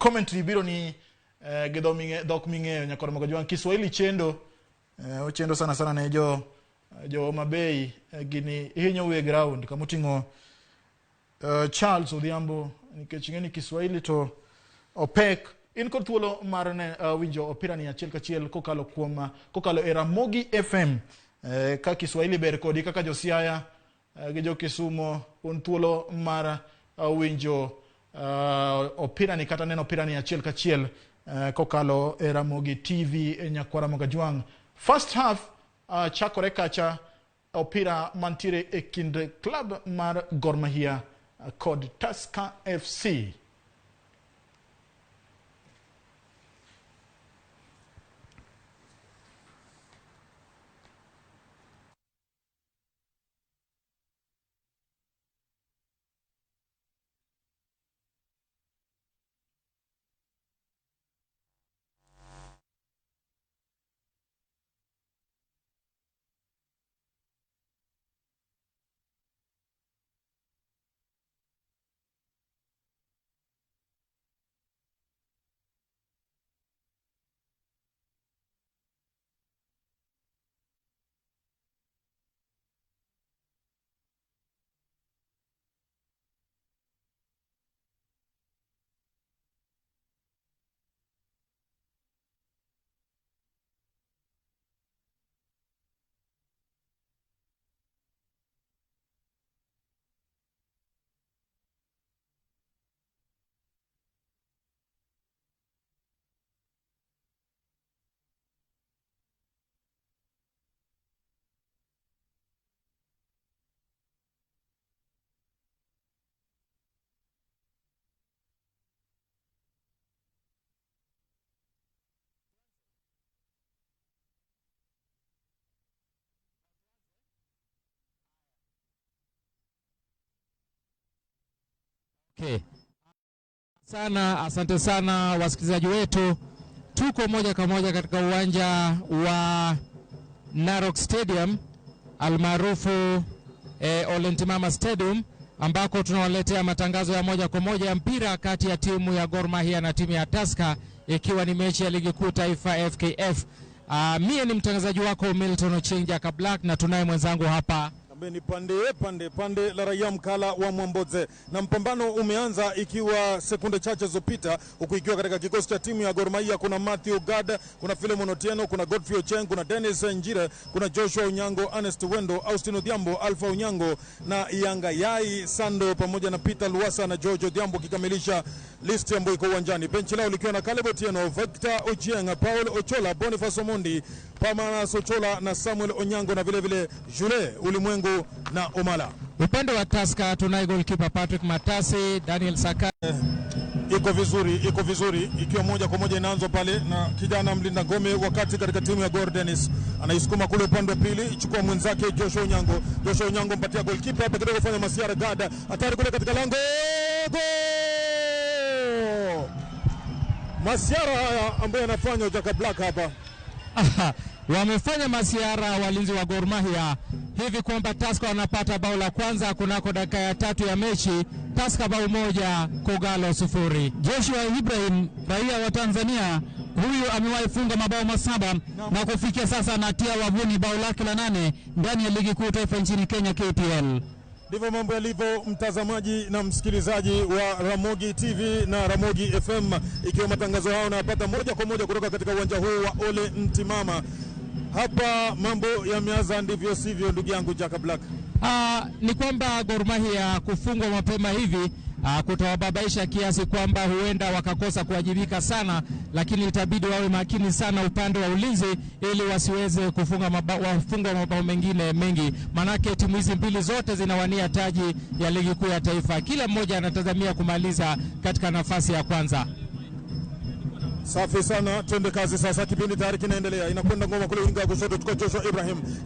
commentary biro ni dok ming'eyo nyakoro mogo jwang Kiswahili chendo ochendo sana sana ne jo mabei gini hinyo we ground kamutingo Charles Odhiambo nikech ng'eni Kiswahili to opek in kod thuolo mar ne winjo opira ni achiel kachiel kokalo e Ramogi FM ka Kiswahili ber kodi kaka jo Siaya gi jo Kisumo un thuolo mar winjo opira ni kata neno opira ni achiel kachiel kokalo e Ramogi TV nyakwara Mogajwang. First half chakore kacha opira mantire e kind club mar Gor Mahia kod Tusker FC. Okay. Asante sana wasikilizaji wetu. Tuko moja kwa moja katika uwanja wa Narok Stadium almaarufu Ole Ntimama Stadium ambako tunawaletea matangazo ya moja kwa moja ya mpira kati ya timu ya Gor Mahia na timu ya Tusker ikiwa ni mechi ya ligi kuu taifa FKF. Mie ni mtangazaji wako Milton Ochenja Black na tunaye mwenzangu hapa ni pande la raia mkala wa Mwamboze, na mpambano umeanza ikiwa sekunde chache zopita, huku ikiwa katika kikosi cha timu ya Gor Mahia kuna Matthew Gad, kuna Philemon Otieno, kuna Godfrey Ocheng, kuna Dennis Njire, kuna Joshua Unyango, Ernest Wendo, Austin Odhiambo, Alpha Unyango na Yanga Yai Sando pamoja na Peter Luasa na George Odhiambo kikamilisha listi ambayo iko uwanjani. Benchi lao likiwa na Caleb Otieno, Victor Ochieng, Paul Ochola, Boniface Omondi, Pamana Sochola na Samuel Onyango na vile vile Jule Ulimwengu na Omala. Upande wa Tusker tunaye goalkeeper Patrick Matasi, Daniel Saka. Iko vizuri ikiwa moja kwa moja inaanza pale na kijana mlinda ngome, wakati katika timu ya Gor Dennis anaisukuma kule upande wa pili, chukua mwenzake Joshua Unyango mpatia goalkeeper hapa kidogo kufanya masiara Gada hatari kule katika lango. Masiara haya ambayo anafanya Jaka Black hapa wamefanya masiara walinzi wa Gor Mahia hivi kwamba Tusker wanapata bao la kwanza kunako dakika ya 3 ya mechi. Tusker bao 1 Kogalo 0. Joshua Ibrahim raia wa Tanzania, huyu amewahi funga mabao 7 na kufikia sasa anatia wavuni bao lake la 8 ndani ya ligi kuu taifa nchini Kenya KPL. Ndivyo mambo yalivyo, mtazamaji na msikilizaji wa Ramogi TV na Ramogi FM, ikiwa matangazo hao napata moja kwa moja kutoka katika uwanja huu wa Ole Ntimama. Hapa mambo yameanza ndivyo sivyo, ndugu yangu Jaka Black. Ni kwamba Gor Mahia kufungwa mapema hivi kutawababaisha kiasi kwamba huenda wakakosa kuwajibika sana, lakini itabidi wawe makini sana upande wa ulinzi ili wasiweze kufunga mabao mengine mengi, manake timu hizi mbili zote zinawania taji ya ligi kuu ya taifa. Kila mmoja anatazamia kumaliza katika nafasi ya kwanza. Safi sana, twende kazi sasa. Kipindi tayari kinaendelea, inakwenda ngoma kule winga kushoto, tuko Joshua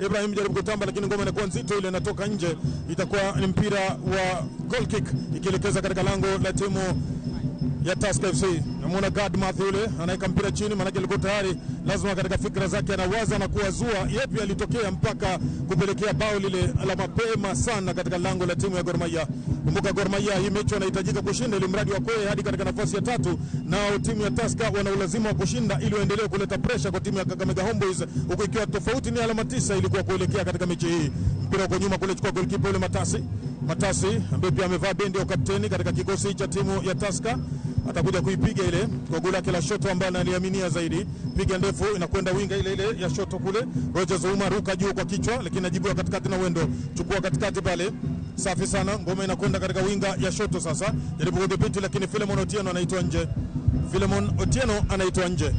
Ibrahim jaribu kutamba, lakini ngoma inakuwa nzito, ile inatoka nje. Itakuwa ni mpira wa goal kick ikielekeza katika lango la timu ya Tusker FC. Namuona Gor Mahia yule anaika mpira chini, maana alikuwa tayari lazima katika fikra zake anawaza na kuwazua yapi alitokea mpaka kupelekea bao lile la mapema sana katika lango la timu ya Gor Mahia. Kumbuka Gor Mahia hii mechi wanahitajika kushinda ili mradi wa kweli hadi katika nafasi ya 3, na timu ya Tusker wana ulazima wa kushinda ili waendelee kuleta pressure kwa timu ya Kakamega Homeboys, huku ikiwa tofauti ni alama 9 ilikuwa kuelekea katika mechi hii. Mpira kwa nyuma kule chukua goalkeeper yule Matasi ambaye pia amevaa bendi ya kapteni katika kikosi cha timu ya Tusker. Atakuja kuipiga ile kwa goli lake la shoto ambaye analiaminia zaidi. Piga ndefu inakwenda winga ile ya shoto kule. Rogers Uma ruka juu kwa kichwa lakini anajibiwa katikati na Wendo. Chukua katikati pale. Safi sana. Ngoma inakwenda katika winga ya shoto sasa. Jaribu kudhibiti lakini Philemon Otieno anaitwa nje.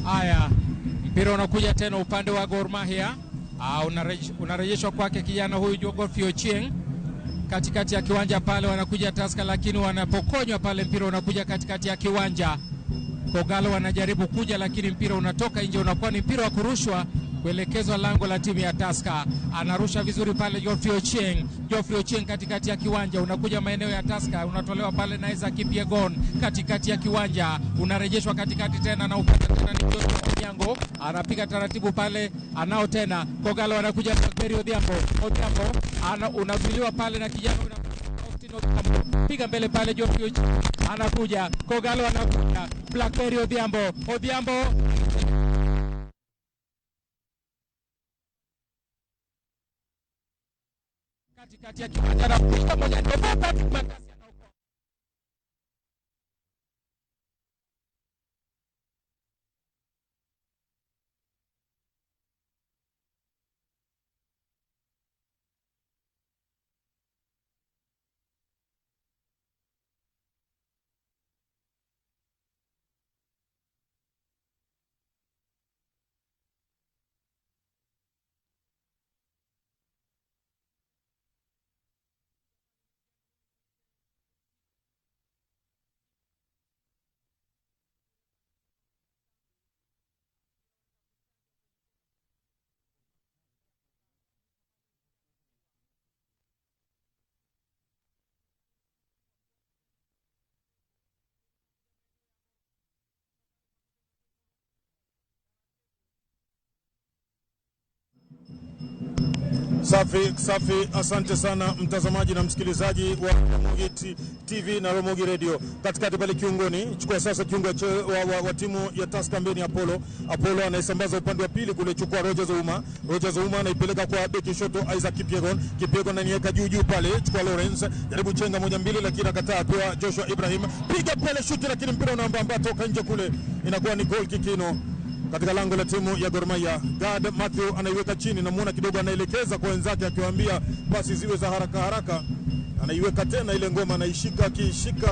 Haya. Mpira unakuja tena upande wa Gor Mahia. Unarejeshwa kwake kijana huyu Jogo Fiochieng. Katikati ya kiwanja pale wanakuja Tusker, lakini wanapokonywa pale, mpira unakuja katikati ya kiwanja. Kogalo wanajaribu kuja lakini mpira unatoka nje, unakuwa ni mpira wa kurushwa kuelekezwa lango la timu ya Tusker. Anarusha vizuri pale Geoffrey Ochieng katikati ya kiwanja, unakuja maeneo ya Tusker, unatolewa pale na Isaac Kipyegon katikati ya kiwanja, unarejeshwa katikati tena na upata tena ni Yango, anapiga taratibu pale, anao tena Kogalo anakuja Blackberry Odhiambo unazuiliwa pale na kijana piga mbele pale Geoffrey Ochieng anakuja, Kogalo anakuja Blackberry Odhiambo katikati ya kiwanja na kupiga moja ndefu Patrick Makasi anaokoa. Safi, asante sana mtazamaji na msikilizaji wa Ramogi TV na Ramogi Radio. Katikati pale kiungoni, chukua sasa kiungo wa timu ya Tusker mbeni Apollo anaisambaza upande wa pili kule, chukua Rogers Uma anaipeleka kwa beki shoto Isaac Kipyegon anaiweka juu pale, chukua Lawrence, jaribu chenga 1-2 lakini akataa, pewa Joshua Ibrahim, piga pale shuti lakini mpira unaambamba toka nje kule, inakuwa ni goal kikino katika lango la timu ya Gor Mahia. Gor Mahia anaiweka chini na muona kidogo anaelekeza kwa wenzake akiwaambia pasi ziwe za haraka. Anaiweka tena ile ngoma, anaishika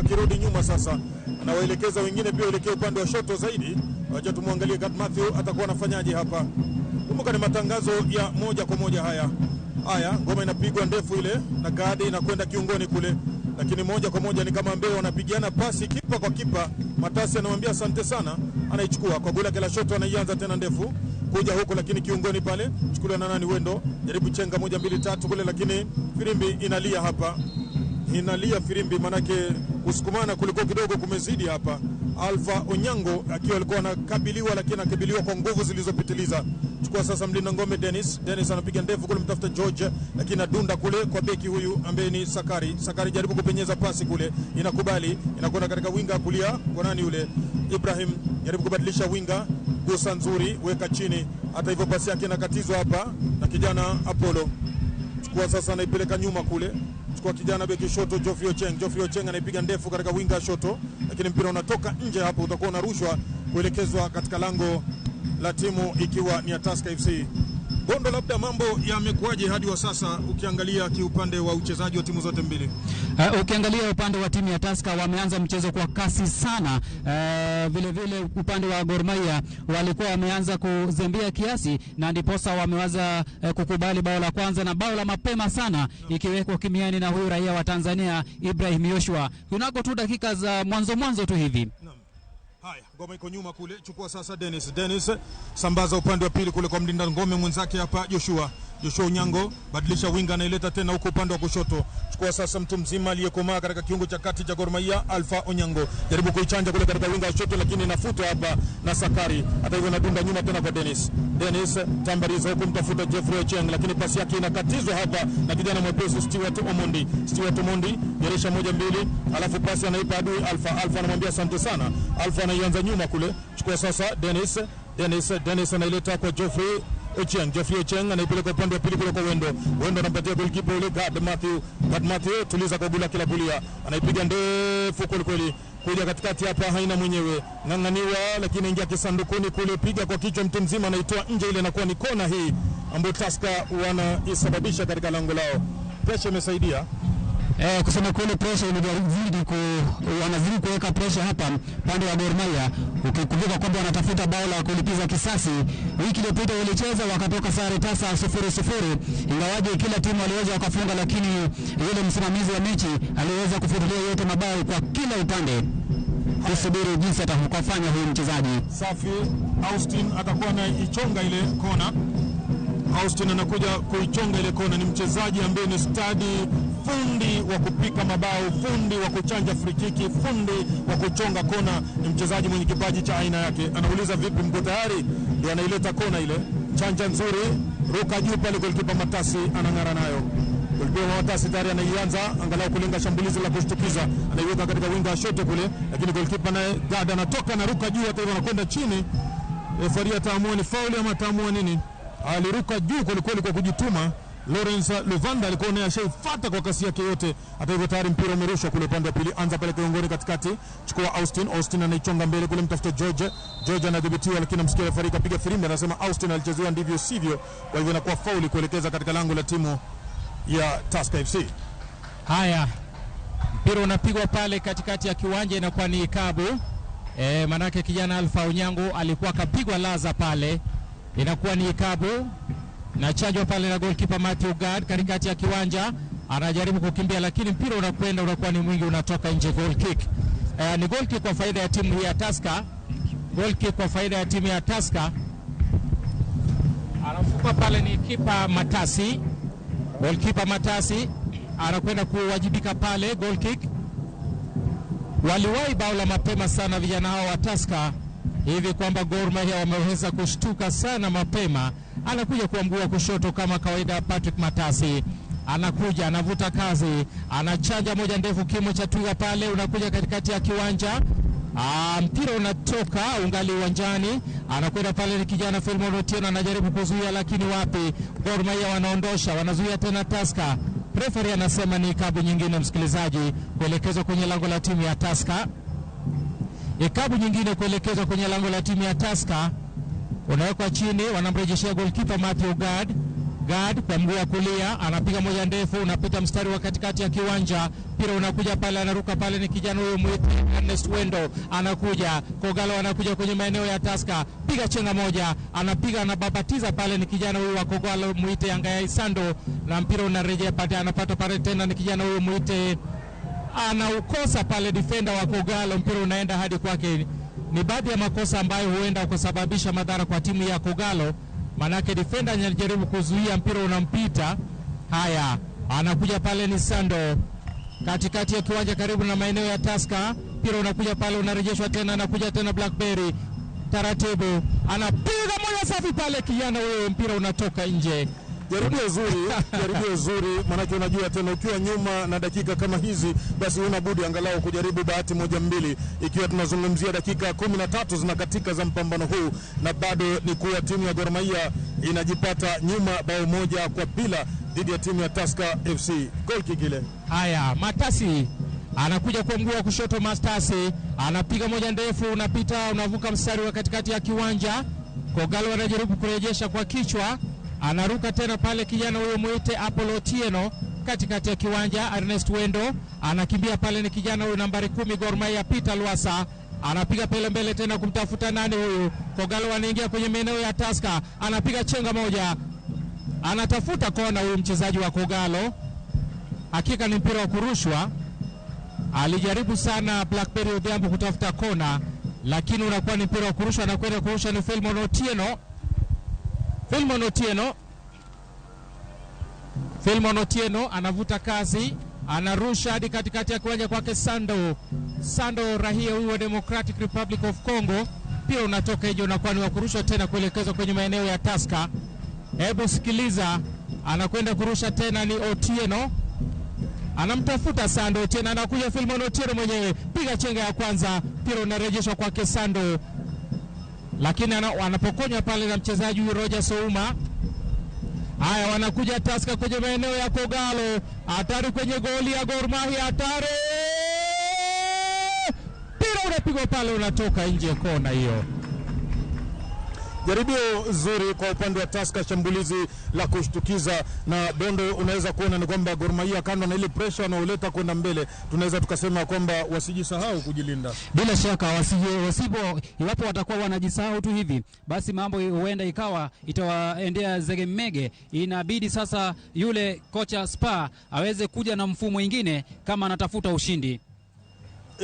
kirudi nyuma sasa. Anawaelekeza wengine pia elekea upande wa shoto zaidi. Wacha tumwangalie Gor Mahia atakuwa anafanyaje hapa. Kumbuka ni matangazo ya moja kwa moja haya. Ngoma inapigwa ndefu ile na Gadi inakwenda kiungoni kule. Lakini moja kwa moja ni kama ambao wanapigana pasi kipa kwa kipa. Matasi anamwambia asante sana, anaichukua kwa goli la shoto, anaianza tena ndefu kuja huko, lakini kiungoni pale chukuliwa na nani Wendo, jaribu chenga 1 2 3 kule, lakini firimbi inalia hapa. Firimbi manake usukumana kulikuwa kidogo kumezidi hapa. Alpha Onyango akiwa alikuwa anakabiliwa lakini anakabiliwa kwa nguvu zilizopitiliza. Chukua sasa mlinda ngome Dennis anapiga ndefu kule, mtafuta George lakini adunda kule kwa beki huyu ambaye ni Sakari jaribu kupenyeza pasi kule, inakubali, inakwenda katika winga kulia kwa nani yule Ibrahim, jaribu kubadilisha winga, gusa nzuri, weka chini, hata hivyo pasi yake inakatizwa hapa na kijana Apollo. Chukua sasa anaipeleka nyuma kule, chukua kijana beki shoto Geoffrey Ochieng anaipiga ndefu katika winga shoto, lakini mpira unatoka nje hapo, utakuwa unarushwa kuelekezwa katika lango la timu ikiwa ni ya Tusker FC. Gondo, labda mambo yamekuaje hadi wa sasa ukiangalia kiupande wa uchezaji wa timu zote mbili? Ukiangalia upande wa timu ya Tusker wameanza mchezo kwa kasi sana. Vile upande wa Gor Mahia walikuwa wameanza kuzembea kiasi, na ndiposa wameweza kukubali bao la kwanza na bao la mapema sana ikiwekwa kimiani na huyu raia wa Tanzania Ibrahim Yoshua. Kunako tu dakika za mwanzo tu hivi. Haya, ngoma iko nyuma kule, chukua sasa Dennis sambaza upande wa pili kule kwa mlinda ngome mwenzake hapa Joshua Onyango badilisha winga, anaileta tena huko upande wa kushoto. Chukua sasa mtu mzima aliyekomaa katika kiungo cha kati cha Gor Mahia, Alpha Onyango. Jaribu kuichanja kule katika winga wa kushoto, lakini inafutwa hapa na Sakari. Hata hivyo anadunda nyuma tena kwa Dennis. Dennis tambariza huko mtafuta Jeffrey Ocheng, lakini pasi yake inakatizwa hapa na kijana mwepesi Stewart Omondi. Stewart Omondi jeresha 1-2, alafu pasi anaipa adui Alpha. Alpha anamwambia asante sana. Alpha anaianza nyuma kule. Chukua sasa Dennis anaileta kwa Jeffrey Ocheng anaipeleka upande wa pili kule kwa Wendo. Wendo anampatia goalkeeper yule God Matthew tuliza kwa bula kila bulia. Anaipiga ndefu kweli kuja katikati hapa, haina mwenyewe. Ngang'aniwa lakini ingia kisandukuni kule, piga kwa kichwa mtu mzima, anaitoa nje, ile inakuwa ni kona hii ambayo Tusker wanaisababisha katika lango lao. Pressure imesaidia. Kusema kweli pressure wanazidi kuweka pressure hapa pande wa Gor Mahia, ukikumbuka kwamba wanatafuta bao la kulipiza kisasi. Wiki iliyopita walicheza wakatoka sare tasa 0-0, ingawaje kila timu aliweza wakafunga, lakini yule msimamizi wa mechi aliweza kufuatilia yote mabao kwa kila upande. Kusubiri jinsi atakufanya huyu mchezaji. Safi, Austin atakuwa na ichonga ile kona. Austin anakuja kuichonga ile kona. Ni mchezaji ambaye ni stadi, fundi wa kupika mabao, fundi wa kuchanja free kick, fundi wa kuchonga kona. Ni mchezaji mwenye kipaji cha aina yake. Anauliza vipi, mko tayari? Ndio anaileta kona ile. Chanja nzuri, ruka juu pale, goalkeeper Matasi anang'ara nayo. Goalkeeper Matasi tayari anaianza angalau kulenga shambulizi la kushtukiza. Anaiweka katika winga wa shoto kule, lakini goalkeeper naye Gada anatoka na ruka juu, hata hivyo anakwenda chini. Referee ataamua ni foul ama ataamua nini? Aliruka juu kweli kwa kujituma. Lawrence Luvanda alikuwa anashaifuata kwa kasi yake yote. Hata hivyo tayari mpira umerushwa kule upande wa pili. Anza pale kiongoni katikati. Chukua Austin anaichonga mbele kule, mtafuta George anadhibitiwa, lakini msikia referee kapiga firimbi, anasema Austin alichezewa ndivyo sivyo. Kwa hivyo inakuwa fauli kuelekeza katika lango la timu ya Tusker FC. Haya, mpira unapigwa pale katikati ya kiwanja, inakuwa ni ikabu. Manake kijana Alpha Onyango alikuwa kapigwa laza pale, inakuwa ni ikabu. Na chanjwa pale na goalkeeper Matthew Gad katikati ya kiwanja, anajaribu kukimbia, lakini mpira unakuwa ni mwingi, unatoka nje. Goal kick. Ni goal kick kwa faida ya timu ya Tusker. Goal kick kwa faida ya timu ya Tusker. Anafuka pale ni kipa Matasi. Goalkeeper Matasi anakwenda kuwajibika pale. Goal kick. Waliwahi bao la mapema sana vijana hao wa Tusker, hivi kwamba Gor Mahia wameweza kushtuka sana mapema. Anakuja kwa mguu wa kushoto kama kawaida. Patrick Matasi anakuja, anavuta kazi, anachanja moja ndefu, kimo cha twiga pale, unakuja katikati ya kiwanja. Mpira unatoka ungali uwanjani, anakwenda pale ni kijana Filmon Otieno, anajaribu kuzuia, lakini wapi, Gor Mahia wanaondosha, wanazuia tena Tusker. Referee anasema ni ikabu nyingine, msikilizaji, kuelekezwa kwenye lango la timu ya Tusker. Ikabu nyingine kuelekezwa kwenye lango la timu ya Tusker. Unawekwa chini, wanamrejeshia goalkeeper Matthew Gad kwa mguu wa kulia, anapiga moja ndefu, unapita mstari wa katikati ya kiwanja. Mpira unakuja pale, anaruka pale ni kijana huyo mwite Ernest Wendo, anakuja Kogalo, anakuja kwenye maeneo ya Tusker, piga chenga moja, anapiga, anababatiza pale ni kijana huyo wa Kogalo mwite Angaya Isando, na mpira unarejea pale, anapata pale tena ni kijana huyo mwite, anaukosa pale defender wa Kogalo, mpira unaenda hadi kwake. Ni baadhi ya makosa ambayo huenda kusababisha madhara kwa timu ya Kogalo, manake defender anajaribu kuzuia, mpira unampita. Haya, anakuja pale ni Sando katikati ya kiwanja karibu na maeneo ya Tusker, mpira unakuja pale, unarejeshwa tena, anakuja tena Blackberry taratibu, anapiga moja safi pale kijana huyo, mpira unatoka nje. Jaribio zuri, manake unajua tena ukiwa nyuma na dakika kama hizi, basi una budi angalau kujaribu bahati moja mbili, ikiwa tunazungumzia dakika 13 zinakatika za mpambano huu, na bado ni kuwa timu ya Gor Mahia inajipata nyuma bao 1-0 dhidi ya timu ya Tusker FC. Goal kick ile. Haya, Matasi anakuja kwa mguu wa kushoto, Matasi anapiga moja ndefu, unapita, unavuka mstari wa katikati ya kiwanja. Kogalo anajaribu kurejesha kwa kichwa, anaruka tena pale kijana huyo muite Apollo Otieno katikati ya kiwanja. Ernest Wendo anakimbia pale ni kijana huyo nambari 10 Gor Mahia Peter Lwasa, anapiga pele mbele tena kumtafuta nani huyu. Kogalo anaingia kwenye maeneo ya Tusker, anapiga chenga moja, anatafuta kona huyu mchezaji wa Kogalo. Hakika ni mpira wa kurushwa, alijaribu sana Blackberry Odhiambo kutafuta kona, lakini unakuwa ni mpira wa kurushwa. Anakwenda kurusha ni Filmon Otieno. Filmon Otieno anavuta kasi, anarusha hadi katikati ya kiwanja kwake Sando rahia huyu wa Democratic Republic of Congo. Pia unatoka hiyo na kwani wa kurusha tena kuelekezwa kwenye maeneo ya Tusker. Hebu sikiliza, anakwenda kurusha tena ni Otieno. Anamtafuta Sando Otieno, anakuja Filmon Otieno mwenyewe. Piga chenga ya kwanza, pia unarejeshwa kwake Sando. Lakini anapokonywa pale na mchezaji Roger Souma. Haya, wanakuja Tusker kwenye maeneo ya Kogalo. Hatari kwenye goli ya Gor Mahia, hatari. Pira unapigwa pale, unatoka nje kona hiyo. Jaribio zuri kwa upande wa Tusker, shambulizi la kushtukiza, na Dondo unaweza kuona ni kwamba Gor Mahia kando na ile pressure wanaoleta kwenda mbele, tunaweza tukasema kwamba wasijisahau kujilinda. Bila shaka iwapo watakuwa wanajisahau tu hivi, basi mambo huenda ikawa itawaendea zegemege. Inabidi sasa yule kocha Spa aweze kuja na mfumo mwingine kama anatafuta ushindi.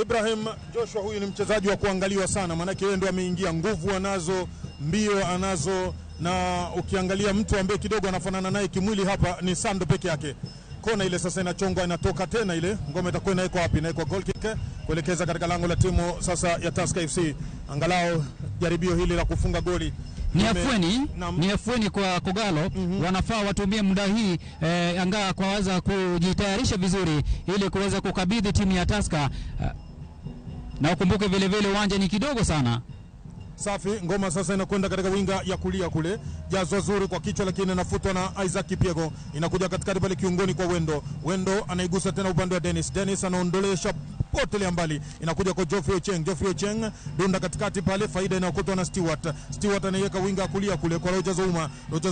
Ibrahim Joshua huyu ni mchezaji wa kuangaliwa sana, maana yeye ndio ameingia, nguvu anazo, mbio anazo, na ukiangalia mtu ambaye kidogo anafanana naye kimwili hapa ni Sando peke yake. Kona ile sasa inachongwa, inatoka tena, ile ngome itakuwa inaekwa wapi? Inaekwa goal kick kuelekeza katika lango la timu sasa ya Tusker FC. Angalau jaribio hili la kufunga goli ni afueni kwa Kogalo. Wanafaa watumie muda hii angaa kuweza kujitayarisha vizuri ili kuweza kukabidhi timu ya Tusker. Na ukumbuke vile vile uwanja ni kidogo sana. Safi, ngoma sasa inakwenda katika winga ya kulia kule. Jazo zuri kwa kichwa, lakini inafutwa na Isaac Kipiego. Inakuja katikati pale kiungoni kwa Wendo anaigusa tena upande wa Dennis anaondolesha potelea mbali, inakuja kwa Geoffrey Ocheng, dunda katikati pale, faida inayokotwa na Stewart anaiweka winga kulia kule kwa Roger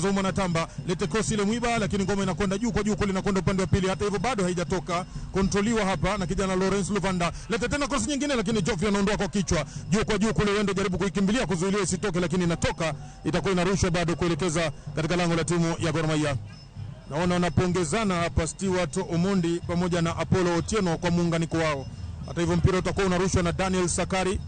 Zouma na tamba, lete cross ile mwiba, lakini ngoma inakwenda juu kwa juu kule, inakwenda upande wa pili. Hata hivyo bado haijatoka, kontroliwa hapa na kijana Lawrence Luvanda, lete tena cross nyingine, lakini Geoffrey anaondoa kwa kichwa, juu kwa juu kule. Wendo jaribu kuikimbilia kuzuilia isitoke, lakini inatoka, itakuwa inarushwa bado kuelekeza katika lango la timu ya Gor Mahia. Naona wanapongezana hapa Stewart Omondi pamoja na Apollo Otieno kwa muunganiko wao. Hata hivyo mpira utakuwa unarushwa na Daniel Sakari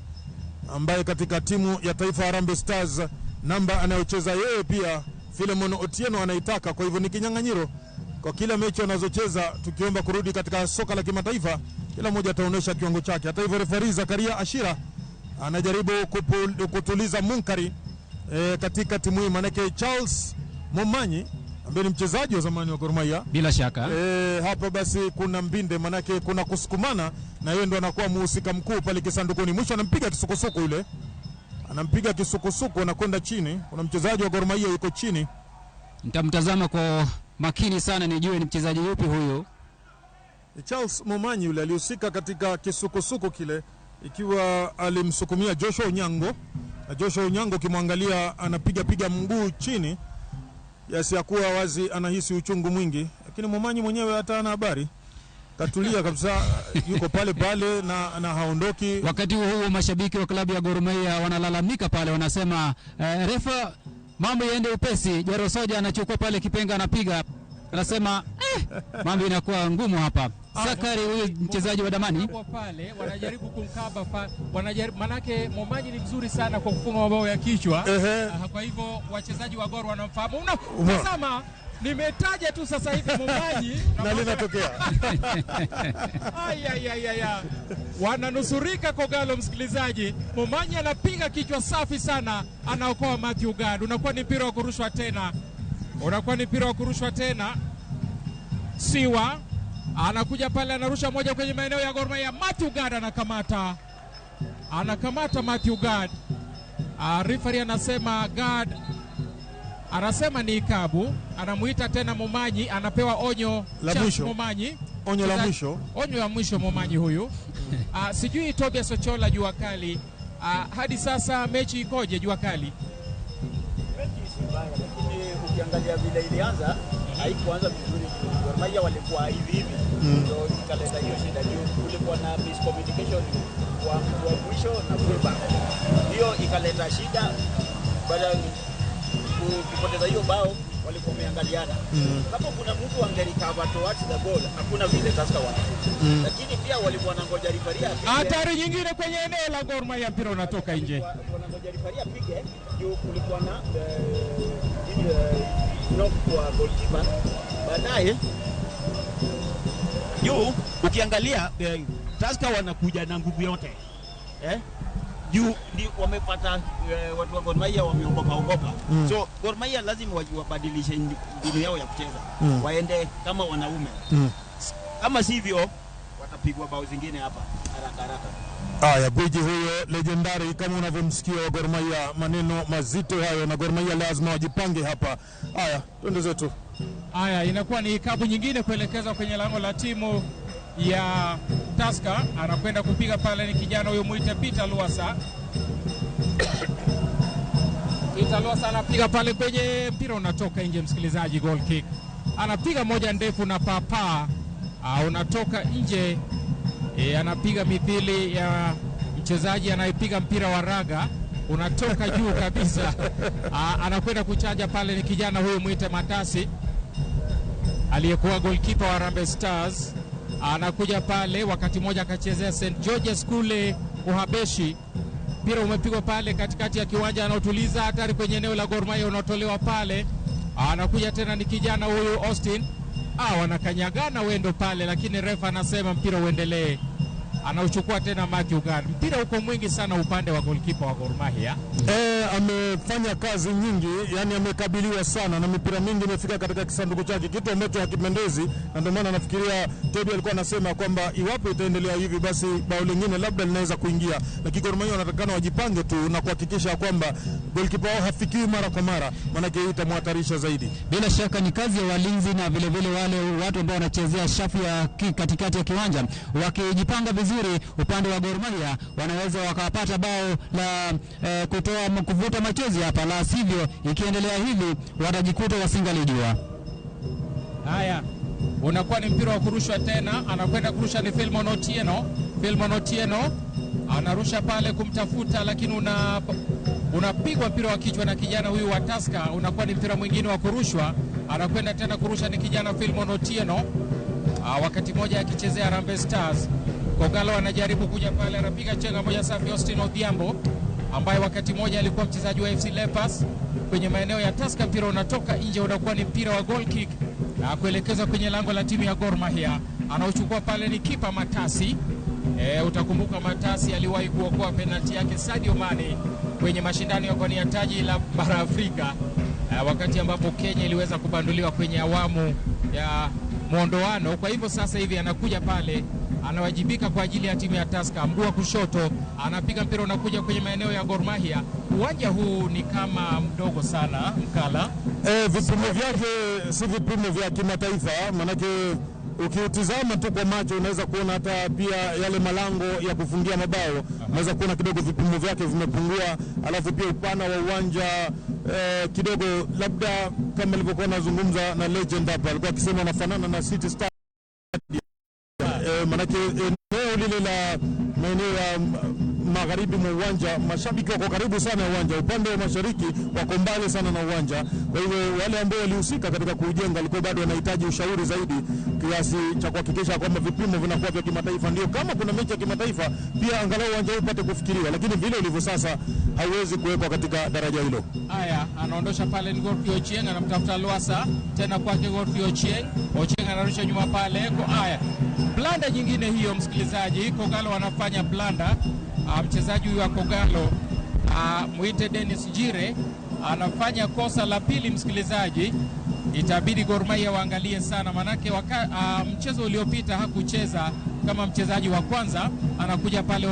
ambaye katika timu ya taifa Harambee Stars namba anayocheza yeye pia Filmon Otieno anaitaka. Kwa hivyo ni kinyang'anyiro kwa kila mechi wanazocheza, tukiomba kurudi katika soka la kimataifa, kila mmoja ataonesha kiwango chake. Hata hivyo referee Zakaria Ashira anajaribu kutuliza munkari katika timu hii, manake Charles Momanyi ambaye ni mchezaji wa zamani wa Gor Mahia. Bila shaka hapa basi kuna mbinde, manake kuna kusukumana, na yeye ndo anakuwa muhusika mkuu pale kisandukuni. Mwisho anampiga kisukusuku yule, anampiga kisukusuku, anakwenda chini. Kuna mchezaji wa Gor Mahia yuko chini, nitamtazama kwa makini sana nijue ni mchezaji yupi huyo. Charles Momanyi yule alihusika katika kisukusuku kile, ikiwa alimsukumia Joshua Onyango, na Joshua Onyango kimwangalia anapiga mguu chini, yasi ya kuwa wazi anahisi uchungu mwingi, lakini Momanyi mwenyewe hata ana habari, katulia kabisa, yuko pale na haondoki. Wakati huo mashabiki wa klabu ya Gor Mahia wanalalamika pale, wanasema refa mambo yaende upesi. Jero Soja anachukua pale kipenga, anapiga, anasema mambo inakuwa ngumu hapa. Sakari huyu mchezaji wa Damani pale wanajaribu kumkaba manake Momanyi ni mzuri sana kwa kufunga mabao ya kichwa. Kwa hivyo wachezaji wa Gor wanamfahamu. Tazama, nimetaja tu sasa hivi Momanyi na linatokea. Wananusurika Kogalo, msikilizaji. Momanyi anapiga kichwa safi sana, anaokoa Matthew Gad. Unakuwa ni mpira wa kurushwa tena. Siwa anakuja pale, anarusha moja kwenye maeneo ya Gor Mahia. Matthew Gad anakamata Matthew Gad. Referee anasema Gad, anasema ni ikabu, anamuita tena Momanyi, anapewa onyo la mwisho. Momanyi, onyo la mwisho Momanyi huyu. Sijui Tobias Ochola, jua kali. Hadi sasa mechi ikoje, jua kali? Mechi si mbaya, lakini ukiangalia vile ilianza haikuanza vizuri. Gor Mahia walikuwa hivi ndio ikaleta hiyo shida. Kulikuwa na miscommunication wa mwisho na fullback, hiyo ikaleta shida. Baada ya kupoteza hiyo bao walikuwa wameangaliana. Kama kuna mtu angerecover towards the goal, hakuna vile Tusker wanafuta. Lakini pia walikuwa wanangoja referee apige. Hatari nyingine kwenye eneo la Gor Mahia, mpira unatoka nje. Wanangoja referee apige, ndio kulikuwa na knock kwa goalkeeper. Baadaye juu ukiangalia Tusker wanakuja na nguvu yote. Juu ni wamepata watu wa Gor Mahia wameogopa. So Gor Mahia lazima wabadilishe mbinu yao ya kucheza. Waende kama wanaume. Kama sivyo watapigwa bao zingine hapa haraka. Haya, gwiji huyo legendary kama unavyomsikia wa Gor Mahia, maneno mazito hayo, na Gor Mahia lazima wajipange hapa. Haya, twende zetu. Haya, inakuwa ni kabu nyingine kuelekeza kwenye lango la timu ya Tusker. Anakwenda kupiga pale ni kijana huyo muite Peter Luasa. Peter Luasa anapiga pale kwenye mpira unatoka nje, msikilizaji, goal kick. Anapiga moja ndefu na papa unatoka nje. Anapiga mithili ya mchezaji anayepiga mpira wa raga, unatoka juu kabisa. Anakwenda kuchanja pale ni kijana huyo muite Matasi, aliyekuwa goalkeeper wa Harambee Stars. Anakuja pale, wakati mmoja akachezea St George's kule Uhabeshi. Mpira umepigwa pale katikati ya kiwanja, anautuliza hatari kwenye eneo la Gor Mahia, unatolewa pale. Anakuja tena ni kijana huyu Austin. Wanakanyagana wendo pale, lakini refa anasema mpira uendelee. Anauchukua tena Matthew Gad. Mpira uko mwingi sana upande wa goalkeeper wa Gor Mahia. Amefanya kazi nyingi, yani amekabiliwa sana na mipira mingi imefika katika kisanduku chake, kitu ambacho hakipendezi, na ndio maana nafikiria Teddy alikuwa anasema kwamba iwapo itaendelea hivi basi bao lingine labda linaweza kuingia, lakini Gor Mahia wanatakana wajipange tu na kuhakikisha kwamba goalkeeper wao hafikiwi mara kwa mara, maana yake itamhatarisha zaidi. Bila shaka ni kazi ya walinzi na vile vile wale watu ambao wanachezea shafu ya katikati ya kiwanja, wakijipanga vizuri upande wa Gor Mahia wanaweza wakapata bao la kuvuta machozi hapa, la sivyo ikiendelea hivi watajikuta wasingalijua. Haya, unakuwa ni mpira wa kurushwa tena, anakwenda kurusha ni Filmon Otieno anarusha pale kumtafuta, lakini unapigwa mpira wa kichwa na kijana huyu wa Tusker. Unakuwa ni mpira mwingine wa kurushwa, anakwenda tena kurusha ni kijana Filmon Otieno, wakati moja akichezea Harambee Stars. Kogalo anajaribu kuja pale, anapiga chenga moja safi Austin Odhiambo, ambaye wakati moja alikuwa mchezaji wa FC Leopards kwenye maeneo ya Tusker. Mpira unatoka nje, unakuwa ni mpira wa goal kick na kuelekeza kwenye lango la timu ya Gor Mahia. Anauchukua pale ni kipa Matasi. Utakumbuka Matasi aliwahi kuokoa penalti yake Sadio Mane kwenye mashindano ya kuwania taji la bara Afrika, wakati ambapo Kenya iliweza kubanduliwa kwenye awamu ya muondoano. Kwa hivyo sasa hivi anakuja pale, anawajibika kwa ajili ya timu ya Tusker. Mguu wa kushoto anapiga mpira unakuja kwenye maeneo ya Gor Mahia. Uwanja huu ni kama mdogo sana, Mkala. Vipimo vyake si vipimo vya kimataifa, manake ukiutizama tu kwa macho unaweza kuona hata pia yale malango ya kufungia mabao, unaweza kuona kidogo vipimo vyake vimepungua, alafu pia upana wa uwanja kidogo, labda kama alivyokuwa nazungumza na legend hapa, alikuwa akisema unafanana na City Stadium. Manake eneo lile la maeneo ya magharibi mwa uwanja, mashabiki wako karibu sana uwanja, upande wa mashariki wako mbali sana na uwanja. Kwa hivyo wale ambao walihusika katika kujenga walikuwa bado wanahitaji ushauri zaidi kiasi cha kuhakikisha kwamba vipimo vinakuwa vya kimataifa, ndio kama kuna mechi ya kimataifa pia angalau uwanja upate kufikiriwa, lakini vile ulivyo sasa hauwezi kuwekwa katika daraja hilo. Haya, anaondosha pale Godfrey Ochieng, anamtafuta Luasa tena kwake Godfrey Ochieng anarusha nyuma pale. Haya, blanda nyingine hiyo, msikilizaji. Kogalo anafanya blanda. Mchezaji huyu wa Kogalo muite Dennis Jire anafanya kosa la pili, msikilizaji. Itabidi Gor Mahia waangalie sana, manake mchezo uliopita hakucheza kama mchezaji wa kwanza. Anakuja pale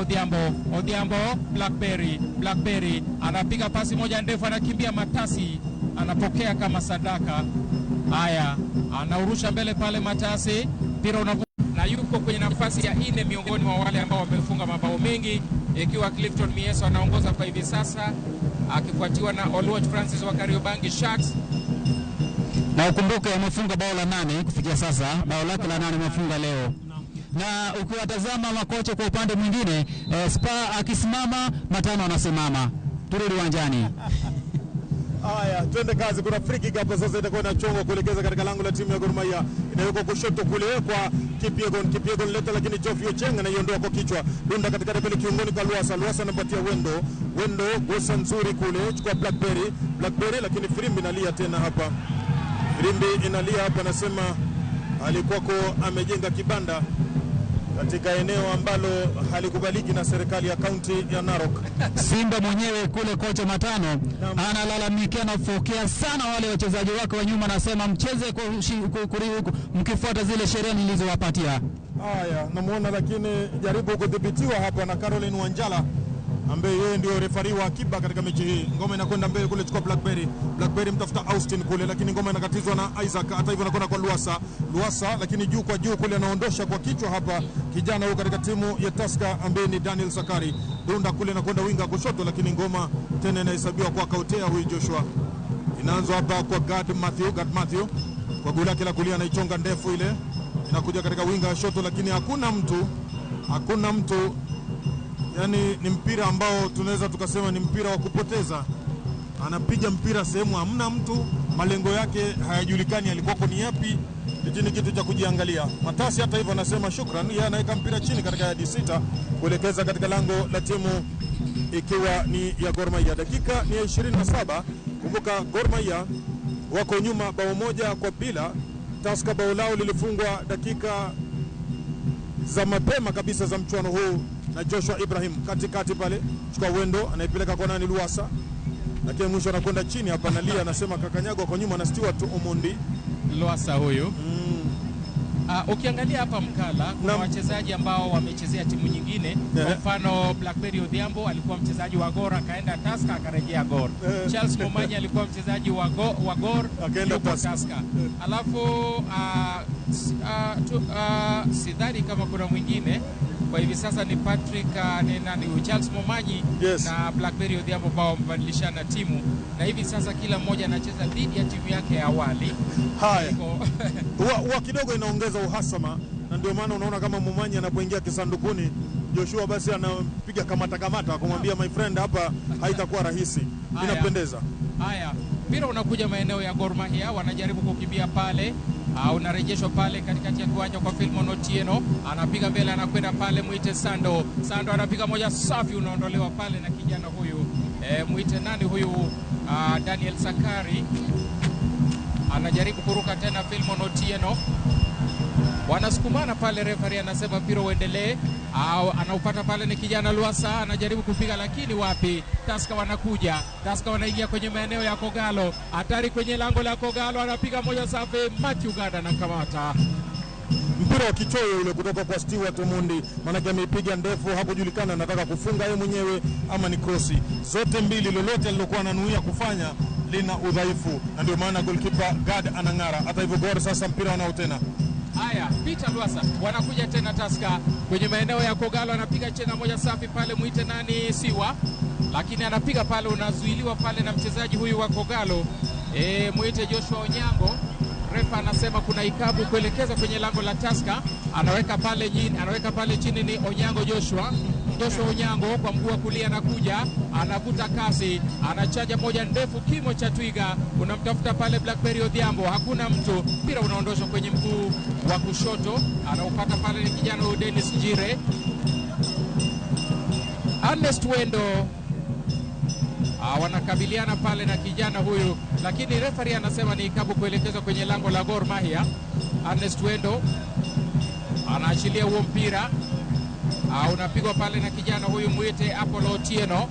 Odhiambo Blackberry anapiga pasi moja ndefu, anakimbia Matasi, anapokea kama sadaka. Haya, anaurusha mbele pale Matasi, mpira na yuko kwenye nafasi ya 4 miongoni mwa wale ambao wamefunga mabao mengi, ikiwa Clifton Mieso anaongoza kwa hivi sasa, akifuatiwa na Oluoch Francis wa Kariobangi Sharks. Na ukumbuke amefunga bao la 8 kufikia sasa, bao lake la 8 amefunga leo. Na ukiwatazama makocha kwa upande mwingine, Spa akisimama, Matano anasimama. Turudi uwanjani. Haya, twende kazi. Kuna free kick hapa sasa, itakuwa inachongwa kuelekeza katika lango la timu ya Gor Mahia. Inawekwa kushoto kule kwa Kipiegon leta, lakini Geoffrey Ochenga anaiondoa kwa kichwa. Dunda katika pale kiungoni kwa Luasa anapatia Wendo gosa nzuri kule, chukua Blackberry, lakini Firimbi inalia tena hapa. Firimbi inalia hapa, nasema alikuwako amejenga kibanda katika eneo ambalo halikubaliki na serikali ya kaunti ya Narok. Simba mwenyewe kule kocha Matano analalamikia na kufokea sana wale wachezaji wake wa nyuma, anasema mcheze mkifuata zile sheria nilizowapatia. Haya, namuona lakini jaribu kudhibitiwa hapa na Caroline Wanjala ambaye yeye ndio refari wa akiba katika mechi hii. Ngoma inakwenda mbele kule, chukua Blackberry mtafuta Austin kule, lakini ngoma inakatizwa na Isaac. Hata hivyo anakwenda kwa Luasa, lakini juu kwa juu kule anaondosha kwa kichwa hapa kijana huyu katika timu ya Tusker ambaye ni Daniel Sakari. Dunda kule anakwenda winga kushoto, lakini ngoma tena inahesabiwa kwa kautea huyu Joshua. Inaanza hapa kwa Gad Matthew kwa goli lake la kulia, anaichonga ndefu ile, inakuja katika winga wa shoto, lakini hakuna mtu. Yani ni mpira ambao tunaweza tukasema ni mpira wa kupoteza. Anapiga mpira sehemu hamna mtu, malengo yake hayajulikani alikuwa ni yapi. Ni kitu cha kujiangalia. Matasi hata hivyo anasema shukrani, yeye anaweka mpira chini katika yadi 6 kuelekeza katika lango la timu ikiwa ni ya Gor Mahia. Dakika ni ya 27. Kumbuka Gor Mahia wako nyuma bao 1-0. Tusker bao lao lilifungwa dakika za mapema kabisa za mchuano huu na Joshua Ibrahim. Katikati pale chukua Wendo, anaipeleka kwa nani Luasa, lakini mwisho anakwenda chini hapa analia, anasema kakanyago kwa nyuma na Stewart Omondi. Luasa huyu. Ukiangalia hapa Mkala kuna wachezaji ambao wamechezea timu nyingine. Kwa mfano Blackberry Odhiambo alikuwa mchezaji wa Gor akaenda Tusker akarejea Gor. Charles Momanyi alikuwa mchezaji wa Gor akaenda Tusker. Alafu sidhani kama kuna mwingine. Kwa hivi sasa ni Patrick Charles Momanyi na Blackberry Odhiambo ambao wamebadilishana timu, na hivi sasa kila mmoja anacheza dhidi ya timu yake ya awali. Haya. Huwa kidogo inaongeza uhasama, na ndio maana unaona kama Momanyi anapoingia kisandukuni Joshua basi anapiga kamata kumwambia my friend, hapa haitakuwa rahisi. Inapendeza. Haya, mpira unakuja maeneo ya Gor Mahia, wanajaribu kukimbia pale. Unarejeshwa pale katikati ya kiwanja kwa Filmon Otieno, anapiga mbele, anakwenda pale muite Sando anapiga moja safi, unaondolewa pale na kijana huyu muite nani huyu Daniel Sakari, anajaribu kuruka tena Filmon Otieno, wanasukumana pale, referee anasema mpira uendelee. Anaupata pale ni kijana Luasa, anajaribu kupiga lakini wapi. Tusker wanaingia kwenye maeneo ya Kogalo, hatari kwenye lango la Kogalo, anapiga moja safi, Matthew Gada anakamata mpira wa kichoyo ule kutoka kwa Stewart Omondi, maana ameipiga ndefu, hakujulikana anataka kufunga yeye mwenyewe ama ni crossi. Zote mbili, lolote alilokuwa ananuia kufanya lina udhaifu, na ndio maana goalkeeper Gad anang'ara. Hata hivyo Gor sasa mpira wanao tena. Haya, Peter Luasa wanakuja tena Tusker kwenye maeneo ya Kogalo, anapiga chenga moja safi pale, muite nani Siwa, lakini anapiga pale, unazuiliwa pale na mchezaji huyu wa Kogalo muite Joshua Onyango. Refa anasema kuna ikabu kuelekeza kwenye lango la Tusker, anaweka pale chini ni Onyango Joshua Onyango kwa mguu wa kulia, anakuja anavuta kasi, anachaja moja ndefu, kimo cha twiga, unamtafuta pale Blackberry Odhiambo, hakuna mtu, mpira unaondoshwa kwenye mguu wa kushoto, anaupata pale ni kijana huyu Dennis Jire. Ernest Wendo wanakabiliana pale na kijana huyu, lakini referee anasema ni ikabu kuelekeza kwenye lango la Gor Mahia. Ernest Wendo anaachilia huo mpira, unapigwa pale na kijana huyu muite Apollo Otieno.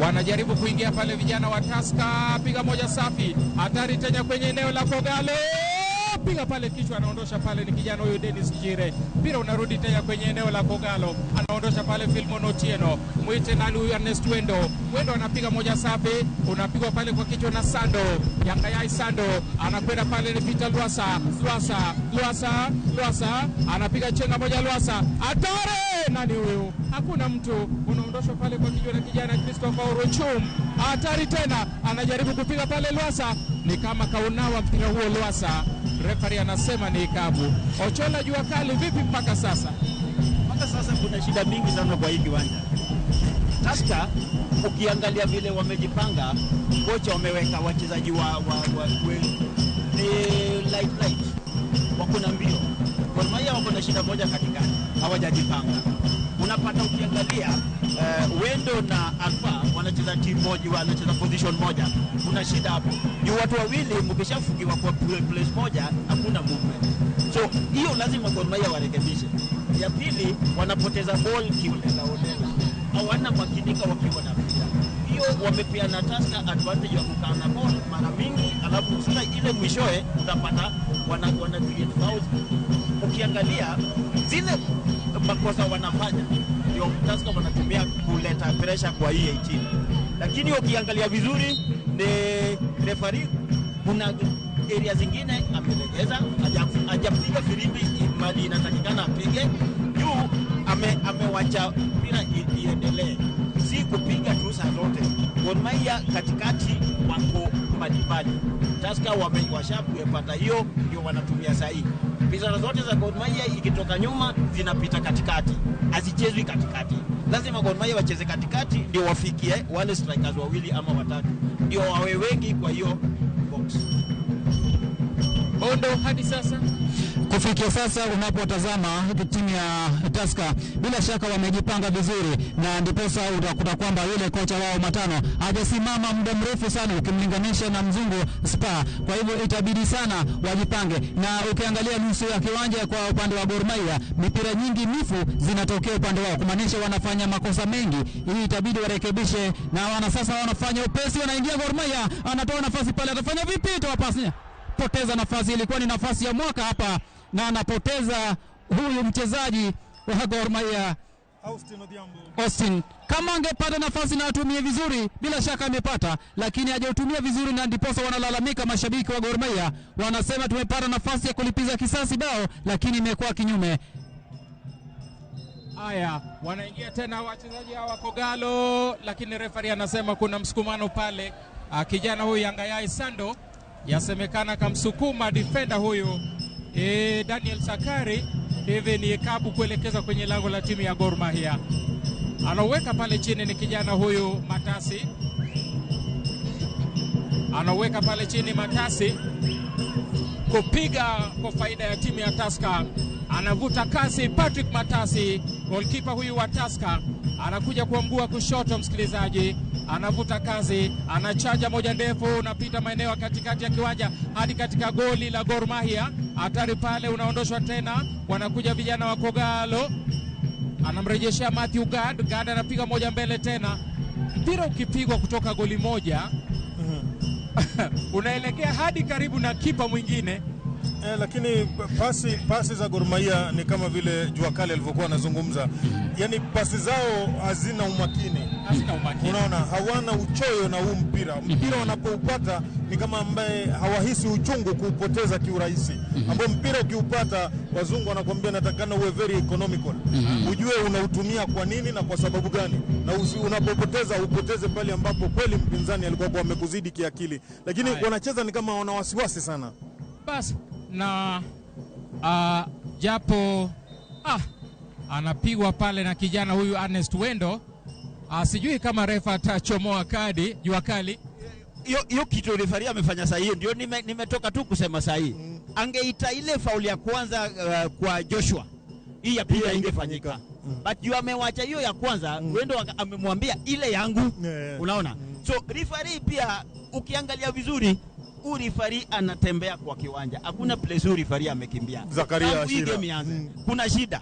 Wanajaribu kuingia pale vijana wa Tusker, piga moja safi, hatari tena kwenye eneo la Kogalo, piga pale kichwa, anaondosha pale ni kijana huyu Dennis Jire. Mpira unarudi tena kwenye eneo la Kogalo, anaondosha pale Filmon Otieno, muite nani huyu Ernest Wendo anapiga moja safi, unapigwa pale kwa kichwa na Sando anakwenda pale ni Peter Luasa anapiga chenga moja Luasa, hatari nani huyu, hakuna mtu, unaondoshwa pale kwa kichwa na kijana Christopher Orochum, hatari tena, anajaribu kupiga pale Luasa, ni kama kaunawa mpira huo Luasa. Referee anasema ni ikabu. Ochola, jua kali vipi mpaka sasa? Mpaka sasa kuna shida mingi sana kwa hii kiwanja. Tusker ukiangalia vile wamejipanga, kocha wameweka wachezaji ni light wako na mbio. Gor Mahia wako na shida moja katikati, hawajajipanga. Unapata ukiangalia Wendo na Alpha wanacheza team moja, wanacheza position moja. Kuna shida hapo. Ni watu wawili mkishafungiwa kwa place moja hakuna movement. So hiyo lazima Gor Mahia warekebishe. Ya pili, wanapoteza ball kiolela. Hawana makinika wakiwa na mpira. Hiyo wamepeana Tusker advantage ya kukaa na ball mara mingi, alafu sasa ile mwishoe utapata wana create fouls. Ukiangalia zile makosa wanafanya ndio Tusker wanatumia kuleta pressure kwa hii 18. Lakini ukiangalia vizuri ni referee, kuna area zingine amelegeza, hajapiga firimbi mali inatakikana apige. Juu amewacha mpira iendelee, si kupiga tu saa zote. Gor Mahia katikati wako mbalimbali. Tusker wamepata hiyo, ndio wanatumia sahihi. Pizza zote za Gor Mahia ikitoka nyuma zinapita katikati, hazichezwi katikati. Lazima Gor Mahia wacheze katikati ndio wafikie wale strikers wawili ama watatu, ndio wawe wengi kwa hiyo box. Ondo hadi sasa kufikia sasa unapotazama timu ya Tusker bila shaka wamejipanga vizuri, na ndiposa utakuta kwamba yule kocha wao Matano hajasimama muda mrefu sana ukimlinganisha na mzungu Spa. Kwa hivyo itabidi sana wajipange, na ukiangalia nusu ya kiwanja kwa upande wa Gor Mahia, mipira nyingi mifu zinatokea upande wao, kumaanisha wanafanya makosa mengi. Hii itabidi warekebishe, na sasa wanafanya upesi, wanaingia Gor Mahia, anatoa nafasi pale, atafanya vipi? Toa pasi, poteza nafasi, ilikuwa ni nafasi ya mwaka hapa, na anapoteza huyu mchezaji wa Gor Mahia Austin. Kama angepata nafasi na atumie vizuri, bila shaka amepata, lakini hajautumia vizuri, na ndiposa wanalalamika mashabiki wa Gor Mahia. Wanasema tumepata nafasi ya kulipiza kisasi bao, lakini imekuwa kinyume. Haya, wanaingia tena wachezaji hawa Kogalo, lakini referee anasema kuna msukumano pale. Kijana huyu Yangayai Sando yasemekana kamsukuma defender huyu Daniel Sakari, hivi ni kabu kuelekeza kwenye lango la timu ya Gor Mahia. Anaweka pale chini ni kijana huyu Matasi, anaweka pale chini Matasi kupiga kwa faida ya timu ya Tusker. Anavuta kasi Patrick Matasi, goalkeeper huyu wa Tusker, anakuja kwa mguu wa kushoto, msikilizaji, anavuta kazi, anachaja moja ndefu, unapita maeneo katikati ya kiwanja hadi katika goli la Gor Mahia. Hatari pale, unaondoshwa tena, wanakuja vijana wa Kogalo, anamrejeshea Matthew Gad, anapiga moja mbele tena, mpira ukipigwa kutoka goli moja unaelekea hadi karibu na kipa mwingine. Lakini pasi za Gor Mahia ni kama vile Jua Kale alivyokuwa anazungumza, yani pasi zao hazina umakini. Unaona, hawana uchoyo na huu mpira wanapoupata ni kama ambaye hawahisi uchungu kuupoteza kiurahisi. Ambao mpira ukiupata, wazungu wanakuambia natakana uwe very economical. Ujue unautumia kwa nini na kwa sababu gani, na unapopoteza upoteze pale ambapo kweli mpinzani alikuwa amekuzidi kiakili. Lakini wanacheza ni kama wana wasiwasi sana. Basi na japo anapigwa pale na kijana huyu Ernest Wendo, sijui kama refa atachomoa kadi. Jua Kali, hiyo kitu referee amefanya sahihi, ndio nimetoka tu kusema sahihi. Angeita ile fauli ya kwanza kwa Joshua, hii ya pili ingefanyika. But you amewacha hiyo ya kwanza, Wendo amemwambia ile yangu. Unaona? So referee pia ukiangalia vizuri, referee anatembea kwa kiwanja, hakuna place referee amekimbia. Zakaria Shida. Kuna shida.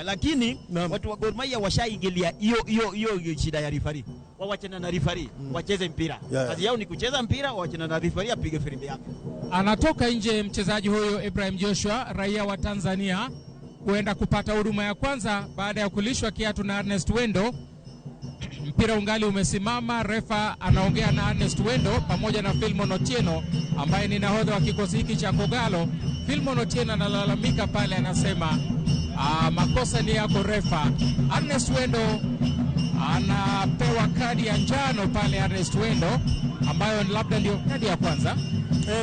Lakini watu wa Gor Mahia washaingilia hiyo shida ya referee. Wawachana na referee, wacheze mpira. Kazi yao ni kucheza mpira, wawachana na referee apige firimbi yake. Anatoka nje mchezaji huyo Ibrahim Joshua, raia wa Tanzania, kuenda kupata huduma ya kwanza baada ya kulishwa kiatu na Ernest Wendo. Mpira ungali umesimama, refa anaongea na Ernest Wendo pamoja na Filmon Otieno ambaye ni nahodha wa kikosi hiki cha Kogalo. Filmon Otieno analalamika pale, anasema makosa ni yako refa. Ernest Wendo anapewa kadi ya njano pale Ernest Wendo, ambayo labda ndio kadi ya kwanza.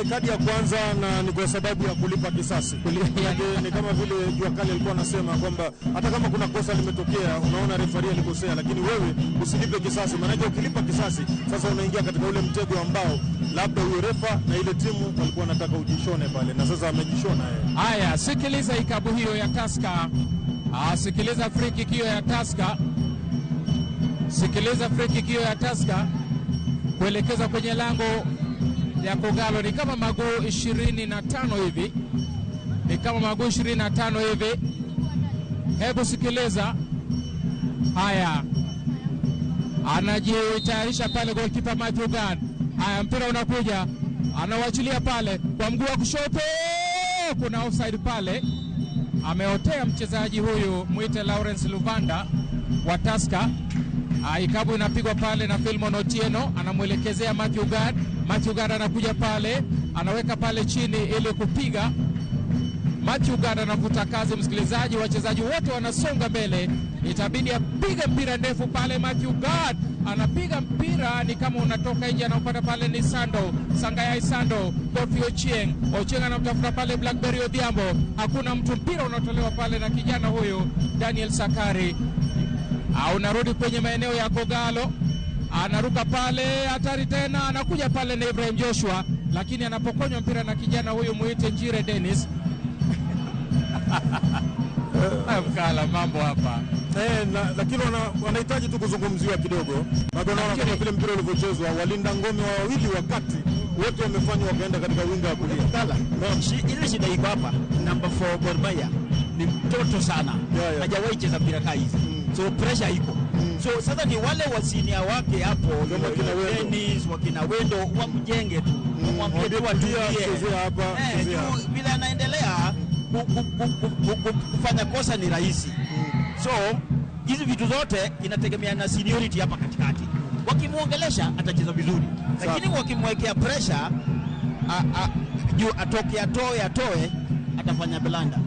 Kadi ya kwanza, na ni kwa sababu ya kulipa kisasi. Ni kama vile Jua Kali alikuwa anasema kwamba hata kama kuna kosa limetokea, unaona refaria alikosea, lakini wewe usilipe kisasi, maana ukilipa kisasi sasa unaingia katika ule mtego ambao labda huyo refa na ile timu walikuwa wanataka ujishone pale, na sasa amejishona yeye. Haya, sikiliza ikabu hiyo ya Tusker. Sikiliza free kick hiyo ya Tusker. Sikiliza free kick hiyo ya Tusker kuelekeza kwenye lango ya Kogalo. Ni kama maguu 25 hivi. Ni kama maguu 25 hivi. Hebu sikiliza. Haya, anajitayarisha pale goalkeeper Matthew Gad. Haya, mpira unakuja, anawachilia pale kwa mguu wa kushoto. Kuna offside pale, ameotea mchezaji huyu mwite Lawrence Luvanda wa Tusker. Ikabu inapigwa pale na Philmon Otieno, anamuelekezea Matthew Gad. Matthew Gad anakuja pale, anaweka pale chini ili kupiga. Matthew Gad anavuta kazi, msikilizaji, wachezaji wote wanasonga mbele, itabidi apige mpira ndefu pale. Matthew Gad anapiga mpira, ni kama unatoka nje, anaupata pale ni Sangayai Sando, Kofi Ochieng anamtafuta pale Blackberry Odhiambo, hakuna mtu, mpira unatolewa pale na kijana huyu Daniel Sakari. Unarudi kwenye maeneo ya Kogalo, anaruka pale, hatari tena, anakuja pale na Ibrahim Joshua, lakini anapokonywa mpira na kijana huyu muite Njire Dennis. Mkala mambo hapa. Lakini wanahitaji tu kuzungumziwa kidogo. Naona kama vile mpira ulivyochezwa, walinda ngome wawili wakati wote wamefanywa wakaenda katika winga ya kulia. Mkala, ile shida iko hapa. Number 4 Gor Mahia ni mtoto sana. Hajawahi cheza mpira kama hizi. So pressure iko. So sasa ni wale wasinia wake hapo, Dennis wakina Wendo wamjenge tu. Mwambie tu atulie hapa. Bila anaendelea kufanya kosa ni rahisi. So hizi vitu zote inategemea na seniority hapa katikati. Wakimuongelesha atacheza vizuri, lakini wakimwekea pressure juu atoe atafanya blanda.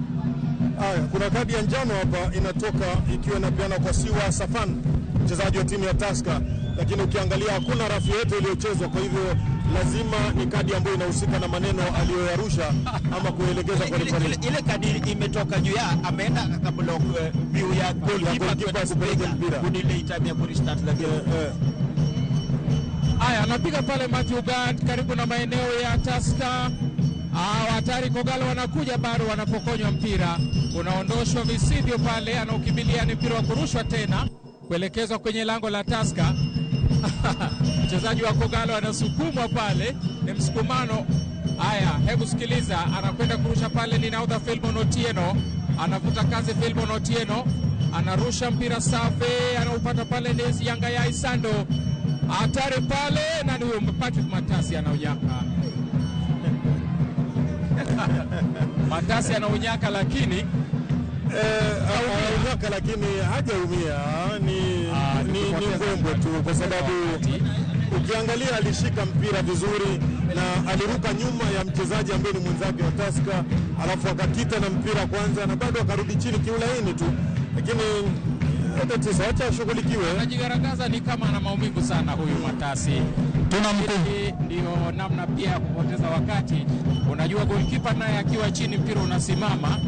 Haya, kuna kadi ya njano hapa inatoka ikiwa inapeana kwa Siwa Safan, mchezaji wa timu ya Tusker, lakini ukiangalia hakuna rafu yote iliyochezwa, kwa hivyo lazima ni kadi ambayo inahusika na maneno aliyoyarusha ama kuelekeza kwa referee. Ile kadi imetoka juu ya ameenda akablock view ya goalkeeper kupeleka mpira kudile time ya kurestart la game. Haya, anapiga pale Matthew Gad karibu na maeneo ya Tusker. Hatari, Kogalo wanakuja, bado wanapokonywa mpira, unaondoshwa visivyo pale, anaukimbilia ni mpira wa kurushwa tena kuelekezwa kwenye lango la Tusker. Mchezaji wa Kogalo anasukumwa pale, ni msukumano. Haya, hebu sikiliza, anakwenda kurusha pale, ni nahodha Philmon Otieno, anavuta kazi Philmon Otieno, anarusha mpira safi, anaupata pale ni Sangayai Sando. Hatari pale, na huyo Patrick Matasi anaunyaka. Matasi anaunyaka, lakini hajaumia, ni ngombo tu, kwa sababu ukiangalia alishika mpira vizuri na aliruka nyuma ya mchezaji ambaye ni mwenzake wa Tusker, alafu akakita na mpira kwanza na bado akarudi chini kiulaini tu, lakini acha ashughulikiwe. Anajigaragaza, ni kama ana maumivu sana huyu Matasi. Ndio namna pia ya kupoteza wakati. Unajua goalkeeper naye akiwa chini mpira unasimama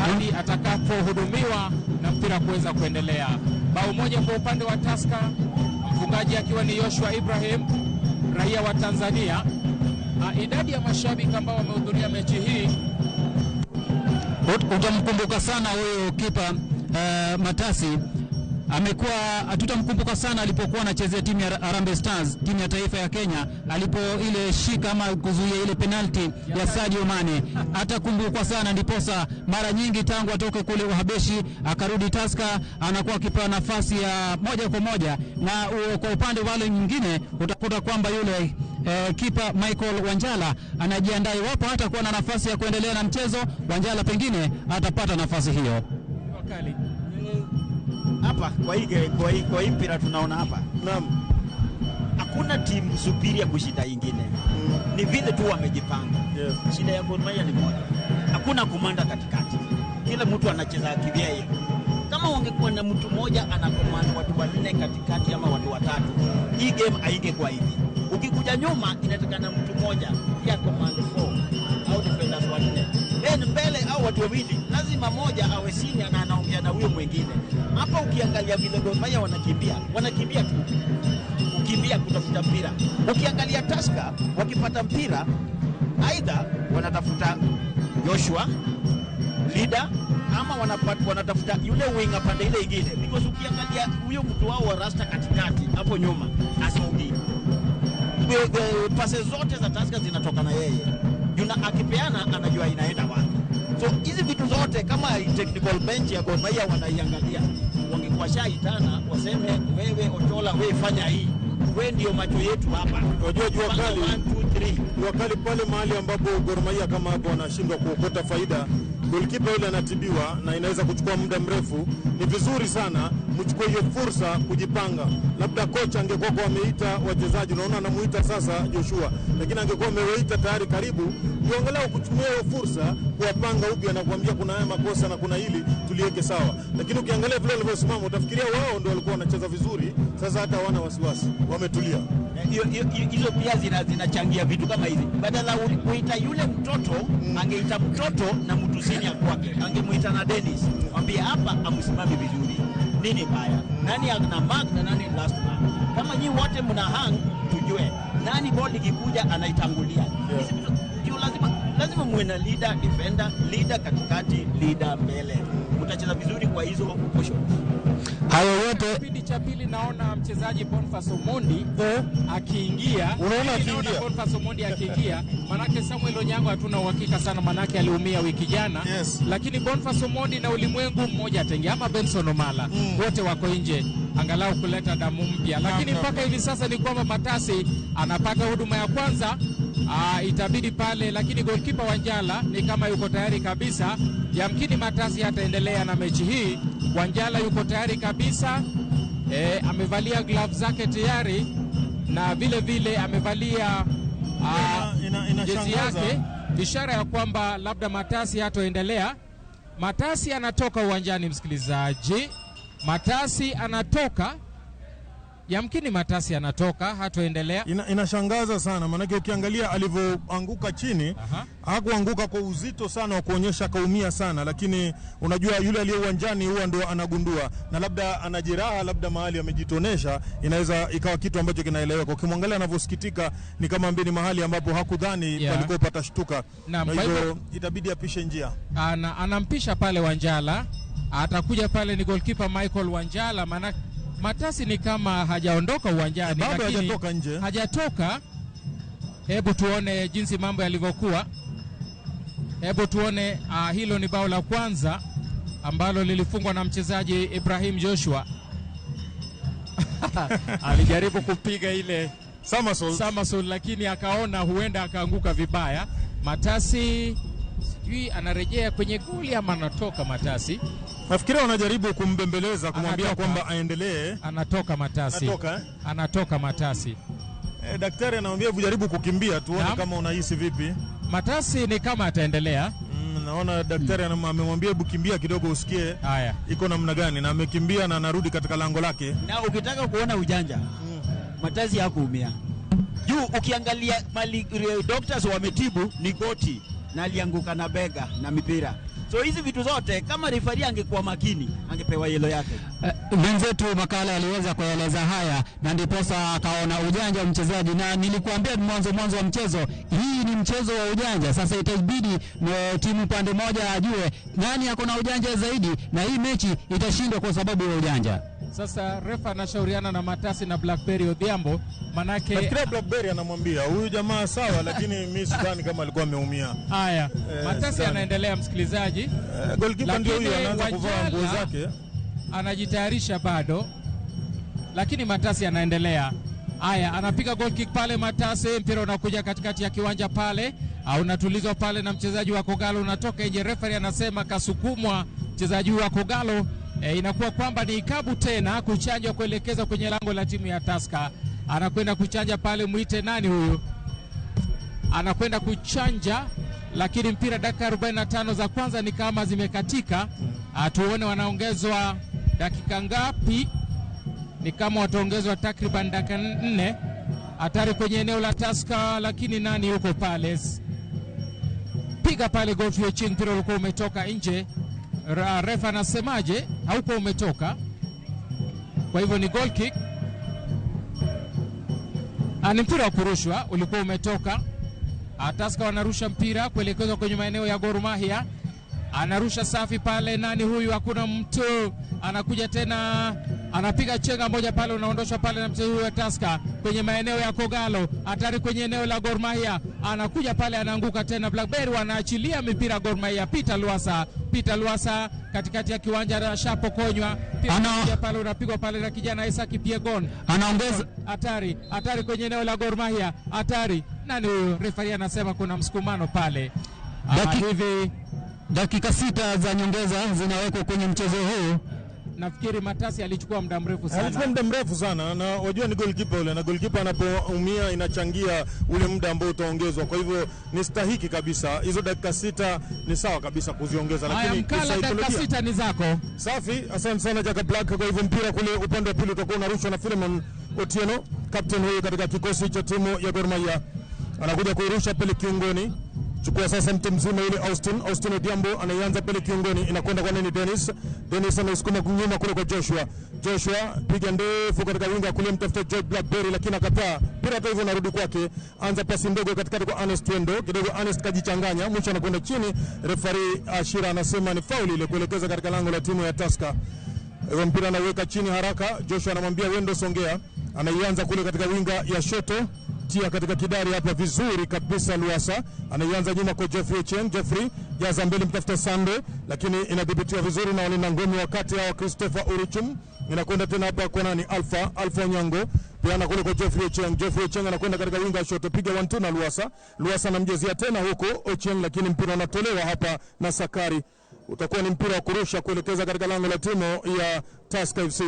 hadi atakapohudumiwa na mpira kuweza kuendelea. Bao moja kwa upande wa Tusker, mfungaji akiwa ni Joshua Ibrahim, raia wa Tanzania. Idadi ya mashabiki ambao wamehudhuria mechi hii, utamkumbuka sana huyo kipa Matasi. Tutamkumbuka sana alipokuwa anachezea timu ya Harambee Stars, timu ya taifa ya Kenya, alipo ile shika ama kuzuia ile penalty ya Sadio Mane. Atakumbukwa sana, ndiposa mara nyingi tangu atoke kule Uhabeshi akarudi Tusker anakuwa akipewa nafasi ya moja kwa moja. Na kwa upande wale mwingine utakuta kwamba yule kipa Michael Wanjala anajiandaa, iwapo hatakuwa na nafasi ya kuendelea na mchezo, Wanjala pengine atapata nafasi hiyo. Wakali hapa kwa hii mpira tunaona hapa. Naam. Hakuna timu superior kushinda nyingine. Ni vile tu wamejipanga. Yes. Shida ya Gor Mahia ni moja. Hakuna kumanda katikati. Kila mtu anacheza kivyeye. kama wangekuwa na mtu mmoja anakomanda watu wanne katikati ama watu watatu, hii game haingekuwa hivi. Ukikuja nyuma inatakana mtu mmoja pia command 4 au defenders wanne. Then mbele au watu wawili lazima moja awe senior na anaongea na huyo mwingine. Hapa ukiangalia vile Gor Mahia wanakimbia tu. Ukimbia kutafuta mpira. Ukiangalia Tusker wakipata mpira aidha wanatafuta Joshua leader ama wanatafuta yule winger pande ile nyingine, because ukiangalia huyo mtu wao wa rasta katikati hapo nyuma Ramogi, pase zote za Tusker zinatoka na yeye. Yuna akipeana anajua inaenda wapi. So hizi vitu zote kama technical bench ya Gor Mahia wanaiangalia, wangekuwa shaitana waseme wewe Otola wewe fanya hii, wewe ndio macho yetu hapa. Unajua jua kali pale mahali ambapo Gor Mahia kama hapo wanashindwa kuokota faida, goalkeeper yule anatibiwa na inaweza kuchukua muda mrefu. Ni vizuri sana mchukue hiyo fursa kujipanga. Labda kocha angekuwa ameita wachezaji, unaona anamuita sasa Joshua, lakini angekuwa amewaita tayari karibu, angalau kuchukua hiyo fursa kuwapanga upya na kuambia kuna haya makosa na kuna hili tuliweke sawa. Lakini ukiangalia vile walivyosimama utafikiria wao ndio walikuwa wanacheza vizuri, sasa hata hawana wasiwasi, wametulia. Hizo pia zinachangia vitu kama hivi. Badala kuita yule mtoto, angeita mtoto na mtu senior kwake. Angemuita na Dennis, mwambie hapa amsimame vizuri. Nini baya? Nani ana mark na nani last man? Kama nyinyi wote mna hang, tujue nani ball ikikuja anaitangulia. Ndio lazima muwe na leader, defender, leader katikati, leader mbele. Mtacheza vizuri kwa hizo positions. Hayo yote kipindi cha pili naona mchezaji Boniface Omondi akiingia. Unaona akiingia Boniface Omondi akiingia, manake Samuel Onyango hatuna uhakika sana, manake aliumia wiki jana. Yes. Lakini Boniface Omondi na Ulimwengu mmoja ataingia, ama Benson Omala wote wako nje angalau kuleta damu mpya. Lakini mpaka hivi sasa ni kwamba Matasi anapata huduma ya kwanza. Itabidi pale, lakini goalkeeper Wanjala ni kama yuko tayari kabisa. Yamkini Matasi hataendelea na mechi hii. Wanjala yuko tayari kabisa. Amevalia gloves zake tayari na vile vile amevalia jezi yake, ishara ya kwamba labda Matasi hataendelea. Matasi anatoka uwanjani, msikilizaji. Matasi anatoka. Yamkini Matasi anatoka, hatoendelea. Inashangaza sana, manake ukiangalia alivyoanguka chini, hakuanguka kwa uzito sana wa kuonyesha kaumia sana, lakini unajua yule aliye uwanjani huwa ndo anagundua, na labda anajiraha, labda mahali amejitonesha, inaweza ikawa kitu ambacho kinaeleweka. Ukimwangalia anavyosikitika ni kama mbini mahali ambapo hakudhani palikuwa patashtuka. Na hivyo itabidi apishe njia. Anampisha pale Wanjala. Atakuja pale ni goalkeeper Michael Wanjala, maana Matasi ni kama hajaondoka uwanjani, lakini hajatoka nje. Hajatoka. Hebu tuone jinsi mambo yalivyokuwa. Hebu tuone hilo ni bao la kwanza ambalo lilifungwa na mchezaji Ibrahim Joshua. Alijaribu kupiga ile somersault lakini akaona huenda akaanguka vibaya. Matasi sijui anarejea kwenye goli ama anatoka Matasi. Nafikiri wanajaribu kumbembeleza, kumwambia kwamba aendelee. Anatoka Matasi. Anatoka Matasi. Daktari anamwambia jaribu kukimbia tuone kama unahisi vipi. Matasi ni kama ataendelea. Naona daktari amemwambia kimbia kidogo usikie iko namna gani, na amekimbia na anarudi katika lango lake. Na ukitaka kuona ujanja, Matasi hakuumia. Juu ukiangalia mali doctors wametibu ni goti na alianguka na bega na mipira. So hizi vitu zote kama referee angekuwa makini angepewa yellow yake. Mwenzetu Makala aliweza kueleza haya na ndiposa akaona ujanja wa mchezaji, na nilikuambia mwanzo wa mchezo, hii ni mchezo wa ujanja. Sasa itabidi timu pande moja ajue nani ako na ujanja zaidi, na hii mechi itashindwa kwa sababu ya ujanja. Sasa refa anashauriana na Matasi na Blackberry Odhiambo, manake nafikiri Blackberry anamwambia huyu jamaa sawa, lakini mimi sidhani kama alikuwa ameumia. Matasi anaendelea, msikilizaji. Goalkeeper ndio huyo anaanza kuvaa nguo zake, anajitayarisha bado, lakini Matasi anaendelea. Anapiga goal kick pale Matasi, mpira unakuja katikati ya kiwanja pale, unatulizwa pale na mchezaji wa Kogalo, unatoka nje. Referee anasema kasukumwa mchezaji wa Kogalo. Inakuwa kwamba ni ikabu tena kuchanjwa kuelekeza kwenye lango la timu ya Tusker. Anakwenda kuchanja pale, muite nani huyu? Anakwenda kuchanja, lakini mpira dakika 45 za kwanza ni kama zimekatika. Tuone wanaongezwa dakika ngapi. Ni kama wataongezwa takriban dakika 4. Hatari kwenye eneo la Tusker, lakini nani yuko pale? Piga pale Godfrey Ching, mpira ulikuwa umetoka nje. Refa anasemaje? Hauko umetoka. Kwa hivyo ni goal kick. Ni mpira wa kurushwa, ulikuwa umetoka. Tusker wanarusha mpira kuelekezwa kwenye maeneo ya Gor Mahia. Anarusha safi pale, nani huyu? Hakuna mtu. Anakuja tena, anapiga chenga moja pale, unaondoshwa pale na mchezaji wa Tusker kwenye maeneo ya Kogalo. Hatari kwenye eneo la Gor Mahia. Anakuja pale, anaanguka tena. Blackberry wanaachilia mipira Gor Mahia. Peter Luasa katikati ya kiwanja na shapo konywa. Pia pale unapigwa pale na kijana Isaac Piegon. Anaongeza hatari kwenye eneo la Gor Mahia. Hatari. Nani huyu? Referee anasema kuna msukumano pale. Hivi dakika 6 za nyongeza zinawekwa kwenye mchezo huu. Nafikiri Matasi alichukua muda mrefu sana. Alichukua muda mrefu sana, na wajua ni goalkeeper ule, na goalkeeper anapoumia inachangia ule muda ambao utaongezwa. Kwa hivyo ni stahiki kabisa. Hizo dakika 6 ni sawa kabisa kuziongeza, lakini dakika 6 ni zako. Safi, asante sana Jaka Black. Kwa hivyo mpira kule upande wa pili utakuwa unarushwa na Philemon Otieno, captain huyu katika kikosi cha timu ya Gor Mahia. Anakuja kuirusha pale kiungoni. Chukua sasa mtu mzima yule Austin Odhiambo, anaanza pale kiungoni, inakwenda kwa nini Dennis anasukuma nyuma kule kwa Joshua piga ndefu katika winga kule, mtafuta George Blackberry lakini akataa. Mpira hata hivyo unarudi kwake, anza pasi ndogo katikati kwa Ernest Wendo, kidogo Ernest kajichanganya, mwisho anakwenda chini. Referee Ashira anasema ni fauli ile kuelekeza katika lango la timu ya Tusker. Hiyo mpira anaweka chini haraka, Joshua anamwambia Wendo songea, anaianza kule katika winga ya shoto, tia katika kidari hapa vizuri kabisa. Luasa anaianza nyuma kwa Jeffrey Cheng. Jeffrey jaza mbele, mtafuta Sande, lakini inadhibitiwa vizuri na walinda ngome wakati wa Christopher Uruchum. Inakwenda tena hapa kwa nani? Alpha Nyango. Pia kule kwa Jeffrey Cheng anakwenda katika winga shot, piga 1-2 na Luasa anamjezea tena huko Ochieng, lakini mpira unatolewa hapa na Sakari. Utakuwa ni mpira wa kurusha kuelekeza katika lango la timu ya Tusker FC.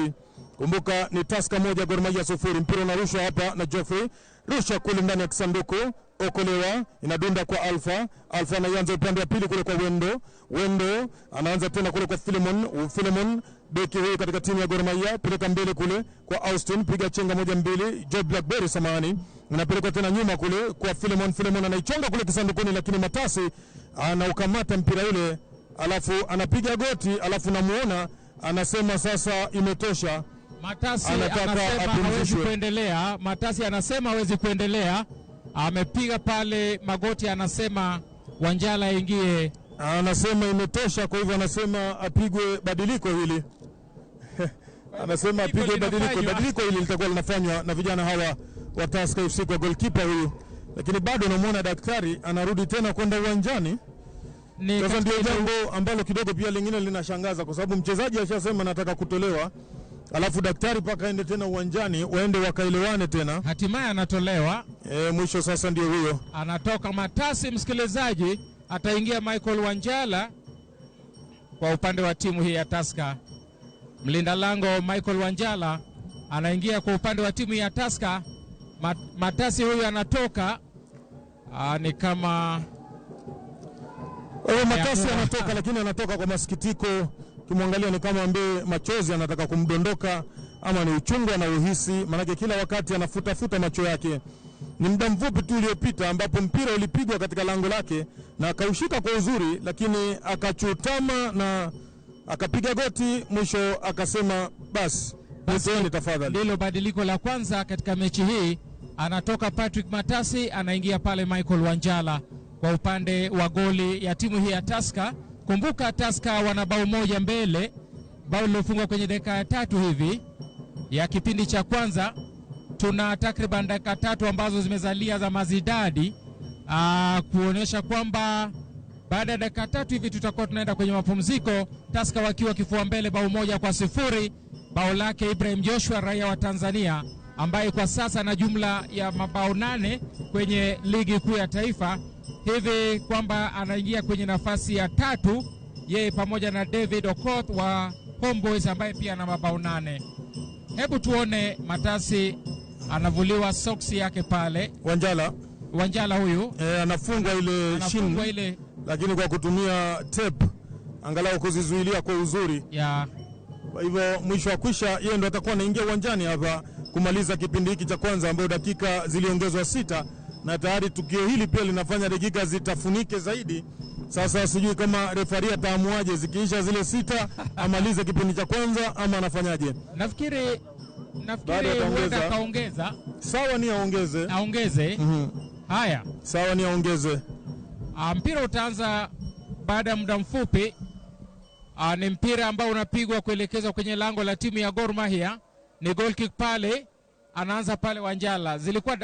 Kumbuka ni Tusker 1 Gor Mahia 0. Mpira unarushwa hapa na Jeffrey, rusha kule ndani ya kisanduku, okolewa, inadunda kwa Alpha anaanza upande wa pili kule kwa Wendo anaanza tena kule kwa Philemon beki huyu katika timu ya Gor Mahia, peleka mbele kule kwa Austin, piga chenga 1-2, Joe Blackberry samani, inapeleka tena nyuma kule kwa Philemon anaichonga kule kisandukuni, lakini Matasi anaukamata mpira ule, alafu anapiga goti, alafu namuona anasema sasa imetosha. Matasi anasema hawezi kuendelea. Matasi anasema hawezi kuendelea. Amepiga pale magoti, anasema Wanjala aingie. Anasema imetosha, kwa hivyo anasema apigwe badiliko hili. Anasema apigwe badiliko hili litakuwa linafanywa na vijana hawa wa Tusker FC kwa goalkeeper huyu. Lakini bado namuona daktari anarudi tena kwenda uwanjani. Sasa ndio jambo ambalo kidogo pia lingine linashangaza, kwa sababu mchezaji ashasema nataka kutolewa, alafu daktari paka aende tena uwanjani, waende wakaelewane tena, hatimaye anatolewa. Mwisho sasa ndio huyo anatoka Matasi. Msikilizaji, ataingia Michael Wanjala kwa upande wa timu hii ya Tusker. Mlinda lango Michael Wanjala anaingia kwa upande wa timu ya Tusker. Matasi huyu anatoka, ni kama Matasi anatoka, lakini anatoka kwa masikitiko. Kimwangalia ni kama ambaye machozi anataka kumdondoka, ama ni uchungu na uhisi, maana kila wakati anafuta macho yake. Ni muda mfupi tu uliopita ambapo mpira ulipigwa katika lango lake na akaushika kwa uzuri, lakini akachutama na akapiga goti, mwisho akasema basi tafadhali. Ndilo badiliko la kwanza katika mechi hii. Anatoka Patrick Matasi, anaingia pale Michael Wanjala kwa upande wa goli ya timu hii ya Tusker. Kumbuka Tusker wana bao moja mbele, bao lilofungwa kwenye dakika ya 3 hivi ya kipindi cha kwanza. Tuna takriban dakika 3 ambazo zimezalia za mazidadi, kuonyesha kwamba baada ya dakika 3 hivi tutakuwa tunaenda kwenye mapumziko. Tusker wakiwa kifua mbele bao 1-0, bao lake Ibrahim Joshua, raia wa Tanzania, ambaye kwa sasa na jumla ya mabao 8 kwenye ligi kuu ya taifa, hivi kwamba anaingia kwenye nafasi ya 3, yeye pamoja na David Okoth wa Homeboys ambaye pia ana mabao 8. Hebu tuone Matasi anavuliwa soksi yake pale. Wanjala huyu anafungwa ile shin, lakini kwa kutumia tape angalau kuzizuilia kwa uzuri. Yeah. Kwa hivyo mwisho wa kwisha yeye ndo atakuwa anaingia uwanjani hapa kumaliza kipindi hiki cha kwanza, ambapo dakika ziliongezwa 6 na tayari tukio hili pia linafanya dakika zitafunike zaidi. Sasa sijui kama refari ataamuaje, zikiisha zile 6 amalize kipindi cha kwanza ama anafanyaje. Nafikiri huenda kaongeza. Sawa, ni aongeze. Haya, sawa, ni aongeze. Mpira utaanza baada ya muda mfupi. Ni mpira ambao unapigwa kuelekezwa kwenye lango la timu ya Gor Mahia. Ni goal kick pale, anaanza pale Wanjala.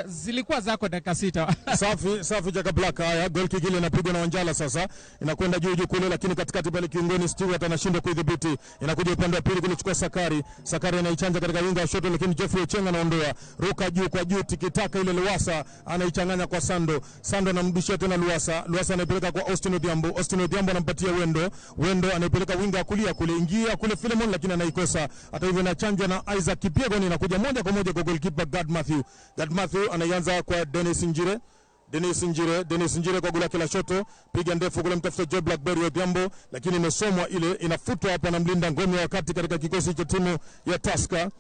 Zilikuwa zako dakika 6. Safi Jaka Black. Haya, goal kick ile inapigwa na Wanjala sasa. Inakwenda juu kule, lakini katikati pale kiungoni Stewart anashindwa kuidhibiti. Inakuja upande wa pili kule, chukua Sakari. Sakari anaichanja katika winga wa shoto, lakini Geoffrey Ochenga anaondoa. Ruka juu kwa juu, tikitaka ile Luasa anaichanganya kwa Sando. Sando anamrudishia tena Luasa. Luasa anaipeleka kwa Austin Odhiambo. Austin Odhiambo anampatia Wendo. Wendo anaipeleka winga kulia kule, ingia kule Philemon, lakini anaikosa. Hata hivyo inachanjwa na Isaac Kipiegon, inakuja moja kwa moja kwa goalkeeper Gor Mahia. Gor Mahia anaanza kwa Dennis Njire kwa gula kila shoto, piga ndefu kule, mtafuta Joe Blackberry Odhiambo, lakini imesomwa ile, inafutwa hapa na mlinda ngome wakati katika kikosi cha timu ya Tusker,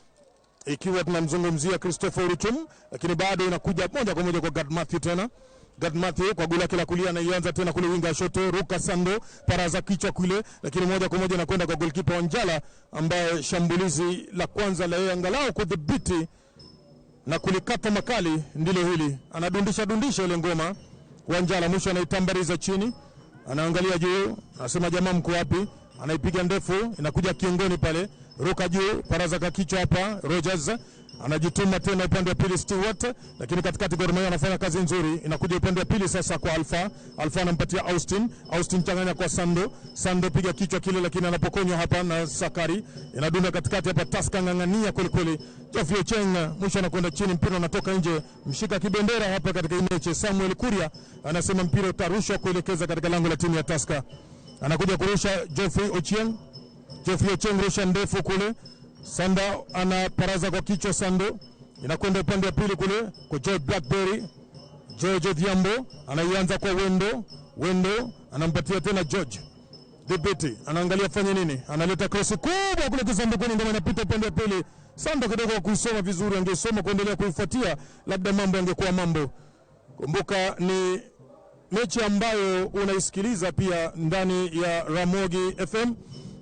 ikiwa tunamzungumzia Christopher Uruchum, lakini bado inakuja moja kwa moja kwa Gor Mahia tena. Gor Mahia kwa gula kila kulia anaianza tena kule winga shoto, ruka Sando, paraza kichwa kule, lakini moja kwa moja inakwenda kwa goalkeeper Wanjala, ambaye shambulizi la kwanza la yeye angalau kudhibiti na kulikata makali ndilo hili. Anadundisha ile ngoma Wanjala, mwisho anaitambariza chini, anaangalia juu, anasema jamaa mko wapi? Anaipiga ndefu, inakuja kiongoni pale, ruka juu, paraza kwa kichwa hapa Rogers. Anajituma tena upande wa pili Stewart, lakini katikati Gor Mahia anafanya kazi nzuri. Inakuja upande wa pili sasa kwa Alpha. Alpha anampatia Austin changanya kwa Sando piga kichwa kile, lakini anapokonywa hapa na Sakari. Inadunda katikati hapa, Tusker ngangania kweli. Geoffrey Ochenga mwisho anakwenda chini, mpira unatoka nje. Mshika kibendera hapa katika mechi Samuel Kuria anasema mpira utarushwa kuelekeza katika lango la timu ya Tusker. Anakuja kurusha Geoffrey Ochenga rusha ndefu kule. Sanda anaparaza kwa kichwa Sando. Inakwenda upande wa pili kule kwa Joe Blackberry. George Odhiambo anaianza kwa Wendo anampatia tena George. Debiti anaangalia fanye nini? Analeta cross kubwa kule kisambukoni, ndio anapita upande wa pili. Sando kidogo kusoma vizuri, angesoma kuendelea kuifuatia, labda mambo yangekuwa mambo. Kumbuka ni mechi ambayo unaisikiliza pia ndani ya Ramogi FM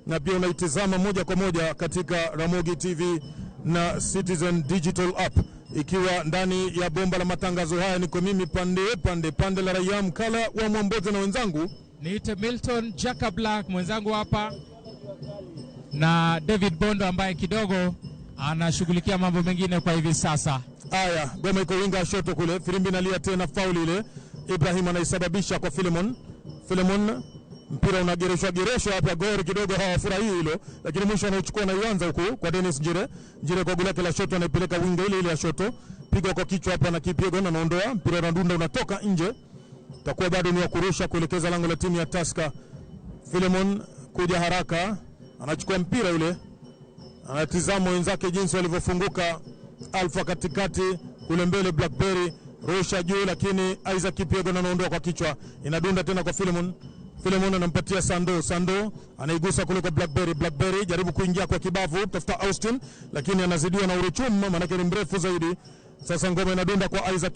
na pia unaitazama moja kwa moja katika Ramogi TV na Citizen Digital App, ikiwa ndani ya bomba la matangazo haya. Niko mimi pande la Raia Mkala wa Mwambozo na wenzangu niite Milton Jaka Black, mwenzangu hapa na David Bondo ambaye kidogo anashughulikia mambo mengine kwa hivi sasa. Haya, goma iko winga shoto kule, filimbi nalia tena, fauli ile Ibrahim anaisababisha kwa Philemon. Mpira unagereshwa hapa, Gor kidogo hawafurahi hilo, lakini mwisho anachukua na ianza huko kwa Dennis Njire kwa gula kila shoto, anaipeleka winga ile ya shoto, piga kwa kichwa hapa na Kipiegon anaondoa, mpira unadunda unatoka nje. Takuwa bado ni wa kurusha kuelekeza lango la timu ya Tusker. Philemon kuja haraka, anachukua mpira ule, anatizama wenzake jinsi walivyofunguka. Alpha katikati kule mbele, Blackberry rusha juu, lakini Isaac Kipiegon anaondoa kwa kichwa, inadunda tena kwa Philemon anampatia Sando anaigusa kule kwa Blackberry jaribu kuingia kwa kibavu tafuta Austin, lakini anazidiwa na Uruchum, maana ni mrefu zaidi. Sasa ngoma inadunda kwa Isaac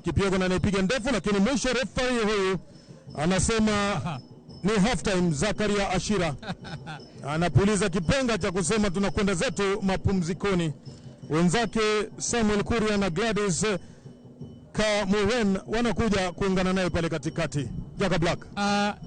Kipiegon anaipiga ndefu, lakini mwisho referee huyu anasema ni half time. Zakaria Ashira anapuliza kipenga cha kusema tunakwenda zetu mapumzikoni. Wenzake Samuel Kuria na Gladys Kamuren wanakuja kuungana naye pale katikati. Jaka Black.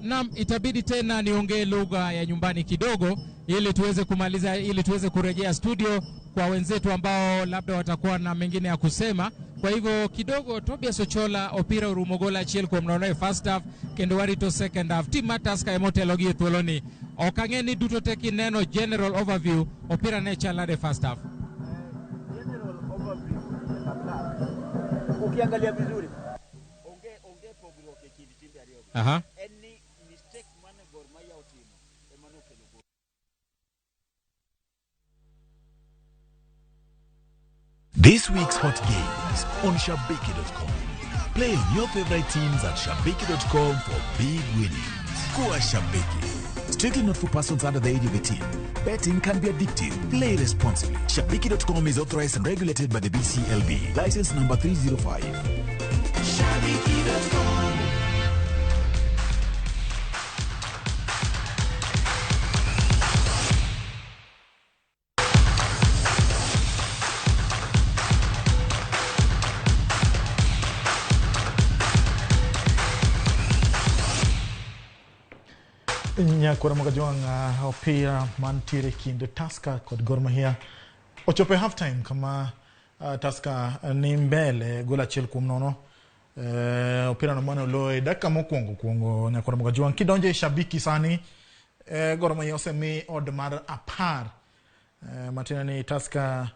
Naam, itabidi tena niongee lugha ya nyumbani kidogo ili tuweze kumaliza, ili tuweze kurejea studio kwa wenzetu ambao labda watakuwa na mengine ya kusema. Kwa hivyo kidogo Tobias Ochola opira urumogola chiel kwa mnaonae first half kendo warito second half. Team Tusker emotelogi thuoloni. Okangeni duto teki neno general overview opira ne chalade first half. General overview ukiangalia vizuri onge pogruok e kind timbe ariyo. Any mistake mane Gor Mahia otimo emano kelo gol. This week's hot games on Shabiki.com. Play your favorite teams at Shabiki.com for big winnings. Go Shabiki. Strictly not for persons under the age of 18. Betting can be addictive. Play responsibly. Shabiki.com is authorized and regulated by the BCLB. License number 305. Shabiki.com. Nyakura Magajuanga opira mantiere kind Tusker kod Gor Mahia ochope half time kama Tusker ni mbele gola achiel kuom nono. Opira no mano loe dakika mokwongo Nyakura Magajuanga kidonje shabiki sani Gor Mahia osemi od mar 10 matina ni Tusker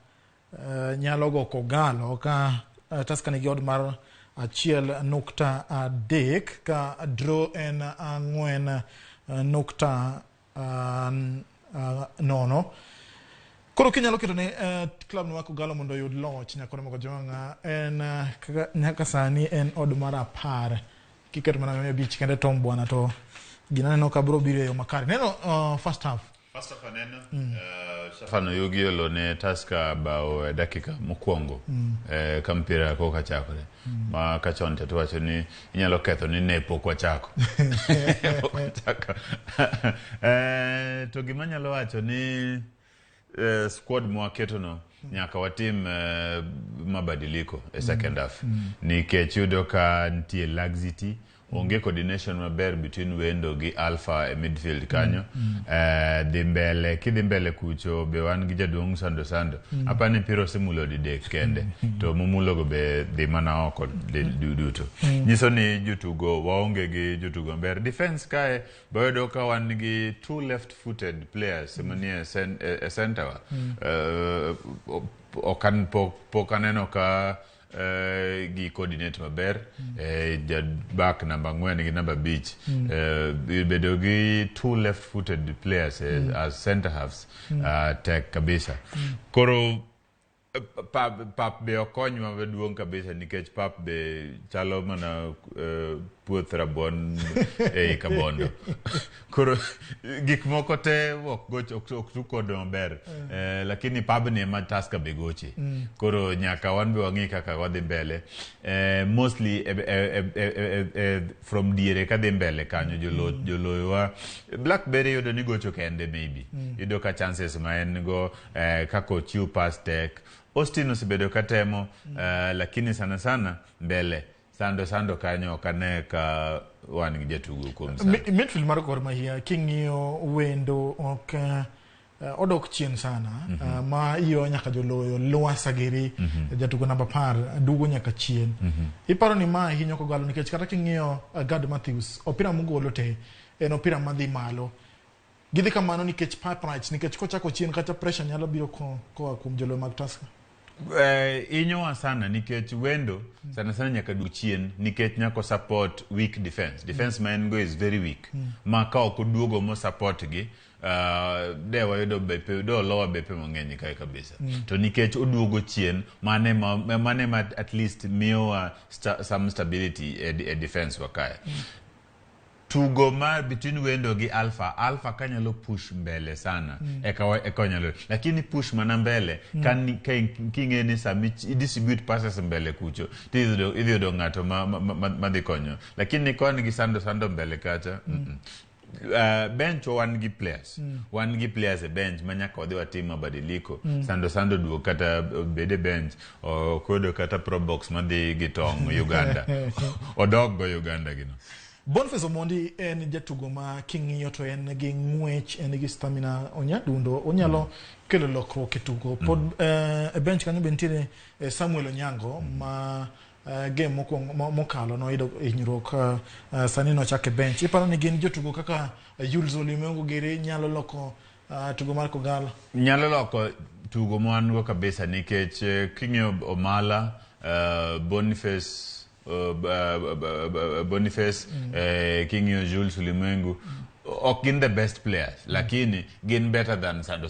nyalo go kogalo ka Tusker ni od mar 1.3 ka draw en 4.0 koro kinyalo keto ne club no wako galo mondo yud loch Nyakura Magajuanga en nyaka sani en od mar 10 kiketo mana bich kende tom bwana to ginaneno ka bro biro yo makari neno first half aneno Stefano Yugiolo ne Tusker bao dakika mokwongo kampira ko kachakore ma kachonte to wacho ni inyalo ketho ni ne pok wachako to gima nyalo wacho ni squad mwaketo no nyaka watim mabadiliko second half nikech yudo ka ntie laxity onge coordination maber between Wendo gi Alpha midfield kanyo dimbele kidimbele kucho be wan gi jaduong sando hapa ni piro simulo didek kende to mumulo go be di mana oko duto nyiso ni jotugo waonge gi jotugo maber defense kae bodo ka wan gi two left footed players manie center okan pokaneno ka gi coordinate maber back number 4 gi number beach bedo gi two left footed players as center halves tech kabisa koro pap be okonywa maduong kabisa nikech pap be chalo mana puoth rabon kabondo koro gik moko te ok tukodo maber lakini pab ni ma Tusker be goche koro nyaka wan be wangi kaka wadhi mbele mostly from diere ka dhi mbele kanyo joloywa Blackberry yudo ni gocho kende maybe yudo ka chances ma en go kako chiu pass tech Austin osibedo katemo lakini sana mbele sando kanyo kane ka wan gi jatugo kuom sa midfield mar Gor Mahia king'iyo Wendo ok odok chien sana ma iyo nyaka joloyo Lwasa Giri jatugo namba 10 dugo nyaka chien iparo ni ma hinyo ko galo nikech kata king'iyo Gad Matthews opira mugolo te en opira madhi malo gidhi kamano nikech pipe right nikech kochako chien kata pressure nyalo biro ko kuom joloyo mag Tusker inyo sana nikech Wendo sana nyaka du chien nikech nyako support weak defense man go is very weak ma ka okuduogo mo support gi dewa yudo bepe do lower bepe mang'eny kai kabisa to nikech oduogo chien mane ma at least miyo some stability e defense wakaya Tugo mar between Wendo gi Alpha kanyalo push mbele sana eka nyalo lakini push mana mbele kan kingeni distribute passes mbele kucho idhi do ngato ma dhi konyo lakini kon gi sando mbele kacha bench one gi players bench manyaka odhi watim mabadiliko sando duo kata bede bench o kodo kata pro box madhi gi tong Uganda odog go Uganda gino Boniface Omondi en jatugo ma king'iyo to en gi ng'wech en gi stamina onyadundo onyalo kelo lokruok e tugo pod bench kanyo bentire Samuel Onyango ma game mokalo no ido hinyruok sani no chake bench iparo ni gin jotugo kaka Jules Olimengo Gere nyalo loko tugo mar Kogalo nyalo loko tugo mwango kabisa nikech king'iyo Omala Boniface king'iyo Jules Olimengo ok gin the best players lakini gin better than sando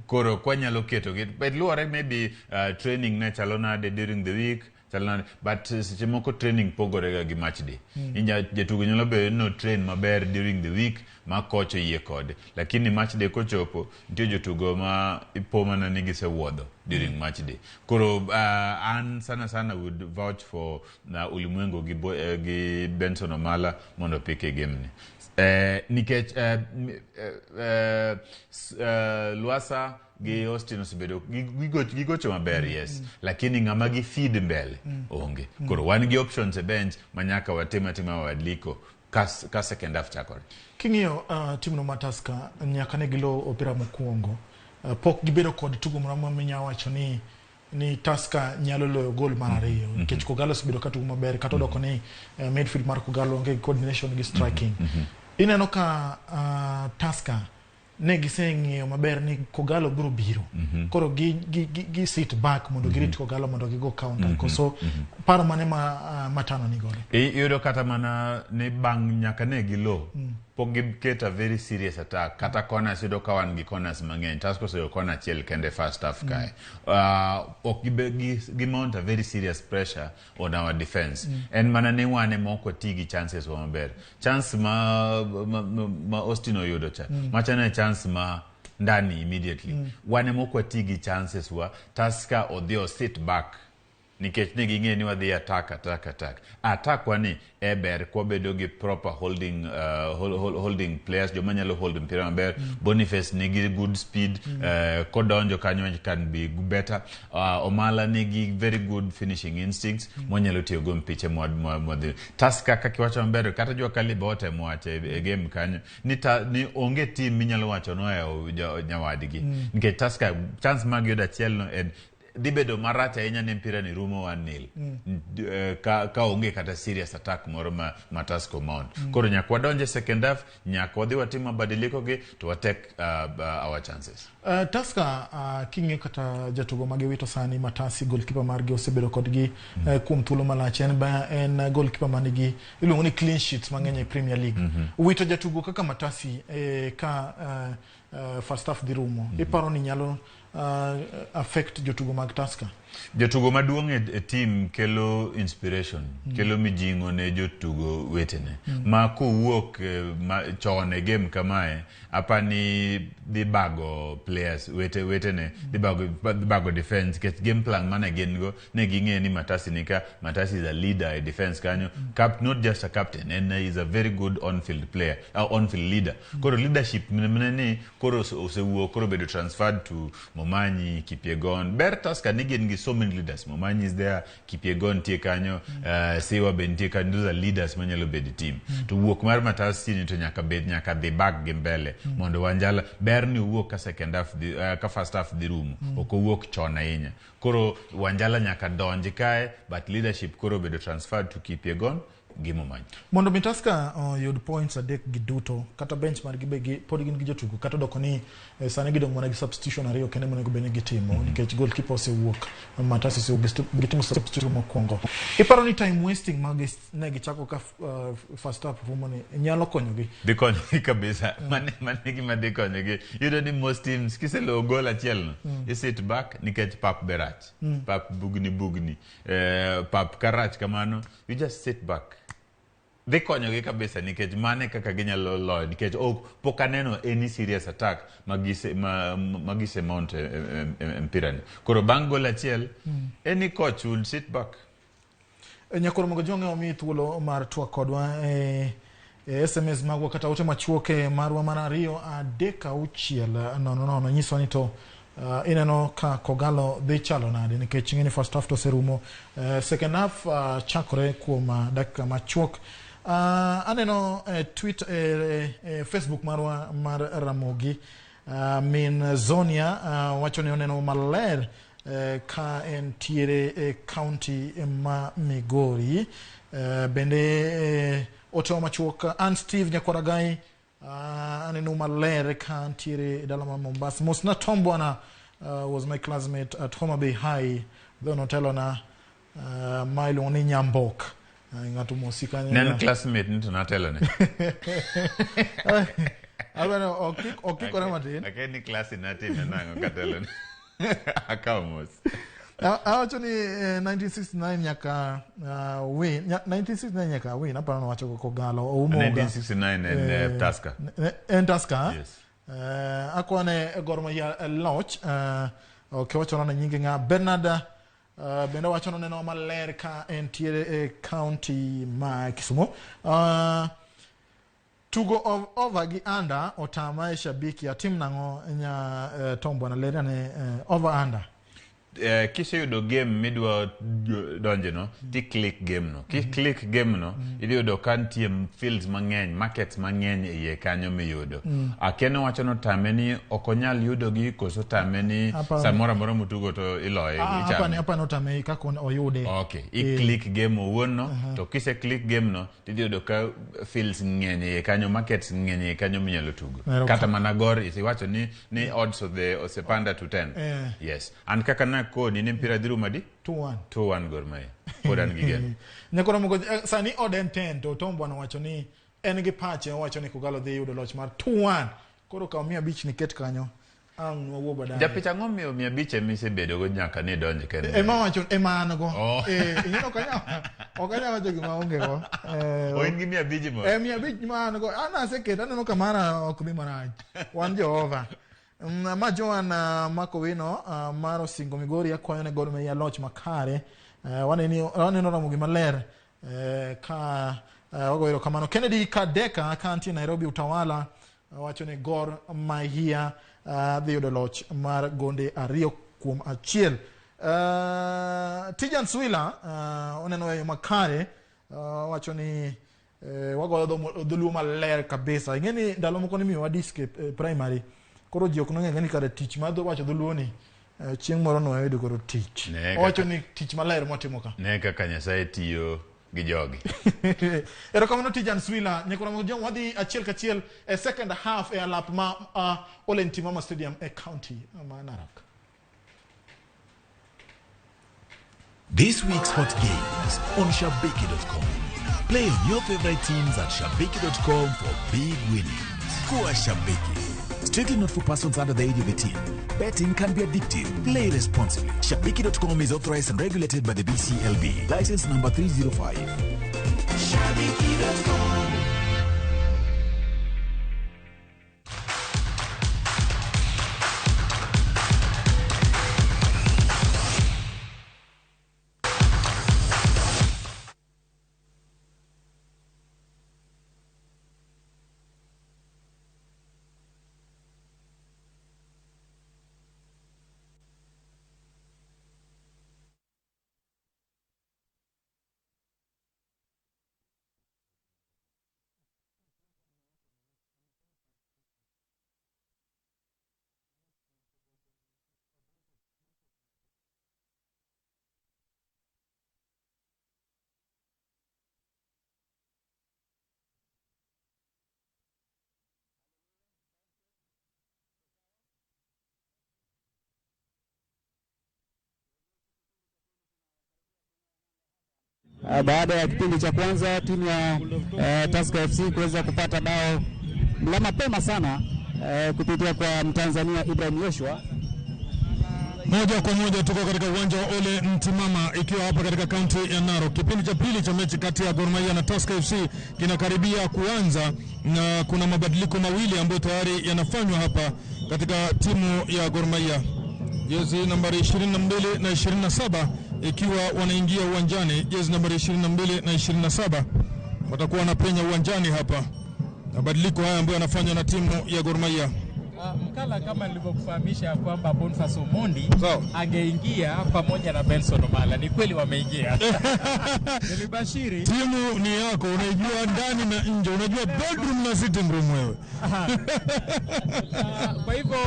koro kwa nyalo keto but luore maybe training na chalo nade during the week chalna but seche moko training pogore gi match day inja jatugo nyalo be no train maber during the week ma coach yie kode lakini match day kochopo nitie jotugo ma ipomana ni gisewuodho during match day koro an sana would vouch for ulimwengu gi Benson Omala mondo pike game ni nikech Luasa gi Austin osebedo gigocho maber yes lakini ng'ama gi feed mbele onge koro wan gi options e bench manyaka watima wadliko ka second half chakore king'iyo timu no Tusker nyaka ne gilo opira mokuongo pok gibedo kod tugo moro minya wacho ni Tusker nyalo loyo gol mar ariyo nikech Kogalo osebedo ka tugo maber kata doko ni midfield mar Kogalo onge coordination gi striking ineno ka Tusker ne giseng'iyo maber ni Kogalo biro biro koro gi sit back mondo girit Kogalo mondo gigo counter so paro mane matano ni godo yudo kata mana ne bang nyaka ne gilo pok giketa very serious attack kata corners yudo ka wan gi corners mang'eny Tusker oseyo corner achiel kende first half kae ok gi mount a very serious pressure on our defense and mana ne wane moko tigi chances wa maber chance ma Austin oyudo cha machana chance ma ndani immediately wane moko tigi chances wa Tusker odhio sit back nikech ne ging'e ni wadhi attack wani eber kwa bedo gi proper holding players joma nyalo hold mpira maber Boniface nigi good speed kodonjo kanyo can be better Omala nigi very good finishing instincts monyalo tiyo go mpiche mwadhi Tusker kakiwacho maber kata jwa kaliba wote mwache game kanyo ni onge team minyalo wacho noe nyawadigi nikech Tusker chance mag yoda chiel no dibedo marata enya ne mpira ni rumo 1-0 ka onge kata serious attack moro ma Tusker mount koro nyaka wadonje second half nyaka wadhi watim mabadiliko gi to watek our chances Tusker king'e kata jatugo mage wito sani Matasi goalkeeper margi osebedo kodgi kuom thuolo malach en goalkeeper manigi iluongo ni clean sheets mang'eny e Premier League wito jatugo kaka Matasi ka first half dhi rumo iparo ni nyalo affect jotugo mag Tusker jotugo maduong' e team kelo inspiration kelo mijingo ne jotugo wetene ma kowuok chon e game kamae apani dhi bago players wetene dhi bago defense get game plan mana gen go ne ging'e ni Matasi is a leader in defense kanyo not just a captain and is a very good on-field player on-field leader koro leadership ni koro osewuok koro bedo transferred to Momanyi Kipyegon ber Tusker ni gen so many leaders Momanyi is there Kipyegon tie kanyo Sewa bentie kanyo those are leaders manyalo bed team to wuok mar Matasi ni to nyaka dhi back gi mbele mondo Wanjala ber ni wuok ka second half ka first half dhi rumo ok wuok chon ahinya koro Wanjala nyaka donji kae but leadership koro bedo transferred to Kipyegon gimo manyo mondo Tusker yud points adek giduto kata bench mar gibegi pod gin gi jotugo kata doko ni sane gidong mana gi substitution ariyo kende monego bene gitimo nikech goalkeeper osewuok Matasi se gitimo substitution mokwongo iparo ni time wasting mag ne gichako ka first half rumo ni nyalo konyogi de konyogi kabisa mane gima de konyogi yudo ni most teams kiselo goal achiel no you sit back nikech pap berach pap bugni pap karach kamano you just sit back de konyogi kabisa nikech mane kaka ginyalo loyo nikech pok aneno any serious attack magise mount mpira ni koro bang goal achiel any coach will sit back nyakoro mogo jonge omi thuolo mar twak kodwa SMS magwa kata ote machuoke marwa mar ariyo adek auchiel no nyiso ni to ineno ka Kogalo dhi chalo nade nikech ng'eni first half to serumo second half chakore kuom dakika machuok aneno tweet Facebook marwa mar Ramogi min Zonia wacho ni oneno maler ka entiere county ma Migori bende ote machuok an Steve Nyakoragai aneno maler ka entiere dala ma Mombasa Mosna Tombwana was my classmate at Homa Bay High though notelo na mailo ni Nyambok ngatu mosika nen classmate nito natelo ne abano okikore matin akeni class natin nango katelo ne akamos Awacho ni 1969 nyaka win 1969 nyaka win hapa na wacho kogalo Umoga 1969 and Tusker. And Tusker. Yes. Akwane Gor Mahia loch wacho na nyingi nga Bernard benda wacho no maler ka entiere county ma Kisumu. Tugo over gi under otama shabiki ya team nango nya tombo na lera ne over under. Kise yudo game midwa donje no ti click game no click game no ili yudo kantie fields mang'eny markets mang'eny iye kanyo miyudo akeno wacho no tameni okonyal yudo gi koso tameni samora mora mutugo to iloye hapa no tamei kako oyude. Okay, click game owuon no to kise click game no ti yudo ka fields ng'eny iye kanyo markets ng'eny iye kanyo minyalo tugo kata mana Gor isiwacho ni odds of the osepanda to 10. Yes, and kaka na kodi ni mpira dhiru madi 2-1 Gor Mahia podan gigen nyakoro moko sani oden 10 to tombo na wacho ni en gi pache wacho ni kogalo dhi yudo loch mar 2-1 koro ka 100 ni ket kanyo ang wo badala japicha ng'omio 100 emise bedo go nyaka ni donje kende ema wacho ema an go inyo okanya wacho gima onge go oingi 100 mo 100 ma an go ana seketa no kamara okdhi maraj wan Jehova Majoan Makowino maro singo Migori akwayo ne Gor Mahia loch makare waneno Ramogi maler ka wagoiro kamano Kennedy Kadeka kanti Nairobi Utawala wacho ne Gor Mahia dhi yudo loch mar gonde 2-1. Tijan Swila oneno yo makare wacho ni wagoyo dhuluo maler kabisa ingeni ndalo moko ni miwa disk primary koro ji ok nong'e ni kare tich ma wacho dhuluoni chieng' moro no ayudo koro tich wacho ni tich maler motimo ka ne kaka Nyasaye tiyo gi jogi erokamano Tijan Swila nyakora mo jom wadhi achiel kachiel second half alap ma Olentimama Stadium county ma Narok. This week's hot games on Shabiki.com. Play on your favorite teams at Shabiki.com for big winnings. Go Shabiki. Strictly not for persons under the age of 18. Betting can be addictive. Play responsibly. Shabiki.com is authorized and regulated by the BCLB. License number 305. Shabiki.com. Baada ya kipindi cha kwanza timu ya Tusker FC kuweza kupata bao la mapema sana kupitia kwa Mtanzania Ibrahim Yoshua. Moja kwa moja tuko katika uwanja wa Ole Ntimama ikiwa hapa katika kaunti ya Narok. Kipindi cha pili cha mechi kati ya Gor Mahia na Tusker FC kinakaribia kuanza na kuna mabadiliko mawili ambayo tayari yanafanywa hapa katika timu ya Gor Mahia. Jezi nambari 22 na 27 ikiwa wanaingia uwanjani, jezi nambari 22 na 27 watakuwa wanapenya uwanjani hapa. Mabadiliko haya ambayo yanafanywa na timu ya Gor Mahia. Mkala kama nilivyokufahamisha kwamba Boniface Omondi angeingia pamoja na Benson Omala. Ni kweli wameingia. Nilibashiri. Timu ni yako, unajua ndani na nje, unajua bedroom na sitting room wewe. Kwa hivyo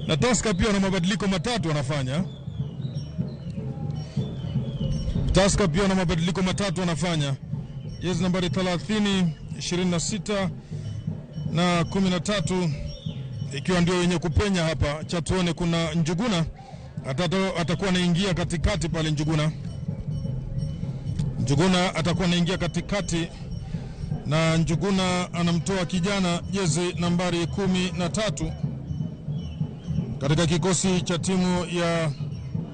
na Tusker pia na mabadiliko matatu wanafanya. Tusker pia na mabadiliko matatu wanafanya. Jezi nambari 30, 26 na 13 ikiwa ndio yenye kupenya hapa. Cha tuone kuna Njuguna atakuwa anaingia katikati pale. Njuguna atakuwa anaingia katikati na Njuguna anamtoa kijana jezi nambari 13 katika kikosi cha timu ya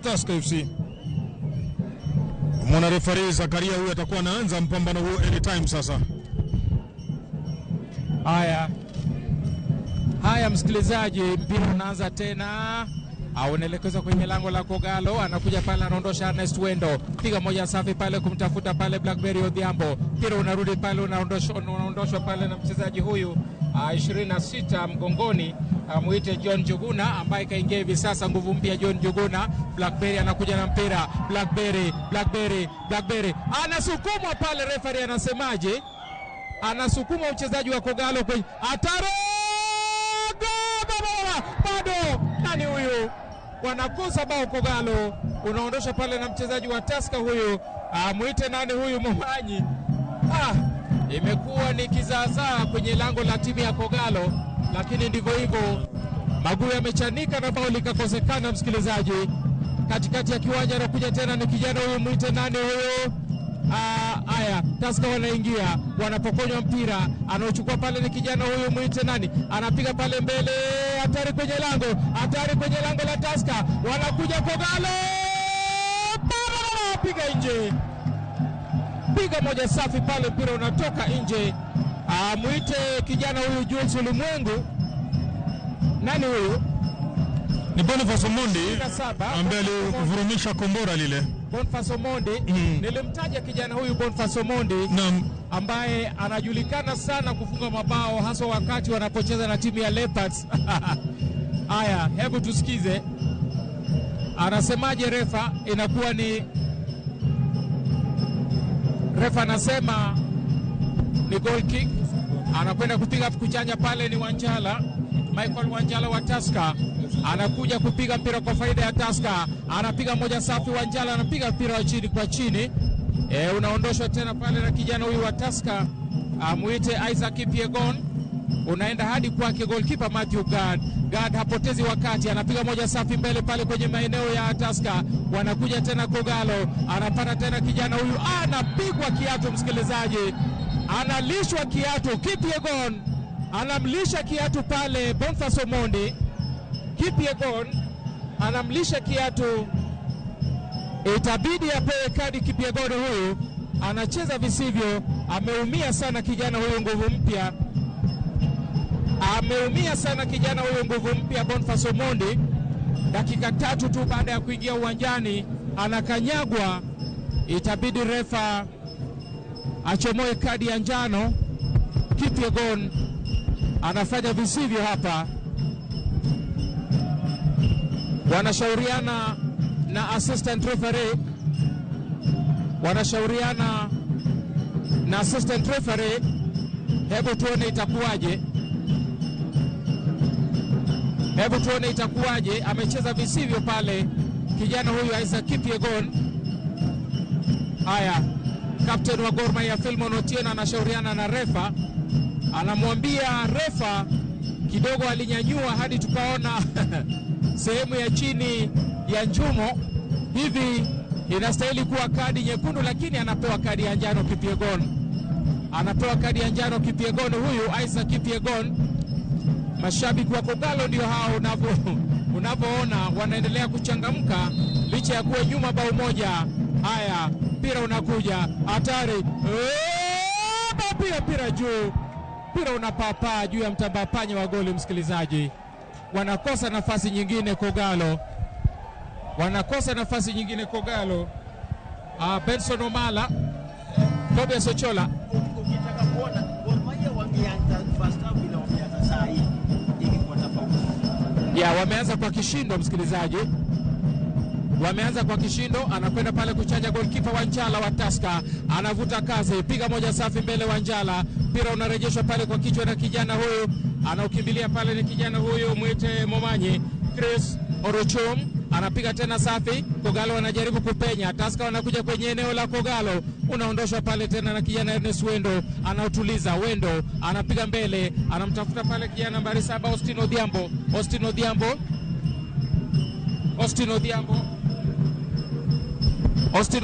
Tusker FC. Mwana referee Zakaria huyu atakuwa anaanza mpambano huu anytime sasa. Haya msikilizaji, mpira unaanza tena. Unaelekezwa kwenye lango la Kogalo, anakuja pale anaondosha Ernest Wendo. Piga moja safi pale kumtafuta pale Blackberry Odhiambo. Mpira unarudi pale unaondoshwa pale na mchezaji huyu 26 mgongoni, muite John Juguna ambaye kaingia hivi sasa, nguvu mpya John Juguna. Blackberry anakuja na mpira. Blackberry anasukumwa pale, referee anasemaje? Anasukuma mchezaji wa Kogalo kwenye ataro. Bado nani huyu? Wanakosa bao Kogalo. Unaondosha pale na mchezaji wa Tusker huyu, muite nani huyu Momanyi. Imekuwa ni kizaazaa kwenye lango la timu ya Kogalo, lakini ndivyo hivyo, maguu yamechanika na bao likakosekana msikilizaji. Katikati ya kiwanja anakuja tena ni kijana huyu, muite nani huyu? Tusker wanaingia, wanapokonywa mpira, anaochukua pale ni kijana huyu, muite nani? Anapiga pale mbele, hatari kwenye lango la Tusker. Wanakuja Kogalo, piga nje, piga moja safi pale, mpira unatoka nje. Muite kijana huyu Jules Ulimwengu. Nani huyu? Ni Boniface Omondi ambaye alivurumisha kombora lile. Boniface Omondi, nilimtaja kijana huyu Boniface Omondi ambaye anajulikana sana kufunga mabao hasa wakati wanapocheza na timu ya Leopards. Haya, hebu tusikize anasemaje refa. Inakuwa ni refa anasema ni goal kick. Anakwenda kupiga kuchanja pale, ni Wanjala, Michael Wanjala wa Tusker. Anakuja kupiga mpira kwa faida ya Tusker. Anapiga moja safi, Wanjala anapiga mpira wa chini kwa chini. Unaondoshwa tena pale na kijana huyu wa Tusker, muite Isaac Piegon. Unaenda hadi kwake goalkeeper Matthew Gad hapotezi wakati, anapiga moja safi mbele pale kwenye maeneo ya Tusker. Wanakuja tena Kogalo, anapata tena kijana huyu, anapigwa kiatu msikilizaji, analishwa kiatu. Kipiegon anamlisha kiatu pale Boniface Omondi. Kipiegon anamlisha kiatu, itabidi apewe kadi. Kipiegon huyu anacheza visivyo, ameumia sana kijana huyu, nguvu mpya, ameumia sana kijana huyu, nguvu mpya Boniface Omondi. Dakika 3 tu baada ya kuingia uwanjani anakanyagwa, itabidi refa achomoe kadi ya njano. Kipiegon anafanya visivyo hapa. Wanashauriana na assistant referee, Hebu tuone itakuwaje. Amecheza visivyo pale kijana huyu Isaac Kipiegon. Haya, captain wa Gor Mahia Philmon Otieno anashauriana na refa, anamwambia refa kidogo alinyanyua hadi tukaona sehemu ya chini ya njumo, hivi inastahili kuwa kadi nyekundu, lakini anapewa kadi ya njano Kipiegon. Huyu Isaac Kipiegon. Mashabiki wa Kogalo ndio hao unavyoona wanaendelea kuchangamka licha ya kuwa nyuma bao moja. Haya, mpira unakuja, hatari, mpira juu, mpira unapapaa juu ya mtambapanya wa goli msikilizaji. Wanakosa nafasi nyingine Kogalo. Benson Omala, Tobias Ochola. Ukitaka kuona Gor Mahia wameanza first half bila wameanza saa hii ingekuwa tofauti. Wameanza kwa kishindo msikilizaji. Anakwenda pale kuchanja goalkeeper Wanjala wa Tusker. Anavuta kazi, piga moja safi mbele Wanjala. Mpira unarejeshwa pale kwa kichwa na kijana huyu, anaukimbilia pale ni kijana huyu, muite Momanyi. Chris Orochom anapiga tena safi. Kogalo wanajaribu kupenya, Tusker wanakuja kwenye eneo la Kogalo. Unaondoshwa pale tena na kijana Ernest Wendo, anautuliza. Wendo anapiga mbele, anamtafuta pale kijana nambari 7 Austin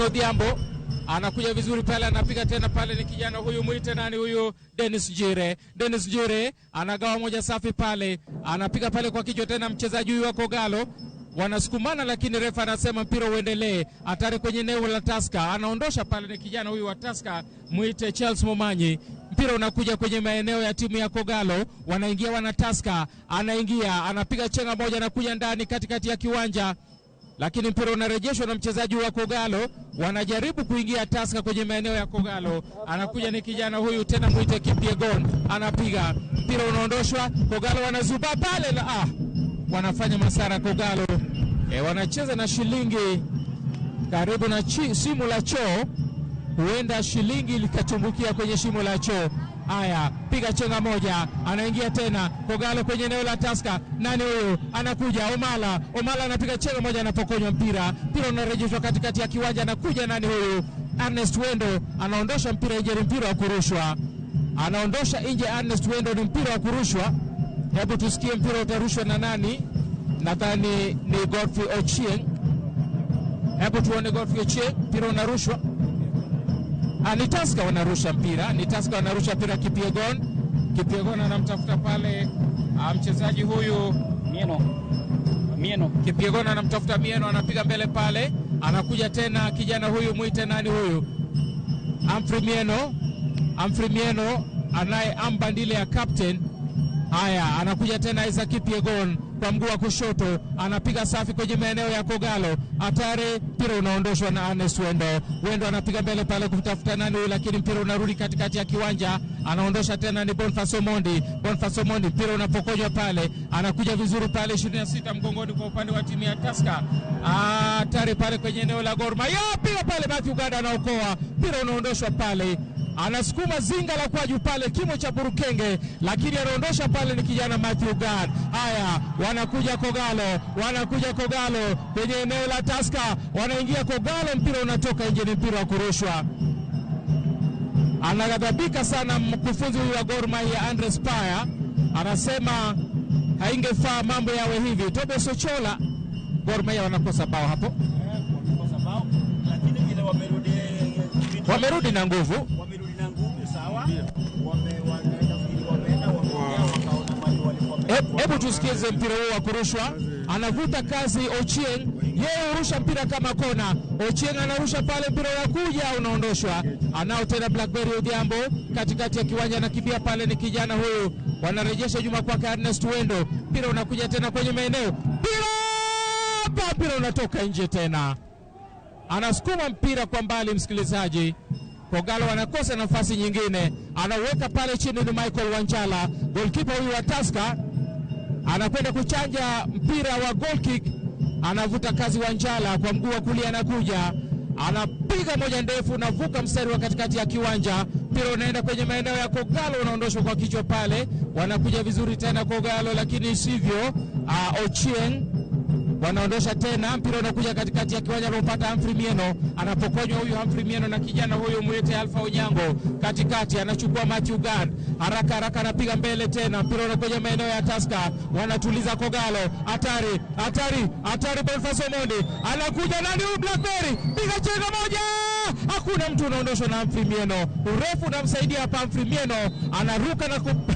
Odhiambo. anakuja vizuri pale, anapiga tena pale, ni kijana huyu, muite nani huyu, Dennis Jire anagawa moja safi pale, anapiga pale kwa kichwa tena, mchezaji huyu wa Kogalo wanasukumana, lakini refa anasema mpira uendelee. Hatari kwenye eneo la Tusker, anaondosha pale, ni kijana huyu wa Tusker, muite Charles Momanyi. Mpira unakuja kwenye maeneo ya timu ya Kogalo, wanaingia wana Tusker, anaingia, anapiga chenga moja, anakuja ndani katikati ya kiwanja, lakini mpira unarejeshwa na mchezaji wa Kogalo. Wanajaribu kuingia Tusker kwenye maeneo ya Kogalo, anakuja ni kijana huyu tena, muite Kipiegon, anapiga, mpira unaondoshwa. Kogalo wanazuba pale, wanafanya masara Kogalo. Wanacheza na shilingi karibu na shimo la choo, huenda shilingi likatumbukia kwenye shimo la choo. Haya, piga chenga moja, anaingia tena Kogalo kwenye eneo la Tusker. Nani huyu? Anakuja Omala anapiga chenga moja, anapokonywa mpira unarejeshwa katikati ya kiwanja, anakuja nani huyu? Ernest Wendo anaondosha mpira nje, mpira wa kurushwa, anaondosha nje. Ernest Wendo, ni mpira wa kurushwa. Hebu tusikie mpira utarushwa na nani? Nadhani ni Godfrey Ochieng. Hebu tuone Godfrey Ochieng, mpira unarushwa. Ni Tusker wanarusha mpira, Kipiegon anamtafuta pale mchezaji huyu Mieno. Kipiegon anamtafuta Mieno, anapiga mbele pale, anakuja tena kijana huyu, muite nani huyu? Humphrey Mieno anayeamba ndile ya captain. Haya, anakuja tena Isaac Kipiegon kwa mguu wa kushoto, anapiga safi kwenye maeneo ya Kogalo. Hatari, mpira unaondoshwa na Ernest Wendo anapiga mbele pale kutafuta nani huyu, lakini mpira unarudi katikati ya kiwanja, anaondosha tena ni Boniface Omondi, mpira unapokonywa pale, anakuja vizuri pale 26 mgongoni kwa upande wa timu ya Tusker. Hatari pale kwenye eneo la Gor Mahia, piga pale, Matthew Gada anaokoa, mpira unaondoshwa pale, anasukuma zinga la kwaju pale, kimo cha Burukenge, lakini anaondosha pale ni kijana Matthew Gad. Haya, wanakuja Kogalo kwenye eneo la Tusker, wanaingia Kogalo, mpira unatoka nje, ni mpira wa kurushwa. Anaghadhabika sana mkufunzi huyu wa Gor Mahia Andre Spire, anasema haingefaa mambo yawe hivi. Tobe Sochola, Gor Mahia wanakosa bao hapo, lakini vile wamerudi na nguvu, sawa. Hebu tusikize mpira huu wa kurushwa. Anavuta kazi Ochieng, yeye urusha mpira kama kona. Ochieng anarusha pale, mpira unakuja, unaondoshwa. Anao tena Blackberry Odhiambo katikati ya kiwanja, anakimbia pale, ni kijana huyu, wanarejesha nyuma kwake Ernest Wendo, mpira unakuja tena kwenye maeneo, mpira unatoka nje tena, anasukuma mpira kwa mbali. Msikilizaji, Kogalo wanakosa nafasi nyingine, anaweka pale chini ni Michael Wanjala, goalkeeper huyu wa Tusker, anakwenda kuchanja mpira wa goal kick, anavuta kazi Wanjala kwa mguu wa kulia, anakuja anapiga moja ndefu, navuka mstari wa katikati ya kiwanja, mpira unaenda kwenye maeneo ya Kogalo, unaondoshwa kwa kichwa pale, wanakuja vizuri tena Kogalo, lakini sivyo. Ochieng wanaondosha tena, mpira unakuja katikati ya kiwanja, anapata Humphrey Mieno, anapokonywa huyu Humphrey Mieno na kijana huyu muite Alpha Onyango, katikati anachukua Matthew Gad, haraka anapiga mbele tena, mpira unakuja maeneo ya Tusker, wanatuliza Kogalo. Hatari Boniface Omondi, anakuja nani huyu? Blackberry, piga chenga moja, hakuna mtu, unaondoshwa na Humphrey Mieno, urefu unamsaidia hapa. Humphrey Mieno anaruka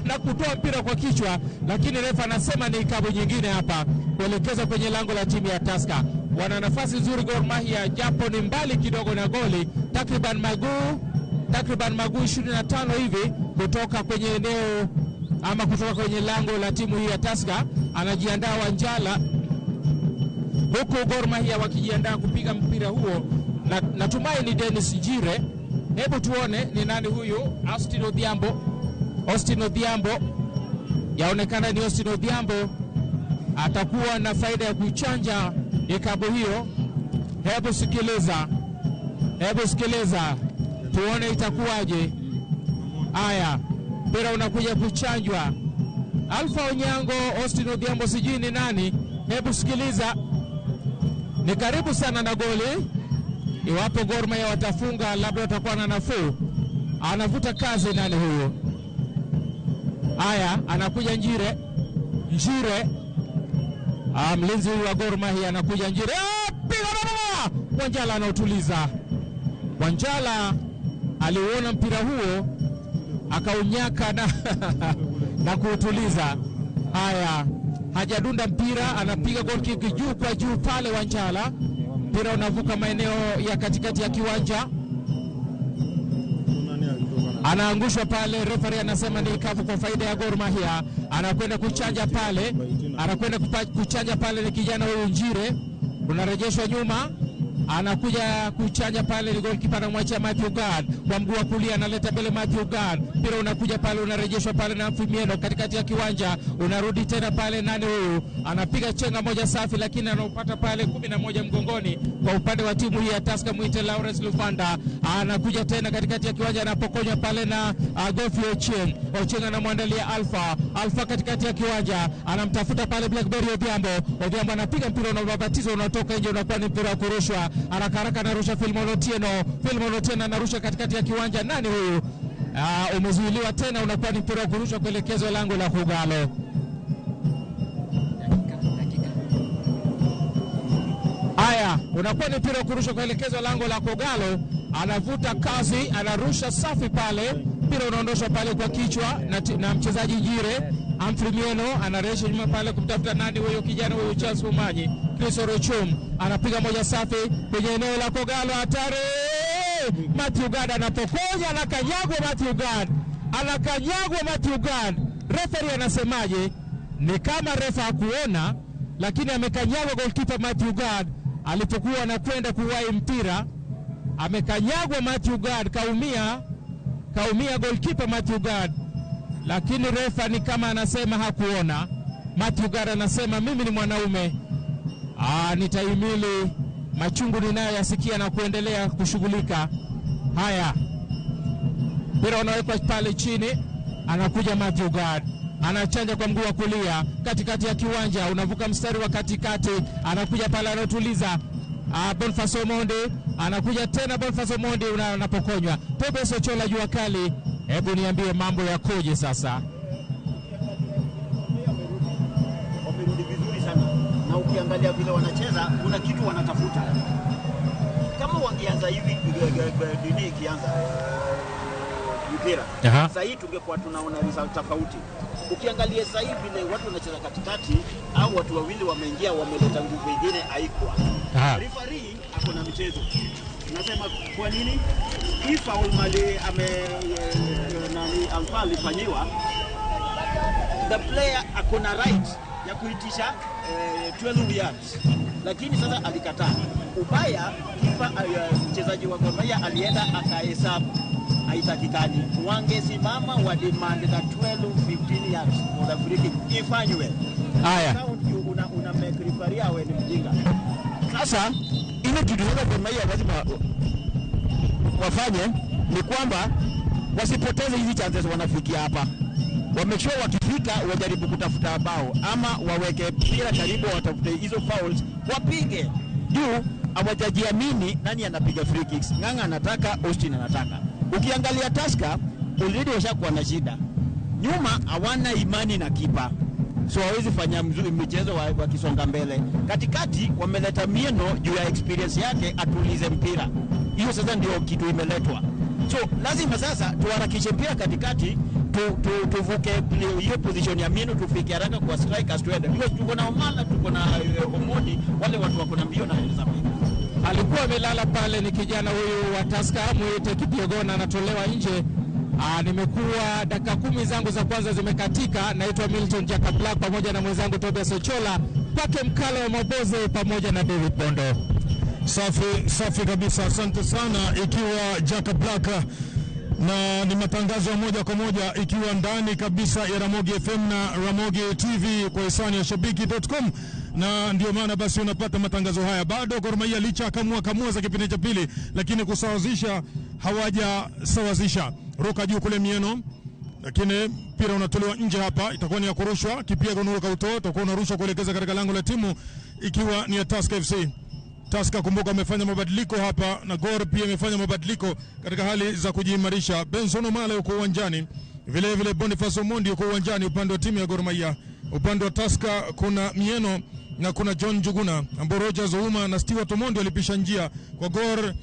na kutoa mpira kwa kichwa, lakini refa anasema ni ikabu nyingine hapa kuelekeza kwenye lango la timu ya Tusker. Wana nafasi nzuri Gor Mahia, japo ni mbali kidogo na goli, takriban maguu 25 hivi kutoka kwenye eneo ama kutoka kwenye lango la timu hii ya Tusker. Anajiandaa Wanjala, huku Gor Mahia wakijiandaa kupiga mpira huo, na natumai ni Dennis Jire. Hebu tuone ni nani huyu. Austin Odhiambo, yaonekana ni Austin Odhiambo atakuwa na faida ya kuchanja ikabu hiyo. Hebu sikiliza tuone itakuwaje. Haya, mpira unakuja kuchanjwa, Alpha Onyango, Austin Odhiambo, sijui ni nani. Hebu sikiliza, ni karibu sana na goli. Iwapo Gor Mahia watafunga, labda watakuwa na nafuu. Anavuta kazi nani huyu? Haya, anakuja Njire, mlinzi wa Gor Mahia anakuja Njire, piga baba, Wanjala anautuliza. Wanjala aliuona mpira huo akaunyaka na kuutuliza. Haya, hajadunda mpira, anapiga goal kick juu kwa juu pale Wanjala. Mpira unavuka maeneo ya katikati ya kiwanja, anaangushwa pale. Referee anasema ni kafu kwa faida ya Gor Mahia. Anakwenda kuchanja pale, ni kijana huyu Njire. Unarejeshwa nyuma, anakuja kuchanja pale, ni goalkeeper anamwachia Matthew Gad kwa mguu wa kulia, analeta mbele Matthew Gad. Mpira unakuja pale, unarejeshwa pale na Fimieno katikati ya kiwanja, unarudi tena pale. Nani huyu? Anapiga chenga moja safi, lakini anaupata pale 11 mgongoni kwa upande wa timu hii ya Tusker. Mwite Lawrence Lufanda anakuja tena katikati ya kiwanja, anapokonywa pale na Gofi Ochieng. Ochieng anamwandalia Alpha katikati ya kiwanja, anamtafuta pale Blackberry Odhiambo. Odhiambo anapiga mpira unababatiza, unatoka nje, unakuwa ni mpira wa kurushwa. Haraka anarusha Filmon Otieno anarusha katikati ya kiwanja. Nani huyu? Umezuiliwa tena, unakuwa ni mpira wa kurushwa kuelekezwa lango la Kogalo. Haya, unakuwa ni mpira wa kurushwa kuelekezwa lango la Kogalo. Anavuta kasi, anarusha safi pale. Mpira unaondoshwa pale kwa kichwa na mchezaji Njire. Amfrimieno anaresha nyuma pale kumtafuta nani huyo kijana huyo Charles Mumanyi. Chris Orochum anapiga moja safi kwenye eneo la Kogalo, hatari. Matthew Gad anapokonya, anakanyagwa Matthew Gad. Referee anasemaje? Ni kama refa hakuona, lakini amekanyagwa goalkeeper Matthew Gad alipokuwa anakwenda kuwahi mpira. Amekanyagwa Matthew Gad, kaumia goalkeeper Matthew Gad, lakini refa ni kama anasema hakuona. Matthew Gad anasema mimi ni mwanaume, nitahimili machungu ninayoyasikia na kuendelea kushughulika. Haya, mpira unawekwa pale chini, anakuja Matthew Gad, anachanja kwa mguu wa kulia katikati ya kiwanja, unavuka mstari wa katikati, anakuja pale, anatuliza Boniface Omondi, anakuja tena Boniface Omondi, anapokonywa. Tobe Sochola jua kali. Hebu niambie mambo yakoje sasa? Wamerudi vizuri sana, na ukiangalia vile wanacheza kuna kitu wanatafuta. Kama wangeanza hivi dunia ikianza mpira, sasa hii tungekuwa tunaona result tofauti. Ukiangalia sasa hivi vile watu wanacheza katikati, au watu wawili wameingia wameleta nguvu nyingine haikuwa. Referee ako na michezo. Nasema kwa nini? If foul mali Alpha alifanyiwa, the player ako na right ya kuitisha 12 yards, lakini sasa alikataa. Ubaya kipa mchezaji wa Gor Mahia alienda akahesabu haitakikani. Wangesimama wa demand that 12-15 yards for the free kick ifanywe. Haya, una make referee awe ni mjinga. Sasa ile kitu sasa Gor Mahia lazima wafanye ni kwamba wasipoteze hizi chances wanafikia hapa. Wamekisha wakifika wajaribu kutafuta bao, ama waweke mpira karibu, watafute hizo fouls wapige. Juu hawajajiamini nani anapiga free kicks. Ng'ang'a anataka, Austin anataka. Ukiangalia Tusker already washakuwa na shida. Nyuma hawana imani na kipa, so hawezi fanya mzuri mchezo wa kisonga mbele. Katikati wameleta Mieno juu ya experience yake atulize mpira. Hiyo sasa ndio kitu imeletwa. So lazima sasa tuharakishe mpira katikati, tuvuke hiyo position ya Mieno, tufike haraka kwa strikers tuende. Because tuko na Omala, tuko na Omondi, wale watu wako na mbio na Elizabeth. Alikuwa amelala pale, ni kijana huyu wa Tusker Mwite Kipiogona, anatolewa nje. Nimekuwa dakika 10 zangu za kwanza zimekatika. Naitwa Milton Jaka Black pamoja na mwenzangu Tobias Ochola, kwake Mkala wa Maboze pamoja na David Bondo. Safi kabisa, asante sana. Ikiwa Jaka Black na ni matangazo moja kwa moja ikiwa ndani kabisa ya Ramogi FM na Ramogi TV kwa hisani ya shabiki.com, na ndio maana basi unapata matangazo haya. Bado Gor Mahia licha kamua za kipindi cha pili, lakini kusawazisha hawajasawazisha. Ruka juu kule Mieno, lakini mpira unatolewa nje hapa, itakuwa ni ya kurushwa. Kipiago unaruka utoa, utakuwa unarushwa kuelekeza katika lango la timu ikiwa ni ya Tusker FC. Tusker kumbuka amefanya mabadiliko hapa, na Gor pia amefanya mabadiliko katika hali za kujiimarisha. Benson Omala yuko uwanjani, vile vile Boniface Omondi yuko uwanjani upande wa timu ya Gor Mahia. Upande wa Tusker kuna Mieno na kuna John Juguna, ambao Rogers Ouma na Stewart Omondi walipisha njia kwa Gor.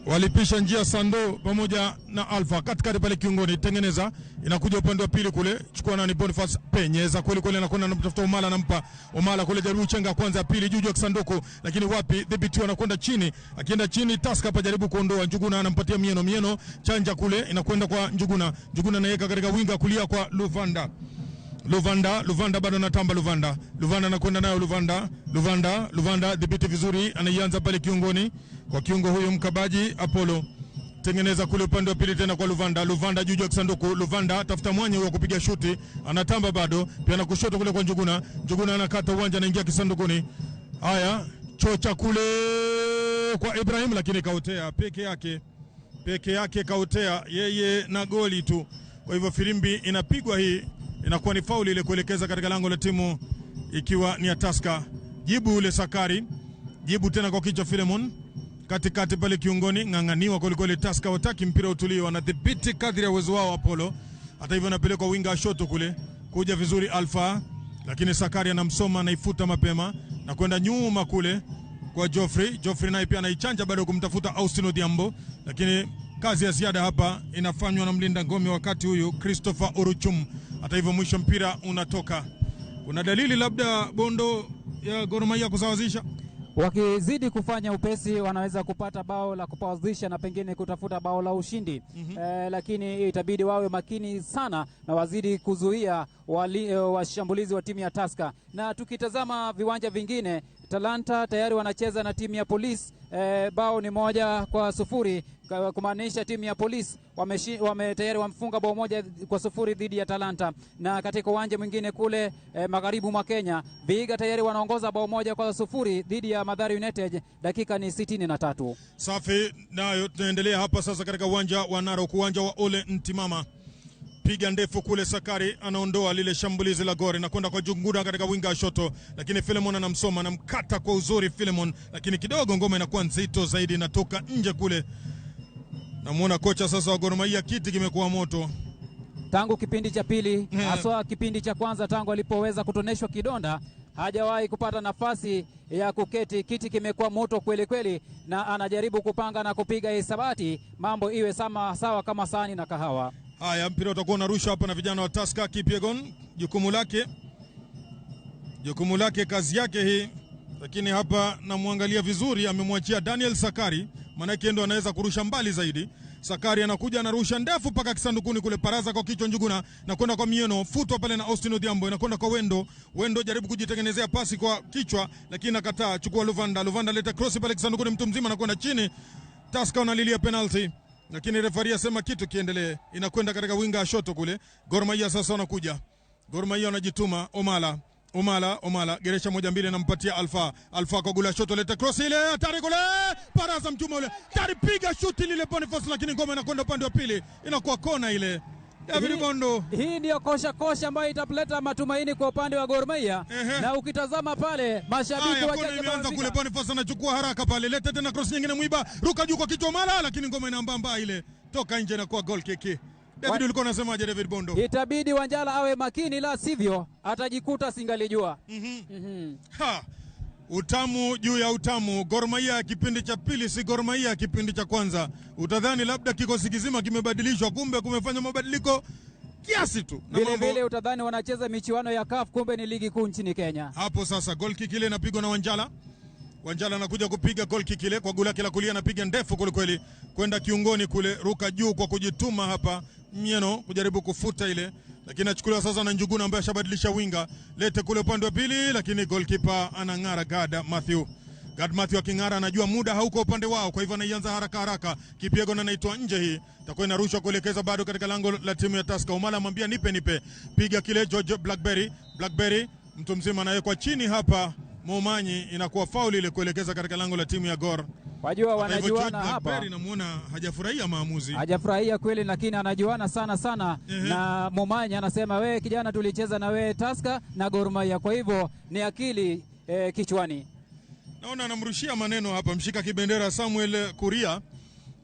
walipisha njia Sando pamoja na Alpha katikati pale kiungoni, tengeneza inakuja upande wa pili kule, chukua nani Boniface, penyeza kweli kweli, anakwenda anamtafuta Omala, nampa Omala kule, jaribu chenga kwanza pili juu ya Sanduku, lakini wapi, dhibiti anakwenda chini, akienda chini Tusker hapa jaribu kuondoa, Njuguna anampatia Mieno chanja kule, inakwenda kwa Njuguna anaweka katika winga kulia kwa Luvanda bado anatamba Luvanda anakwenda nayo Luvanda dhibiti vizuri, anaianza pale kiungoni kwa kiungo huyo mkabaji Apollo, tengeneza kule upande wa pili tena kwa Luvanda juu ya Sanduku, Luvanda tafuta mwanya wa kupiga shuti, anatamba bado pia na kushoto kule kwa Njuguna anakata uwanja, anaingia kisandukuni. Haya, chocha kule kwa Ibrahim, lakini kautea peke yake kautea yeye na goli tu. Kwa hivyo filimbi inapigwa, hii inakuwa ni fauli ile kuelekeza katika lango la timu ikiwa ni ya Tusker. Jibu ule Sakari, jibu tena kwa kichwa Filemon, katikati pale kiungoni, ng'ang'aniwa kweli Tusker, wataki mpira utulio, wanadhibiti kadri ya uwezo wao Apollo. Hata hivyo anapelekwa winga shoto kule, kuja vizuri Alpha, lakini Sakari anamsoma, anaifuta mapema na kwenda nyuma kule kwa Geoffrey naye pia anaichanja bado kumtafuta Austin Odhiambo, lakini kazi ya ziada hapa inafanywa na mlinda ngome wakati huyu Christopher Oruchum. Hata hivyo mwisho mpira unatoka. Kuna dalili labda Bondo ya Gor Mahia kusawazisha? Wakizidi kufanya upesi wanaweza kupata bao la kupawazisha na pengine kutafuta bao la ushindi. Lakini itabidi wawe makini sana na wazidi kuzuia washambulizi wa timu ya Tusker. Na tukitazama viwanja vingine, Talanta tayari wanacheza na timu ya Police, bao ni 1-0, kumaanisha timu ya Police tayari wamfunga bao 1-0 dhidi ya Talanta. Na katika uwanja mwingine kule magharibi mwa Kenya, Vihiga tayari wanaongoza bao 1-0 dhidi ya Mathare United, dakika ni 63. Safi, nayo tunaendelea hapa sasa katika uwanja wa Narok, uwanja wa Ole Ntimama. Piga ndefu kule, Sakari anaondoa lile shambulizi la Gor na kwenda kwa Junguna katika winga shoto, lakini Filemon anamsoma, anamkata kwa uzuri Filemon, lakini kidogo ngoma inakuwa nzito zaidi, inatoka nje kule. Namuona kocha sasa wa Gor Mahia, kiti kimekuwa moto tangu kipindi cha pili, haswa kipindi cha kwanza tangu alipoweza kutoneshwa kidonda hajawahi kupata nafasi ya kuketi. Kiti kimekuwa moto kweli na anajaribu kupanga na kupiga hisabati mambo iwe sawa kama sahani na kahawa. Haya, mpira utakuwa unarushwa hapa na vijana wa Tusker. Kipyegon jukumu lake kazi yake hii, lakini hapa namwangalia vizuri, amemwachia Daniel Sakari, manake ndo anaweza kurusha mbali zaidi. Sakari anakuja anarusha ndefu paka kisandukuni kule, paraza kwa kichwa Njuguna na kwenda kwa Mieno, futwa pale na Austin Odhiambo, inakwenda kwa Wendo jaribu kujitengenezea pasi kwa kichwa, lakini nakataa. Chukua Luvanda leta cross pale kisandukuni, mtu mzima anakwenda chini. Tusker wanalilia penalty, lakini refari asema kitu kiendelee, inakwenda katika winga shoto kule. Gor Mahia sasa wanakuja, Gor Mahia wanajituma. Omala geresha 1-2 anampatia Alpha kwa gula shoto, leta cross ile hatari kule, paraza mchuma ule, tari piga shuti lile Boniface, lakini ngoma inakwenda upande wa pili, inakuwa kona ile. David Bondo, hii ndio kosha ambayo italeta matumaini kwa upande wa Gor Mahia. Na ukitazama pale mashabiki wachache imeanza kule, Boniface anachukua haraka pale, leta tena cross nyingine, Mwiba ruka juu kwa kichwa Omala, lakini ngoma inaambamba ile, toka nje na kwa goal kick. David, ulikuwa unasemaje David Bondo? Itabidi Wanjala awe makini, la sivyo atajikuta singalijua. Utamu juu ya utamu. Gor Mahia kipindi cha pili si Gor Mahia kipindi cha kwanza. Utadhani labda kikosi kizima kimebadilishwa, kumbe kumefanya mabadiliko kiasi tu. Vile utadhani wanacheza michuano ya CAF, kumbe ni ligi kuu nchini Kenya. Hapo sasa goal kick ile inapigwa na Wanjala anakuja kupiga goal kick ile kwa gula kila kulia, anapiga ndefu kule kweli kwenda kiungoni kule, ruka juu kwa kujituma hapa Mieno kujaribu kufuta ile, lakini achukuliwa sasa na Njuguna ambaye ashabadilisha winga, lete kule upande wa pili, lakini goalkeeper anang'ara Gad Matthew aking'ara, anajua muda hauko upande wao, kwa hivyo anaianza haraka. Kipyegon anaitwa nje, hii itakuwa inarushwa kuelekeza bado katika lango la timu ya Tusker. Omala amwambia nipe, piga kile George Blackberry mtu mzima anawekwa chini hapa Momanyi, inakuwa fauli ile kuelekeza katika lango la timu ya Gor. Wajua wanajuana hapa. Namuona hajafurahia maamuzi. Hajafurahia kweli, lakini anajuana sana na Momanyi anasema wewe kijana, tulicheza na wewe Tusker na Gor Mahia, kwa hivyo ni akili kichwani. Naona anamrushia maneno hapa mshika kibendera Samuel Kuria,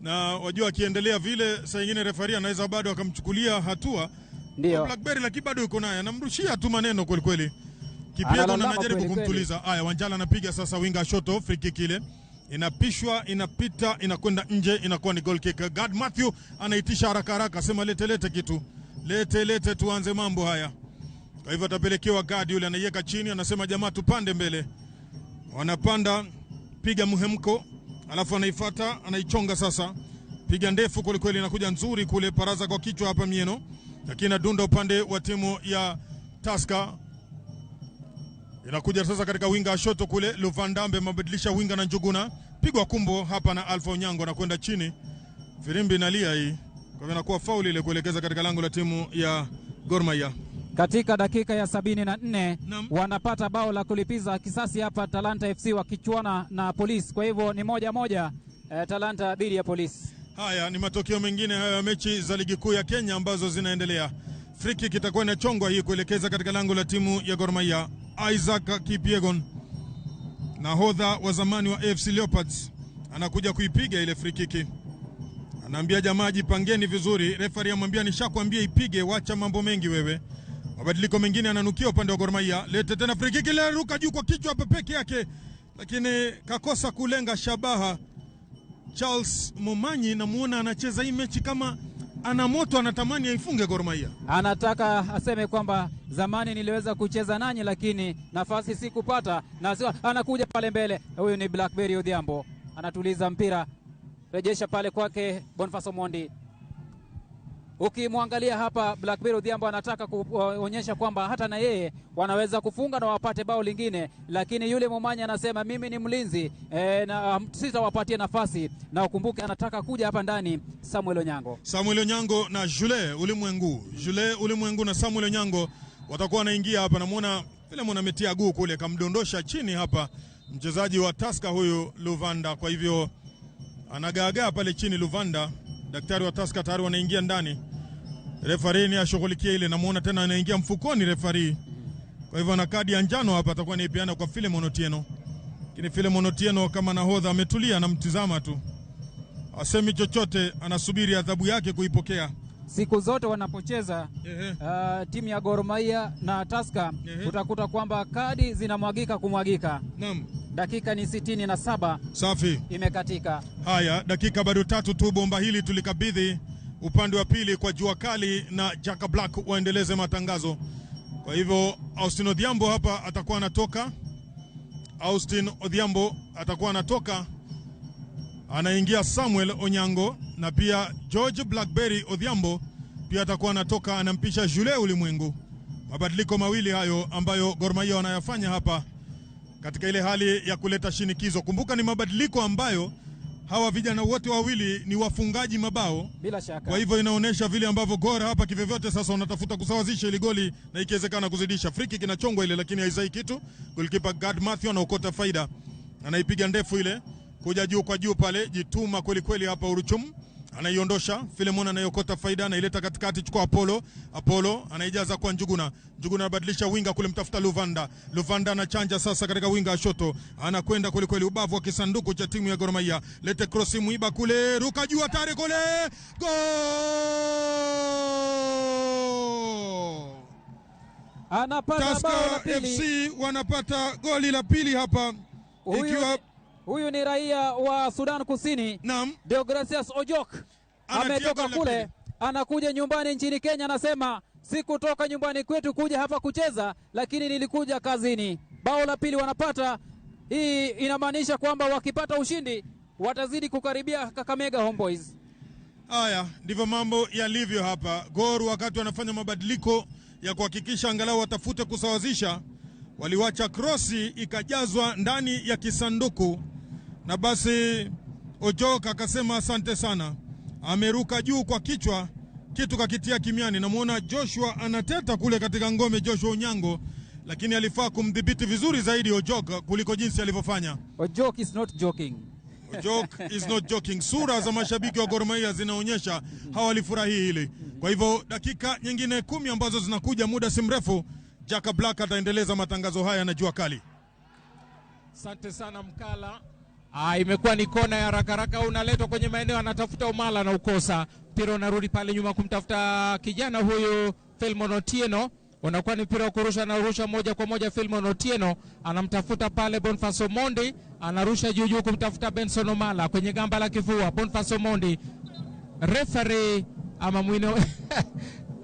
na wajua akiendelea vile saa nyingine refaria anaweza bado akamchukulia hatua. Ndio Blackberry lakini bado yuko naye, anamrushia tu maneno kweli. Kipyegon anajaribu kumtuliza. Haya, Wanjala anapiga sasa winga shoto, free kick ile inapishwa, inapita, inakwenda nje, inakuwa ni goal kick. God Matthew anaitisha haraka haraka, sema lete kitu. Lete tuanze mambo haya. Kwa hivyo atapelekewa God, yule anaiweka chini, anasema jamaa tupande mbele. Wanapanda, piga mhemko, alafu anaifuata, anaichonga sasa. Piga ndefu kule kweli, inakuja nzuri kule, paraza kwa kichwa hapa Mieno. Lakini adunda upande wa timu ya Tusker. Inakuja sasa katika winga Shoto kule, Luvandambe mabadilisha winga na Njuguna. Pigwa kumbo hapa na Alpha Onyango na kwenda chini. Firimbi inalia hii. Kwa hivyo inakuwa fauli ile kuelekeza katika lango la timu ya Gor Mahia. Katika dakika ya 74 wanapata bao la kulipiza kisasi hapa Talanta FC wakichuana na Polisi. Kwa hivyo ni 1-1 Talanta dhidi ya Polisi. Haya ni matokeo mengine hayo ya mechi za ligi kuu ya Kenya ambazo zinaendelea. Free kick itakuwa inachongwa hii kuelekeza katika lango la timu ya Gor Mahia. Isaac Kipiegon, nahodha wa zamani wa AFC Leopards, anakuja kuipiga ile free kick. Anaambia jamaa jipangeni vizuri. Referee amwambia nishakwambia ipige, wacha mambo mengi wewe. Mabadiliko mengine ananukia upande wa Gor Mahia. Lete tena free kick ile, ruka juu kwa kichwa hapa peke yake, lakini kakosa kulenga shabaha. Charles Momanyi namuona anacheza hii mechi kama ana moto, anatamani aifunge Gor Mahia. Anataka aseme kwamba zamani niliweza kucheza nanyi lakini nafasi sikupata, na anakuja pale mbele. Huyu ni Blackberry Odhiambo, anatuliza mpira, rejesha pale kwake Boniface Omondi. Ukimwangalia hapa Blackberry Odhiambo anataka kuonyesha kwamba hata na yeye wanaweza kufunga na wapate bao lingine, lakini yule Momanya anasema mimi ni mlinzi na sitawapatia nafasi. Na ukumbuke anataka kuja hapa ndani Samuel Onyango na Jule Ulimwengu na Samuel Onyango watakuwa wanaingia hapa. Namuona vile ametia guu kule, kamdondosha chini hapa mchezaji wa Tusker huyu Luvanda. Kwa hivyo anagaagaa pale chini Luvanda. Daktari wa Tusker tayari wanaingia ndani. Referee ni ashughulikie ile, namuona tena anaingia mfukoni referee. Kwa hivyo na kadi ya njano hapa atakuwa anaipeana kwa Philemon Otieno. Lakini Philemon Otieno kama nahodha ametulia, anamtizama tu, asemi chochote, anasubiri adhabu yake kuipokea. Siku zote wanapocheza timu ya Gor Mahia na Tusker utakuta kwamba kadi zinamwagika kumwagika. Naam. Dakika ni 67. Safi. Imekatika. Haya, dakika bado 3 tu. Bomba hili tulikabidhi upande wa pili kwa Jua Kali na Jaka Black waendeleze matangazo. Kwa hivyo Austin Odhiambo hapa atakuwa anatoka. Anaingia Samuel Onyango, na pia George Blackberry Odhiambo pia atakuwa anatoka, anampisha Jule Ulimwengu. Mabadiliko mawili hayo ambayo Gor Mahia wanayafanya hapa katika ile hali ya kuleta shinikizo. Kumbuka ni mabadiliko ambayo hawa vijana wote wawili ni wafungaji mabao. Bila shaka. Kwa hivyo inaonesha vile ambavyo Gor hapa kivyovyote sasa wanatafuta kusawazisha ile goli na ikiwezekana kuzidisha. Free kick inachongwa ile, lakini haizai kitu. Goalkeeper God Matthew anaokota faida. Anaipiga ndefu ile, kuja juu kwa juu pale, jituma kweli kweli hapa Uruchum. Anaiondosha, Philemon anayokota faida, anaileta katikati, chukua Apollo anaijaza kwa Njuguna. Njuguna anabadilisha winga kule, mtafuta Luvanda anachanja sasa katika winga Shoto. Anakwenda kweli kweli ubavu wa kisanduku cha timu ya Gor Mahia. Lete cross muiba kule, ruka juu hatari kule. Goal! Anapata bao la pili. FC wanapata goli la pili hapa. Huyu ni raia wa Sudan Kusini. Naam. Deogracias Ojok ametoka kule, anakuja nyumbani nchini Kenya, anasema sikutoka nyumbani kwetu kuja hapa kucheza, lakini nilikuja kazini. Bao la pili wanapata. Hii inamaanisha kwamba wakipata ushindi watazidi kukaribia Kakamega Homeboys. Haya ndivyo mambo yalivyo hapa. Gor wakati wanafanya mabadiliko ya kuhakikisha angalau watafute kusawazisha, waliwacha krosi ikajazwa ndani ya kisanduku, na basi Ojok akasema asante sana. Ameruka juu kwa kichwa, kitu kakitia kimiani. Namuona Joshua anateta kule katika ngome, Joshua Onyango, lakini alifaa kumdhibiti vizuri zaidi Ojok kuliko jinsi alivyofanya. Ojok is not joking. Sura za mashabiki wa Gor Mahia zinaonyesha hawalifurahi hili. Kwa hivyo dakika nyingine 10 ambazo zinakuja muda si mrefu, Jaka Black ataendeleza matangazo haya na Jua Kali. Asante sana Mkala. Imekuwa ni kona ya haraka unaletwa kwenye maeneo, anatafuta Omala na ukosa. Mpira unarudi pale nyuma kumtafuta kijana huyu Philemon Otieno. Unakuwa ni mpira wa kurusha, na rusha moja kwa moja. Philemon Otieno anamtafuta pale Boniface Omondi, anarusha juu kumtafuta Benson Omala kwenye gamba la kifua. Boniface Omondi, referee ama mwino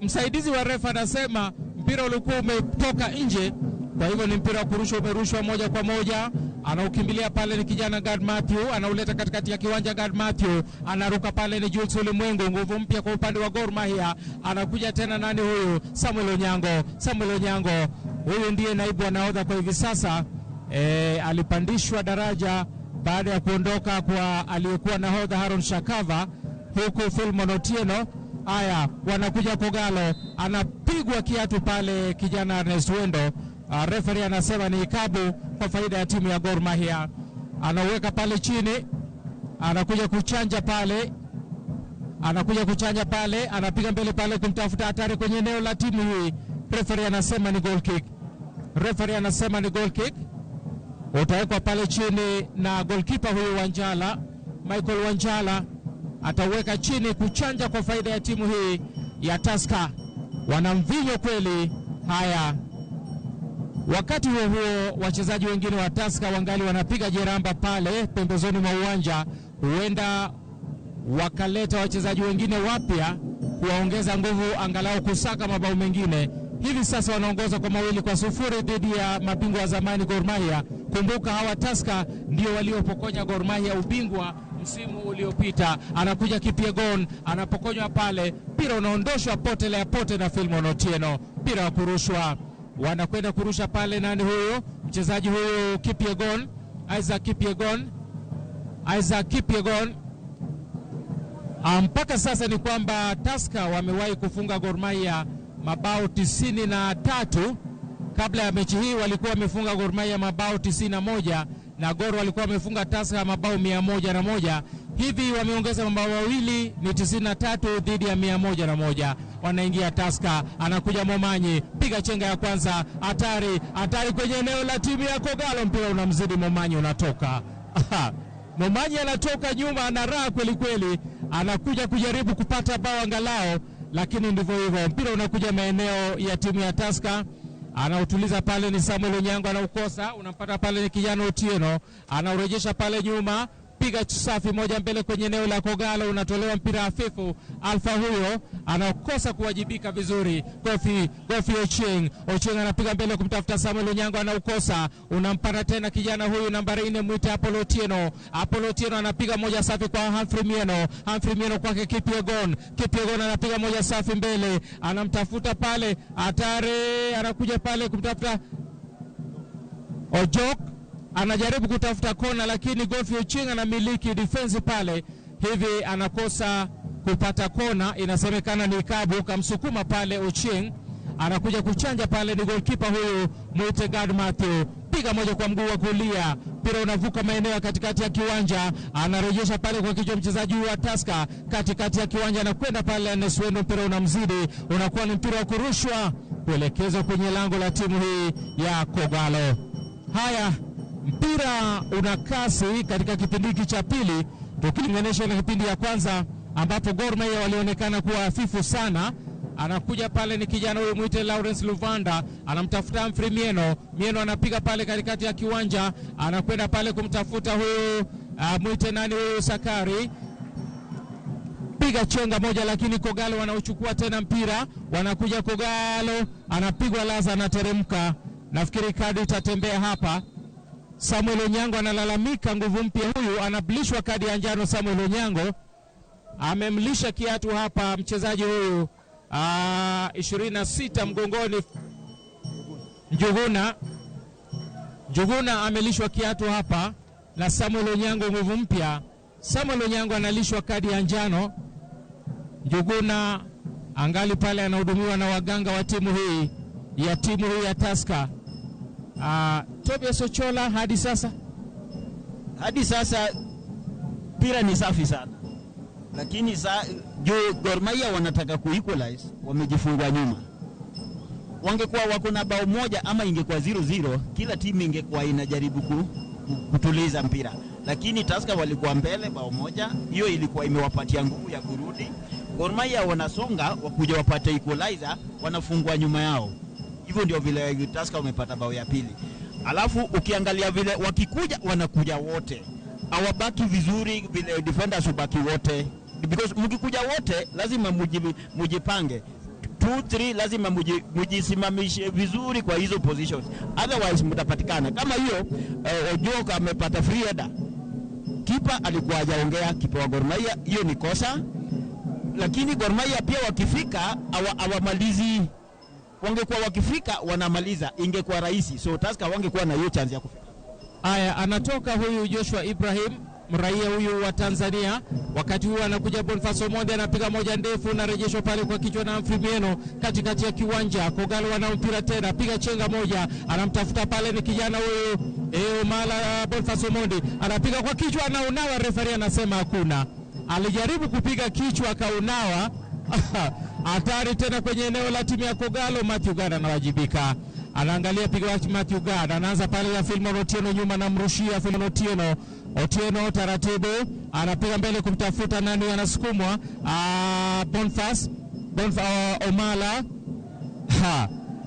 msaidizi wa refa anasema mpira ulikuwa umetoka nje, kwa hivyo ni mpira wa kurushwa, umerushwa moja kwa moja. Anaukimbilia pale ni kijana Gad Matthew, anauleta katikati ya kiwanja. Gad Matthew anaruka pale ni Jules Ulimwengu, nguvu mpya kwa upande wa Gor Mahia. Anakuja tena nani huyu? Samuel Onyango. Samuel Onyango huyu ndiye naibu wa nahodha kwa hivi sasa. Alipandishwa daraja baada ya kuondoka kwa aliyekuwa nahodha Haron Shakava, huku Philemon Otieno. Haya, wanakuja Kogalo, anapigwa kiatu pale kijana Ernest Wendo. Referee anasema ni ikabu kwa faida ya timu ya Gor Mahia. Anaweka pale chini, anakuja kuchanja pale, anapiga mbele pale kumtafuta hatari kwenye eneo la timu hii. Referee anasema ni goal kick. Utawekwa pale chini na goalkeeper huyu Wanjala, Michael Wanjala ataweka chini kuchanja kwa faida ya timu hii ya Tusker. Wanamvinyo kweli. Haya, wakati huo wachezaji wengine wa Tusker wangali wanapiga jeramba pale pembezoni mwa uwanja. Huenda wakaleta wachezaji wengine wapya kuwaongeza nguvu, angalau kusaka mabao mengine. Hivi sasa wanaongoza kwa 2-0 dhidi ya mabingwa wa zamani Gor Mahia. Kumbuka hawa Tusker ndio waliopokonya Gor Mahia ubingwa msimu uliopita. Anakuja Kipyegon, anapokonywa pale, mpira unaondoshwa pote na Philemon Otieno. Mpira wa kurushwa, wanakwenda kurusha pale nani huyo? Mchezaji huyo Kipyegon, Isaac Kipyegon. Mpaka sasa ni kwamba Tusker wamewahi kufunga Gor Mahia mabao 93. Kabla ya mechi hii walikuwa wamefunga Gor Mahia mabao 91 na Gor walikuwa wamefunga Tusker mabao 101. Hivi wameongeza mabao mawili, ni 93 dhidi ya 101. Wanaingia Tusker, anakuja Momanyi, piga chenga ya kwanza, hatari kwenye eneo la timu ya Kogalo. Mpira unamzidi Momanyi, unatoka. Momanyi anatoka nyuma, ana raha kweli kweli, anakuja kujaribu kupata bao angalao, lakini ndivyo hivyo. Mpira unakuja maeneo ya timu ya Tusker, anautuliza pale ni Samuel Onyango, anaukosa, unampata pale ni kijana Otieno, anaurejesha pale nyuma, piga safi moja mbele kwenye eneo la Kogalo, unatolewa mpira hafifu. Alfa huyo anakosa kuwajibika vizuri. Kofi Ochieng anapiga mbele kumtafuta Samuel Onyango, anaukosa, unampata tena kijana huyu nambari 4 mwite Apollo Otieno anapiga moja safi kwa Humphrey Mieno kwake Kipyegon anapiga moja safi mbele, anamtafuta pale hatari, anakuja pale kumtafuta Ojok, anajaribu kutafuta kona, lakini Kofi Ochieng anamiliki defense pale, hivi anakosa kupata kona. Inasemekana ni ikabu, kamsukuma pale Ochieng, anakuja kuchanja pale ni goalkeeper huyu mwite Gad Matthew, piga moja kwa mguu wa kulia, mpira unavuka maeneo katikati ya kiwanja, anarejesha pale kwa kichwa mchezaji wa Tusker katikati ya kiwanja, na kwenda pale Neswendo, mpira unamzidi, unakuwa ni mpira wa kurushwa kuelekezwa kwenye lango la timu hii ya Kogalo. Haya, mpira una kasi katika kipindi cha pili tukilinganisha na kipindi ya kwanza ambapo Gor Mahia walionekana kuwa hafifu sana. Anakuja pale ni kijana huyu mwite Lawrence Luvanda, anamtafuta Humphrey Mieno anapiga pale katikati ya kiwanja, anakwenda pale kumtafuta huyu mwite nani huyu Sakari, piga chenga moja, lakini Kogalo wanauchukua tena mpira, wanakuja Kogalo, anapigwa laza, anateremka. Nafikiri kadi itatembea hapa. Samuel Onyango analalamika, nguvu mpya huyu, anablishwa kadi ya njano. Samuel Onyango amemlisha kiatu hapa mchezaji huyu 26 mgongoni, Njuguna amelishwa kiatu hapa na Samuel Onyango, nguvu mpya. Samuel Onyango analishwa kadi ya njano. Njuguna angali pale anahudumiwa na waganga wa timu hii ya Tusker. Tobias Ochola, hadi sasa mpira ni safi sana, lakini Gor Mahia wanataka kuequalize, wamejifungua nyuma. Wangekuwa wako na bao moja ama ingekuwa 0-0, kila timu ingekuwa inajaribu kutuliza mpira, lakini Tusker walikuwa mbele bao moja, hiyo ilikuwa imewapatia nguvu ya kurudi. Gor Mahia wanasonga wakuja wapate equalizer, wanafungua nyuma yao. Hivyo ndio vile Tusker wamepata bao ya pili. Alafu ukiangalia vile wakikuja wanakuja wote, hawabaki vizuri vile defenders ubaki wote, because mkikuja wote lazima mujipange 2-3, lazima mujisimamishe vizuri kwa hizo positions, otherwise mtapatikana kama hiyo. Ojoka amepata free header, kipa alikuwa hajaongea, kipa wa Gor Mahia, hiyo ni kosa. Lakini Gor Mahia pia wakifika hawamalizi, wangekuwa wakifika wanamaliza ingekuwa rahisi, so Tusker wangekuwa na hiyo chance ya kufika. Haya, anatoka huyu Joshua Ibrahim, mraia huyu wa Tanzania. Wakati huyu anakuja Boniface Omondi, anapiga moja ndefu na rejesho pale kwa kichwa na Mfimieno katikati ya kiwanja. Kogalo wana mpira tena, piga chenga moja, anamtafuta pale ni kijana huyu Mala. Boniface Omondi anapiga kwa kichwa na unawa, referee anasema hakuna. Alijaribu kupiga kichwa kaunawa. Hatari tena kwenye eneo la timu ya Kogalo. Matthew Gad anawajibika, anaangalia pigo wa Matthew Gad, anaanza pale ya Filmon Otieno nyuma, na mrushia Filmon Otieno taratibu anapiga mbele kumtafuta nani, anasukumwa Boniface Omala.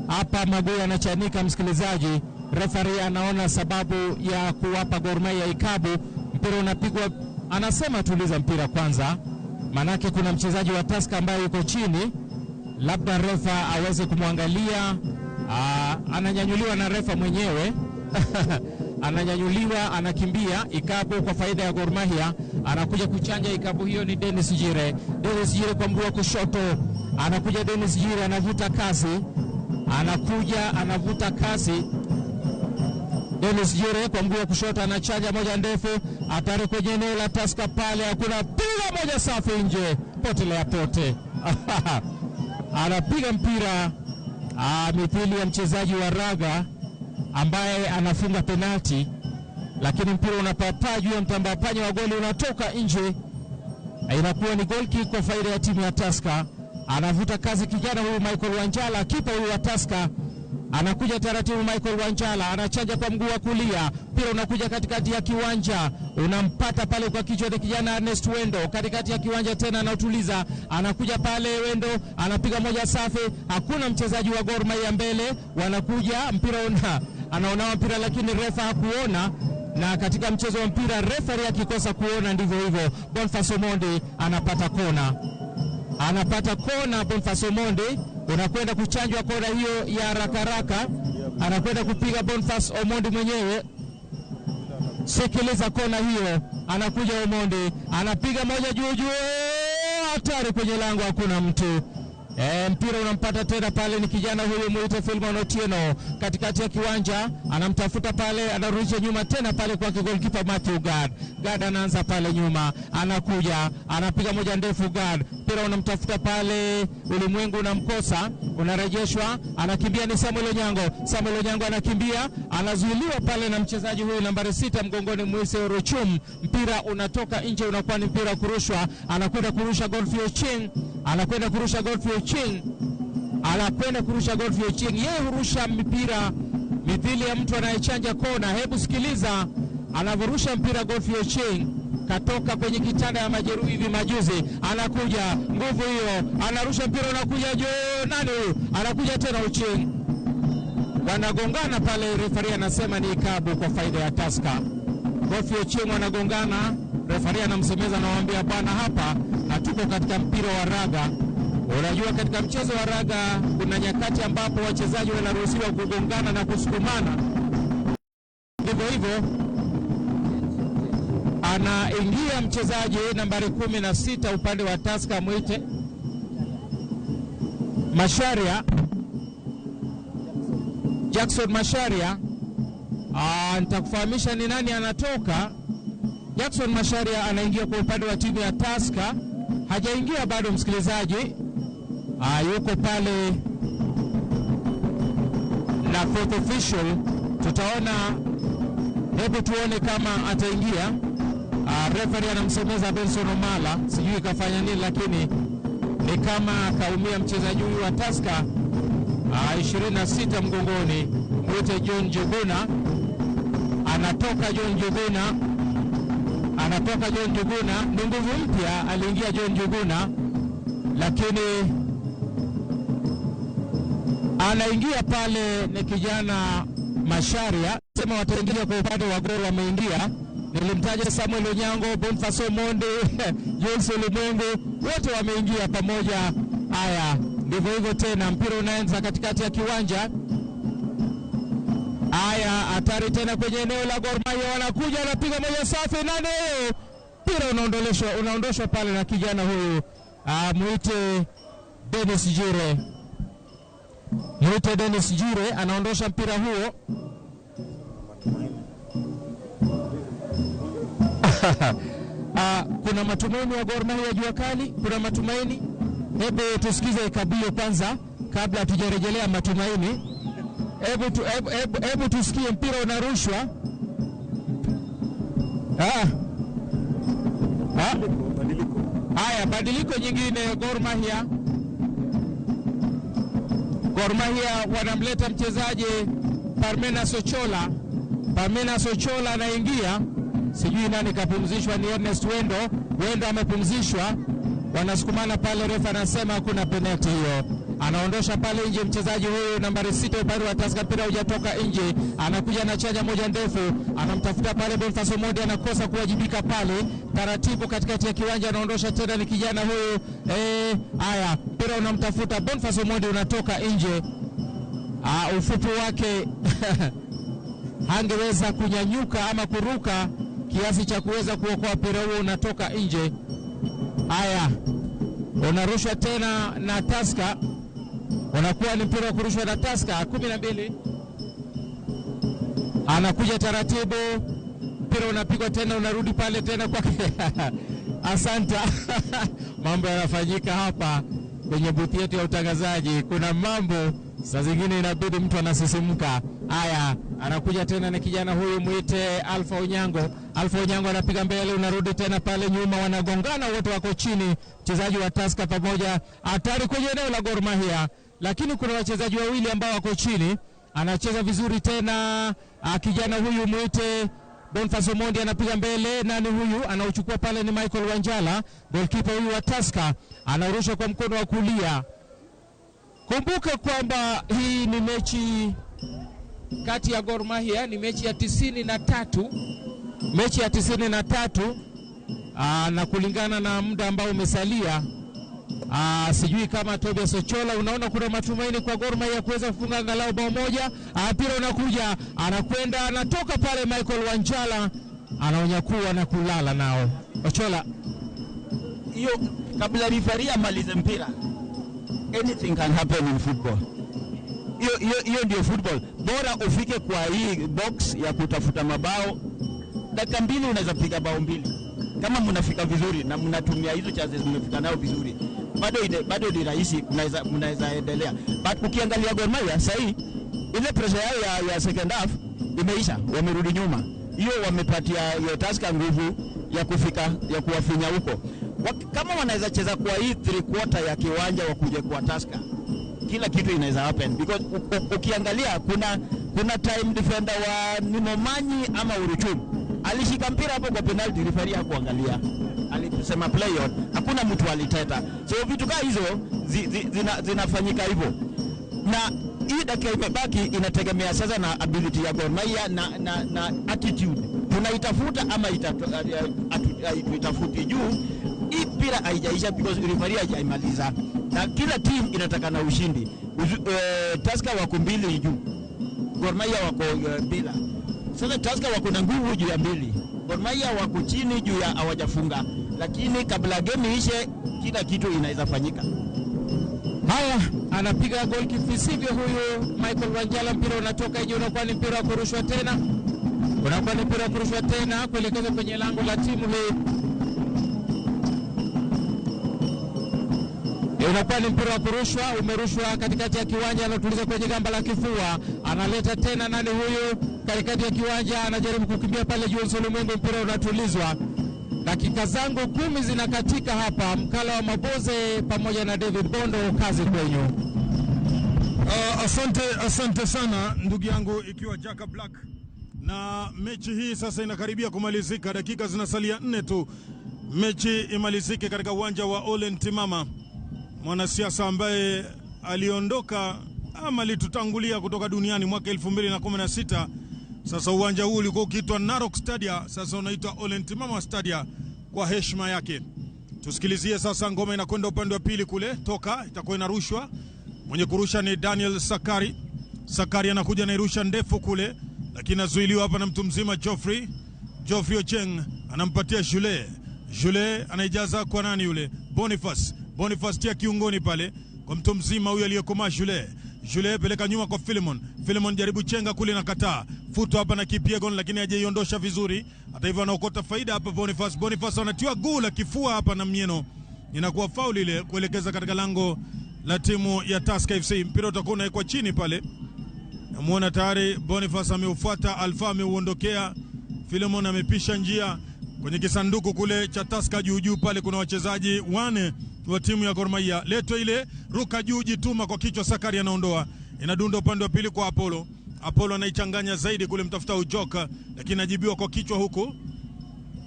Hapa maguu anachanika, msikilizaji. Referee anaona sababu ya kuwapa Gor Mahia ikabu. Mpira unapigwa, anasema tuliza mpira kwanza, manake kuna mchezaji wa Tusker ambaye yuko chini, labda refa aweze kumwangalia. Ananyanyuliwa na refa mwenyewe. Ananyanyuliwa, anakimbia. Ikabu kwa faida ya Gor Mahia, anakuja kuchanja ikabu hiyo ni Dennis Jire. Dennis Jire kwa mguu wa kushoto, anakuja Dennis Jire, anavuta kasi, anavuta kasi. Dennis Jire kwa mguu wa kushoto anachanja moja ndefu, hatari kwenye eneo la Tusker pale, hakuna, piga moja safi nje, potelea pote. Anapiga mpira mithili ya mchezaji wa raga ambaye anafunga penalti, lakini mpira unapata juu ya mtamba panya wa goli, unatoka nje. Inakuwa ni goal kick kwa faida ya timu ya Tusker. Anavuta kazi kijana huyu Michael Wanjala, kipa huyu wa Tusker. Anakuja taratibu Michael Wanjala, anachanja kwa mguu wa kulia, mpira unakuja katikati ya kiwanja, unampata pale kwa kichwa ni kijana Ernest Wendo, katikati ya kiwanja tena anautuliza, anakuja pale Wendo, anapiga moja safi, hakuna mchezaji wa Gor Mahia mbele, wanakuja mpira anaona mpira, lakini refa hakuona. Na katika mchezo wa mpira referee akikosa kuona ndivyo hivyo. Boniface Omondi anapata kona, Boniface Omondi unakwenda kuchanjwa kona hiyo ya haraka, anakwenda kupiga Boniface Omondi mwenyewe. Sikiliza kona hiyo, anakuja Omondi, anapiga moja juu, hatari kwenye lango, hakuna mtu. Mpira unampata tena pale ni kijana huyu muite Filmon Otieno, katikati ya kiwanja, anamtafuta pale, anarudisha nyuma tena pale kwa goalkeeper Matthew Gad. Gad anaanza pale nyuma, anakuja, anapiga moja ndefu Gad, mpira unamtafuta pale, ulimwengu unamkosa, unarejeshwa, anakimbia ni Samuel Onyango anakimbia, anazuiliwa pale na mchezaji huyu nambari 6 mgongoni Mwise Orochum. Mpira unatoka nje, unakuwa ni mpira kurushwa, anakwenda kurusha Godfrey Ocheng, anakwenda kurusha Godfrey Ocheng, yeye hurusha mpira mithili ya mtu anayechanja kona. Hebu sikiliza anavorusha mpira Godfrey Ocheng, katoka kwenye kitanda ya majeruhi hivi majuzi, anakuja nguvu hiyo, anarusha mpira unakuja juu, nani huyu, anakuja tena Ocheng, wanagongana pale, referee anasema ni ikabu kwa faida ya Tusker. Godfrey Ocheng wanagongana, referee anamsemeza, anawaambia bwana, hapa hatuko katika mpira wa raga. Unajua katika mchezo wa raga kuna nyakati ambapo wachezaji wanaruhusiwa kugongana na kusukumana. Ndivyo hivyo anaingia mchezaji nambari 16 upande wa Tusker, mwite Masharia, Jackson Masharia. Nitakufahamisha ni nani anatoka. Jackson Masharia anaingia kwa upande wa timu ya Tusker, hajaingia bado msikilizaji. Yuko pale na fourth official, tutaona, hebu tuone kama ataingia. Referee anamsemeza Benson Omala, sijui kafanya nini, lakini ni kama kaumia mchezaji huyu wa Tusker. 26 mgongoni, mwite John Juguna. Anatoka John Juguna, ni nguvu mpya, aliingia John Juguna, lakini anaingia pale ni kijana Masharia. sema wataingia kwa upande wa Gor wameingia. Nilimtaja Samuel Onyango, Boniface Monde, Jules Ulimwengu, wote wameingia pamoja. Haya, ndivyo hivyo tena, mpira unaanza katikati ya kiwanja. Haya, hatari tena kwenye eneo la Gor Mahia, wanakuja wanapiga moja safi, nani huyo? Mpira unaondoshwa pale na kijana huyu. Muite Dennis Jure. Muite Dennis Jure anaondosha mpira huo. Kuna matumaini ya Gor Mahia jua kali, kuna matumaini. Hebu tusikize kabio kwanza kabla hatujarejelea matumaini. Hebu tusikie mpira unarushwa. Haya, badiliko nyingine Gor Mahia. Gor Mahia wanamleta mchezaji Parmena Sochola. Parmena Sochola anaingia. Sijui nani kapumzishwa, ni Ernest Wendo. Wendo amepumzishwa. Wanasukumana pale, refa anasema hakuna penalty hiyo. Anaondosha pale nje mchezaji huyu nambari 6 upande wa Tusker, mpira hujatoka nje. Anakuja na chanja moja ndefu, anamtafuta pale Boniface Monde, anakosa kuwajibika pale. Taratibu katikati ya kiwanja, anaondosha tena, ni kijana huyu. Haya, mpira unamtafuta Boniface Monde, unatoka nje. Ufupi wake hangeweza kunyanyuka ama kuruka kiasi cha kuweza kuokoa mpira huo, unatoka nje. Haya, unarushwa tena na Tusker. Unakuwa ni mpira wa kurushwa na Tusker 12. Anakuja taratibu, mpira unapigwa tena, unarudi pale tena kwa asante. Mambo yanafanyika hapa kwenye booth yetu ya utangazaji. Kuna mambo saa zingine inabidi mtu anasisimka. Haya, anakuja tena na kijana huyu muite Alpha Onyango. Alpha Onyango anapiga mbele, unarudi tena pale nyuma, wanagongana wote, wako chini mchezaji wa Tusker pamoja. Hatari kwenye eneo la Gor Mahia, lakini kuna wachezaji wawili ambao wako chini. Anacheza vizuri tena kijana huyu muite Boniface Monde, anapiga mbele. Nani huyu? Anauchukua pale, ni Michael Wanjala, goalkeeper huyu wa Tusker, anarusha kwa mkono wa kulia. Kumbuka kwamba hii ni mechi kati ya Gor Mahia, ni mechi ya 93. Mechi ya 93 na kulingana na muda ambao umesalia, sijui kama Tobias Sochola, unaona kuna matumaini kwa Gor Mahia kuweza kufunga angalau bao moja. Mpira unakuja, anakwenda, anatoka pale Michael Wanjala, anaonyakua na kulala nao. Ochola, hiyo kabla referee amalize mpira, anything can happen in football. Hiyo ndio football. Bora ufike kwa hii box ya kutafuta mabao, dakika 2 unaweza piga bao 2. Kama mnafika vizuri na mnatumia hizo chances mmefika nao vizuri, bado ni rahisi, mnaweza endelea. But ukiangalia Gor Mahia sasa hii, ile pressure yao ya second half imeisha, wamerudi nyuma. Hiyo wamepatia Tusker nguvu ya kufika, ya kuwafinya huko. Kama wanaweza cheza kwa hii 3/4 ya kiwanja wakuje kwa Tusker, kila kitu inaweza happen, because ukiangalia kuna time defender wa Nimomanyi ama Uruchum alishika mpira hapo kwa penalty, referee hakuangalia, alisema play on, hakuna mtu aliteta. So vitu kama hizo zinafanyika hivyo, na hii dakika imebaki inategemea sasa na ability ya Gor Mahia na attitude, tunaitafuta ama itafuti juu. Hii mpira haijaisha because referee hajaimaliza, na kila team inataka na ushindi. Tusker wako 2 juu, Gor Mahia wako bila. Sasa Tusker wako na nguvu juu ya 2, Gor Mahia wako chini juu ya hawajafunga, lakini kabla game ishe kila kitu inaweza fanyika. Haya, anapiga goal kifisivyo huyu Michael Wanjala, mpira unatoka nje, unakuwa ni mpira wa kurushwa tena. Unakuwa ni mpira wa kurushwa tena kuelekeza kwenye lango la timu hii. Unakuwa ni mpira wa kurushwa, umerushwa katikati ya kiwanja, anatuliza kwenye gamba la kifua. Analeta tena nani huyu katikati ya kiwanja, anajaribu kukimbia pale Jules Ulimwengu, mpira unatulizwa. Dakika zangu 10 zinakatika hapa. Mkala wa Maboze pamoja na David Bondo, kazi kwenyu. Asante sana ndugu yangu, ikiwa Jaka Black, na mechi hii sasa inakaribia kumalizika, dakika zinasalia 4 tu mechi imalizike katika uwanja wa Ole Ntimama. Mwanasiasa ambaye aliondoka ama alitutangulia kutoka duniani mwaka 2016 Sasa uwanja huu ulikuwa ukiitwa Narok Stadium, sasa unaitwa Olentimama Stadium kwa heshima yake. Tusikilizie sasa, ngoma inakwenda upande wa pili kule, toka itakuwa inarushwa. Mwenye kurusha ni Daniel Sakari. Sakari anakuja na irusha ndefu kule, lakini azuiliwa hapa na mtu mzima Geoffrey Ocheng, anampatia Jule anaijaza kwa nani yule? Boniface tia kiungoni pale kwa mtu mzima huyu aliyekomaa Jule peleka nyuma kwa Philemon jaribu chenga kule na kataa. Futo hapa na Kipiegon, lakini hajaiondosha vizuri. Hata hivyo anaokota faida hapa Boniface anatiwa gula kifua hapa na Mieno. Inakuwa fauli ile kuelekeza katika lango la timu ya Tusker FC. Mpira utakuwa unawekwa chini pale. Namuona tayari Boniface ameufuata, Alfa ameuondokea. Philemon amepisha njia kwenye kisanduku kule cha Tusker juu pale kuna wachezaji 4 wa timu ya Gor Mahia. Leto ile ruka juu jituma kwa kichwa, Sakari anaondoa. Inadunda upande wa pili kwa Apollo anaichanganya zaidi kule mtafuta Ujoka, lakini anajibiwa kwa kichwa huku.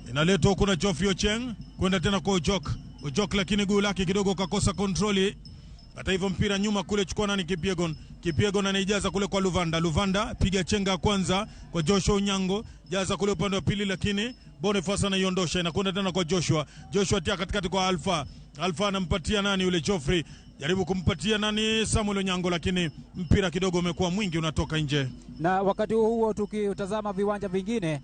Inaletwa huku na Geoffrey Ocheng kwenda tena kwa Ujoka, lakini guu lake kidogo kakosa kontroli. Hata hivyo mpira nyuma kule chukua nani? Kipiegon anaijaza kule kwa Luvanda piga chenga kwanza kwa Joshua Onyango, jaza kule upande wa pili, lakini Boniface anaiondosha, inakwenda tena kwa Joshua tia katikati kwa Alfa anampatia nani yule Geoffrey, jaribu kumpatia nani Samuel Onyango, lakini mpira kidogo umekuwa mwingi unatoka nje. Na wakati huo tukitazama viwanja vingine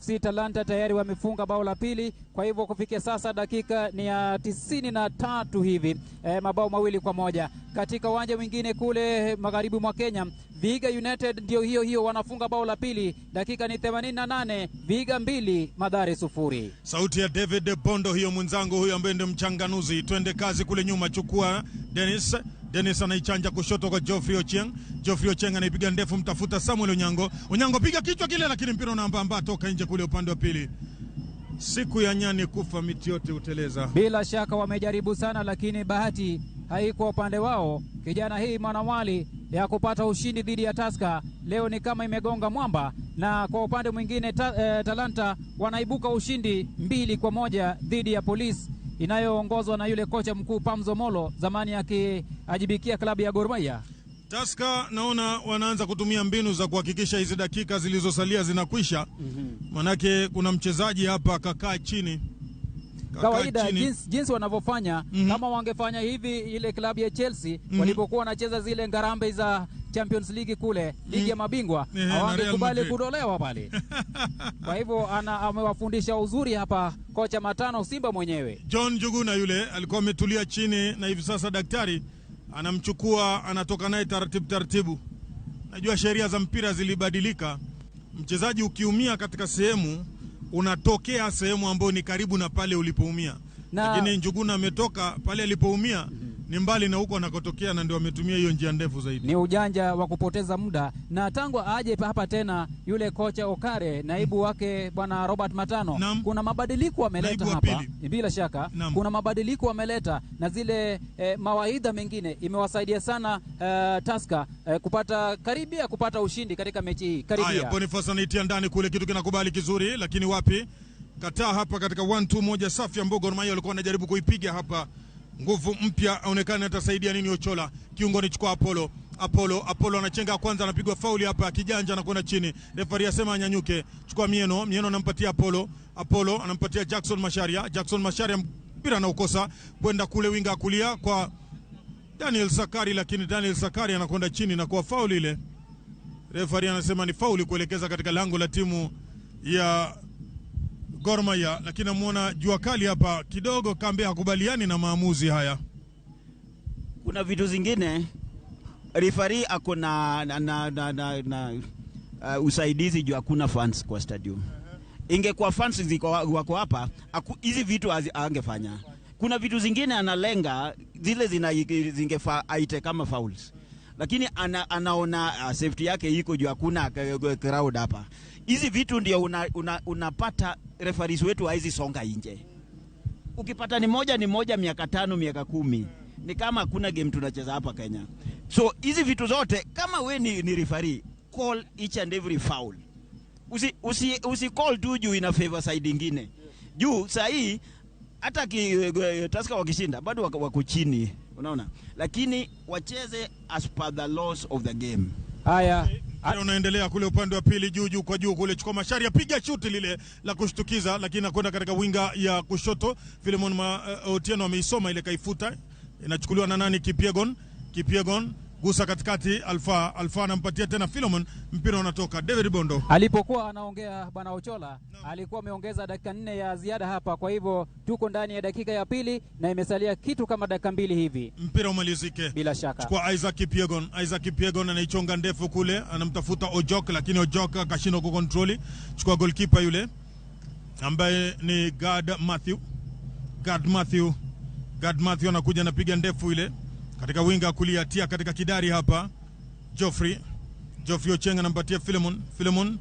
FC Talanta tayari wamefunga bao la pili, kwa hivyo kufikia sasa dakika ni ya 93 hivi, mabao 2-1. Katika uwanja mwingine kule magharibi mwa Kenya, Vihiga United ndio hiyo wanafunga bao la pili, dakika ni 88, Vihiga 2 Mathare 0. Sauti ya David Bondo hiyo, mwenzangu huyo ambaye ndio mchanganuzi. Twende kazi kule nyuma, chukua Dennis anaichanja kushoto kwa Geoffrey Ocheng anaipiga ndefu, mtafuta Samuel Onyango piga kichwa kile, lakini mpira unaambamba toka nje kule upande wa pili. Siku ya nyani kufa miti yote uteleza. Bila shaka wamejaribu sana, lakini bahati haikuwa upande wao. Kijana hii Mwanawali ya kupata ushindi dhidi ya Tusker leo ni kama imegonga mwamba, na kwa upande mwingine Talanta wanaibuka ushindi 2-1 dhidi ya Polisi inayoongozwa na yule kocha mkuu Pamzo Molo, zamani akiajibikia klabu ya Gor Mahia. Tusker naona wanaanza kutumia mbinu za kuhakikisha hizi dakika zilizosalia zinakwisha. Manake kuna mchezaji hapa kakaa chini. Kawaida jinsi wanavyofanya, kama wangefanya hivi ile klabu ya Chelsea walipokuwa wanacheza zile ngarambe za Champions League kule, ligi ya mabingwa, hawangekubali kudolewa pale. Kwa hivyo amewafundisha uzuri hapa kocha Matano Simba mwenyewe. John Juguna yule alikuwa ametulia chini, na hivi sasa daktari anamchukua, anatoka naye taratibu. Najua sheria za mpira zilibadilika. Mchezaji ukiumia katika sehemu, unatokea sehemu ambayo ni karibu na pale ulipoumia. Lakini Njuguna ametoka pale alipoumia, ni mbali na huko anakotokea, na ndio ametumia hiyo njia ndefu zaidi. Ni ujanja wa kupoteza muda, na tangu aje hapa tena yule kocha Okare, naibu wake bwana Robert Matano, kuna mabadiliko ameleta hapa. Bila shaka kuna mabadiliko ameleta, na zile mawaidha mengine imewasaidia sana Tusker kupata ushindi katika mechi hii. Haya, Boniface anaitia ndani kule, kitu kinakubali kizuri, lakini wapi? Kataa hapa katika 1-2 moja safi ambayo Gor Mahia walikuwa wanajaribu kuipiga hapa. Nguvu mpya aonekana atasaidia nini Ochola. Kiungoni chukua Apollo anachenga kwanza, anapigwa fauli hapa kijanja na kwenda chini. Referee asema anyanyuke. Chukua Mieno anampatia Apollo anampatia Jackson Masharia mpira na ukosa kwenda kule winga kulia kwa Daniel Sakari, lakini Daniel Sakari anakwenda chini na kwa fauli ile. Referee anasema ni fauli kuelekeza katika lango la timu ya Gor Mahia, lakini namuona jua kali hapa kidogo, kambe hakubaliani na maamuzi haya. Kuna vitu zingine referee ako na usaidizi juu hakuna fans kwa stadium. Ingekuwa fans wako hapa, hizi vitu angefanya. Kuna vitu zingine analenga, zile zingefaa aite kama fouls, lakini anaona safety yake iko juu hakuna crowd hapa. Hizi vitu ndio unapata referees wetu haizi songa nje. Ukipata ni moja miaka 5 miaka 10, ni kama hakuna game tunacheza hapa Kenya. So hizi vitu zote, kama we ni referee, call each and every foul. Usi call tu juu ina favor side nyingine. Juu saa hii hata Tusker wakishinda bado wako chini, unaona? Lakini wacheze as per the laws of the game. Haya, Unaendelea kule upande wa pili, juu kwa juu kule, chukua Mashari apiga shuti lile la kushtukiza, lakini anakwenda katika winga ya kushoto. Philemon Otieno ameisoma ile, kaifuta, inachukuliwa na nani? Kipiegon gusa katikati, Alfa anampatia tena Philemon, mpira unatoka. David Bondo alipokuwa anaongea bwana Ochola alikuwa ameongeza dakika 4 ya ziada hapa, kwa hivyo tuko ndani ya dakika ya pili na imesalia kitu kama dakika 2 hivi mpira umalizike. Bila shaka kwa Isaac Kipiegon anaichonga ndefu kule, anamtafuta Ojok, lakini Ojok akashindwa kukontroli. Chukua goalkeeper yule ambaye ni Gad Matthew anakuja anapiga ndefu ile katika winga kulia, tia katika kidari hapa. Geoffrey Ocheng anampatia Philemon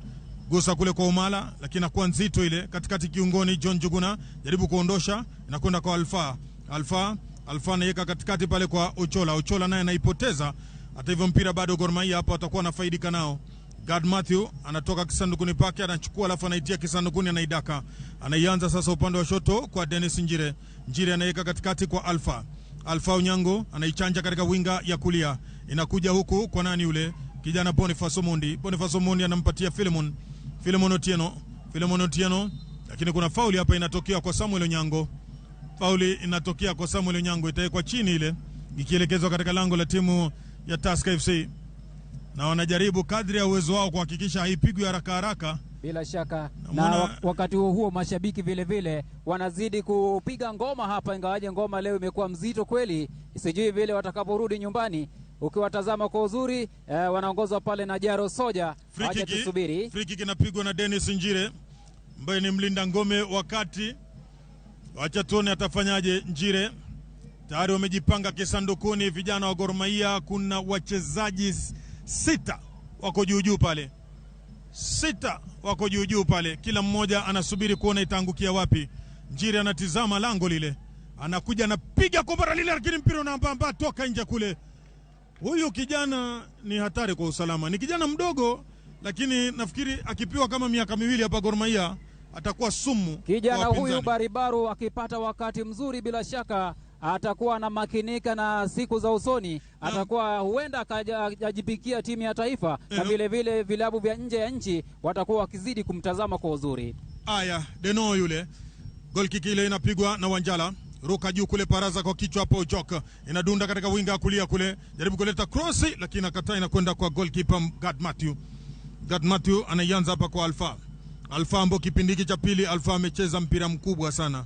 gusa kule kwa Umala, lakini inakuwa nzito ile katikati kiungoni. John Juguna jaribu kuondosha, inakwenda kwa Alfa anaweka katikati pale kwa Ochola naye anaipoteza. Hata hivyo mpira bado Gor Mahia hapa watakuwa nafaidika nao. Gad Matthew anatoka kisandukuni pake, anachukua alafu anaitia kisandukuni, anaidaka. Anaianza sasa upande wa shoto kwa Dennis Njire anaweka katikati kwa Alfa Onyango, anaichanja katika winga ya kulia, inakuja huku kwa nani yule kijana Boniface Omondi anampatia Philemon Otieno, lakini kuna fauli hapa inatokea kwa Samuel Onyango, itawekwa chini ile ikielekezwa katika lango la timu ya Tusker FC, na wanajaribu kadri ya uwezo wao kuhakikisha haipigwi haraka. Bila shaka na wakati huo mashabiki vile wanazidi kupiga ngoma hapa, ingawaje ngoma leo imekuwa mzito kweli, sijui vile watakaporudi nyumbani. Ukiwatazama kwa uzuri wanaongozwa pale na Jaro Soja. Acha tusubiri. Free kick inapigwa na Dennis Njire ambaye ni mlinda ngome wakati. Acha tuone atafanyaje Njire. Tayari wamejipanga kisandukuni vijana wa Gor Mahia, kuna wachezaji 6 wako juu pale. 6 wako juu pale, kila mmoja anasubiri kuona itaangukia wapi. Njire anatizama lango lile, anakuja anapiga kombora lile, lakini mpira unaambamba toka nje kule. Huyu kijana ni hatari kwa usalama, ni kijana mdogo, lakini nafikiri akipiwa kama miaka 2 hapa Gor Mahia atakuwa sumu. Kijana huyu baribaru akipata wakati mzuri, bila shaka atakuwa na makinika na siku za usoni atakuwa huenda akajipikia timu ya taifa, na vile vilabu vya nje ya nchi watakuwa wakizidi kumtazama kwa uzuri. Aya, Deno yule goal kick ile inapigwa na Wanjala, ruka juu kule, paraza kwa kichwa hapo, Joka inadunda katika winga kulia kule, jaribu kuleta cross, lakini akataa, inakwenda kwa goalkeeper Gad Matthew anaianza hapa kwa Alfa ambapo kipindi hiki cha pili Alfa amecheza mpira mkubwa sana.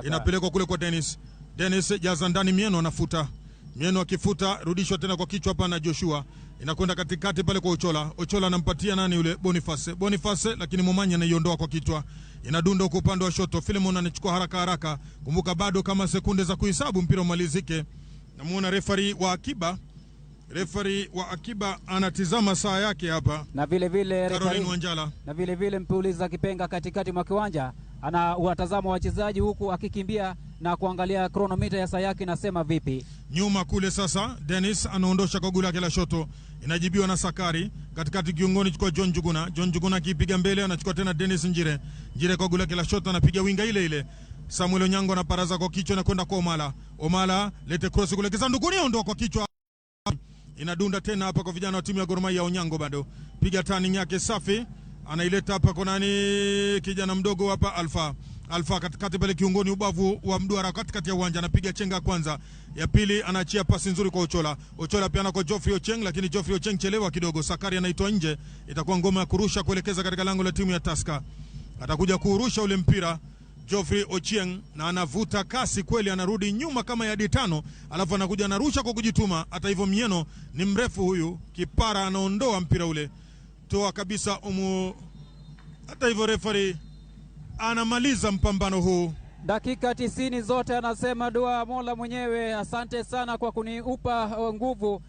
Inapelekwa kule kwa Dennis jaza ndani, Mieno akifuta, rudishwa tena kwa kichwa hapa na Joshua, inakwenda katikati pale kwa Ochola anampatia nani yule Boniface, lakini Momanya anaiondoa kwa kichwa, inadunda huko upande wa shoto. Philemon anachukua haraka, kumbuka bado kama sekunde za kuhesabu mpira umalizike. Namuona referee wa akiba anatizama saa yake hapa, na vile Caroline Wanjala, na vile mpuliza kipenga katikati mwa kiwanja watazama wachezaji huku akikimbia na kuangalia kronomita ya saa yake nasema vipi. Nyuma kule sasa Dennis anaondosha kwa gula yake la shoto, inajibiwa na Sakari katikati kiungoni kwa John Juguna akipiga mbele, anachukua tena Dennis Njire kwa gula yake la shoto, anapiga winga ile. Samuel Onyango na paraza kwa kichwa na kwenda kwa Omala lete cross kule kisandukuni, ondoa kwa kichwa, inadunda tena hapa kwa vijana wa timu ya Gor Mahia. Onyango bado piga turning yake safi, anaileta hapa kwa nani, kijana mdogo hapa Alfa katikati pale kiungoni, ubavu wa mduara katikati ya uwanja, anapiga chenga kwanza, ya pili anaachia pasi nzuri kwa Ochola pia kwa Geoffrey Ocheng, lakini Geoffrey Ocheng chelewa kidogo, Sakari anaitoa nje, itakuwa ngoma ya kurusha kuelekeza katika lango la timu ya Tusker. Atakuja kurusha ule mpira Geoffrey Ocheng, na anavuta kasi kweli, anarudi nyuma kama yadi 5, alafu anakuja anarusha kwa kujituma. Hata hivyo Mieno ni mrefu huyu, kipara anaondoa mpira ule, toa kabisa hata hivyo referee anamaliza mpambano huu. Dakika 90 zote anasema dua Mola mwenyewe, asante sana kwa kuniupa nguvu.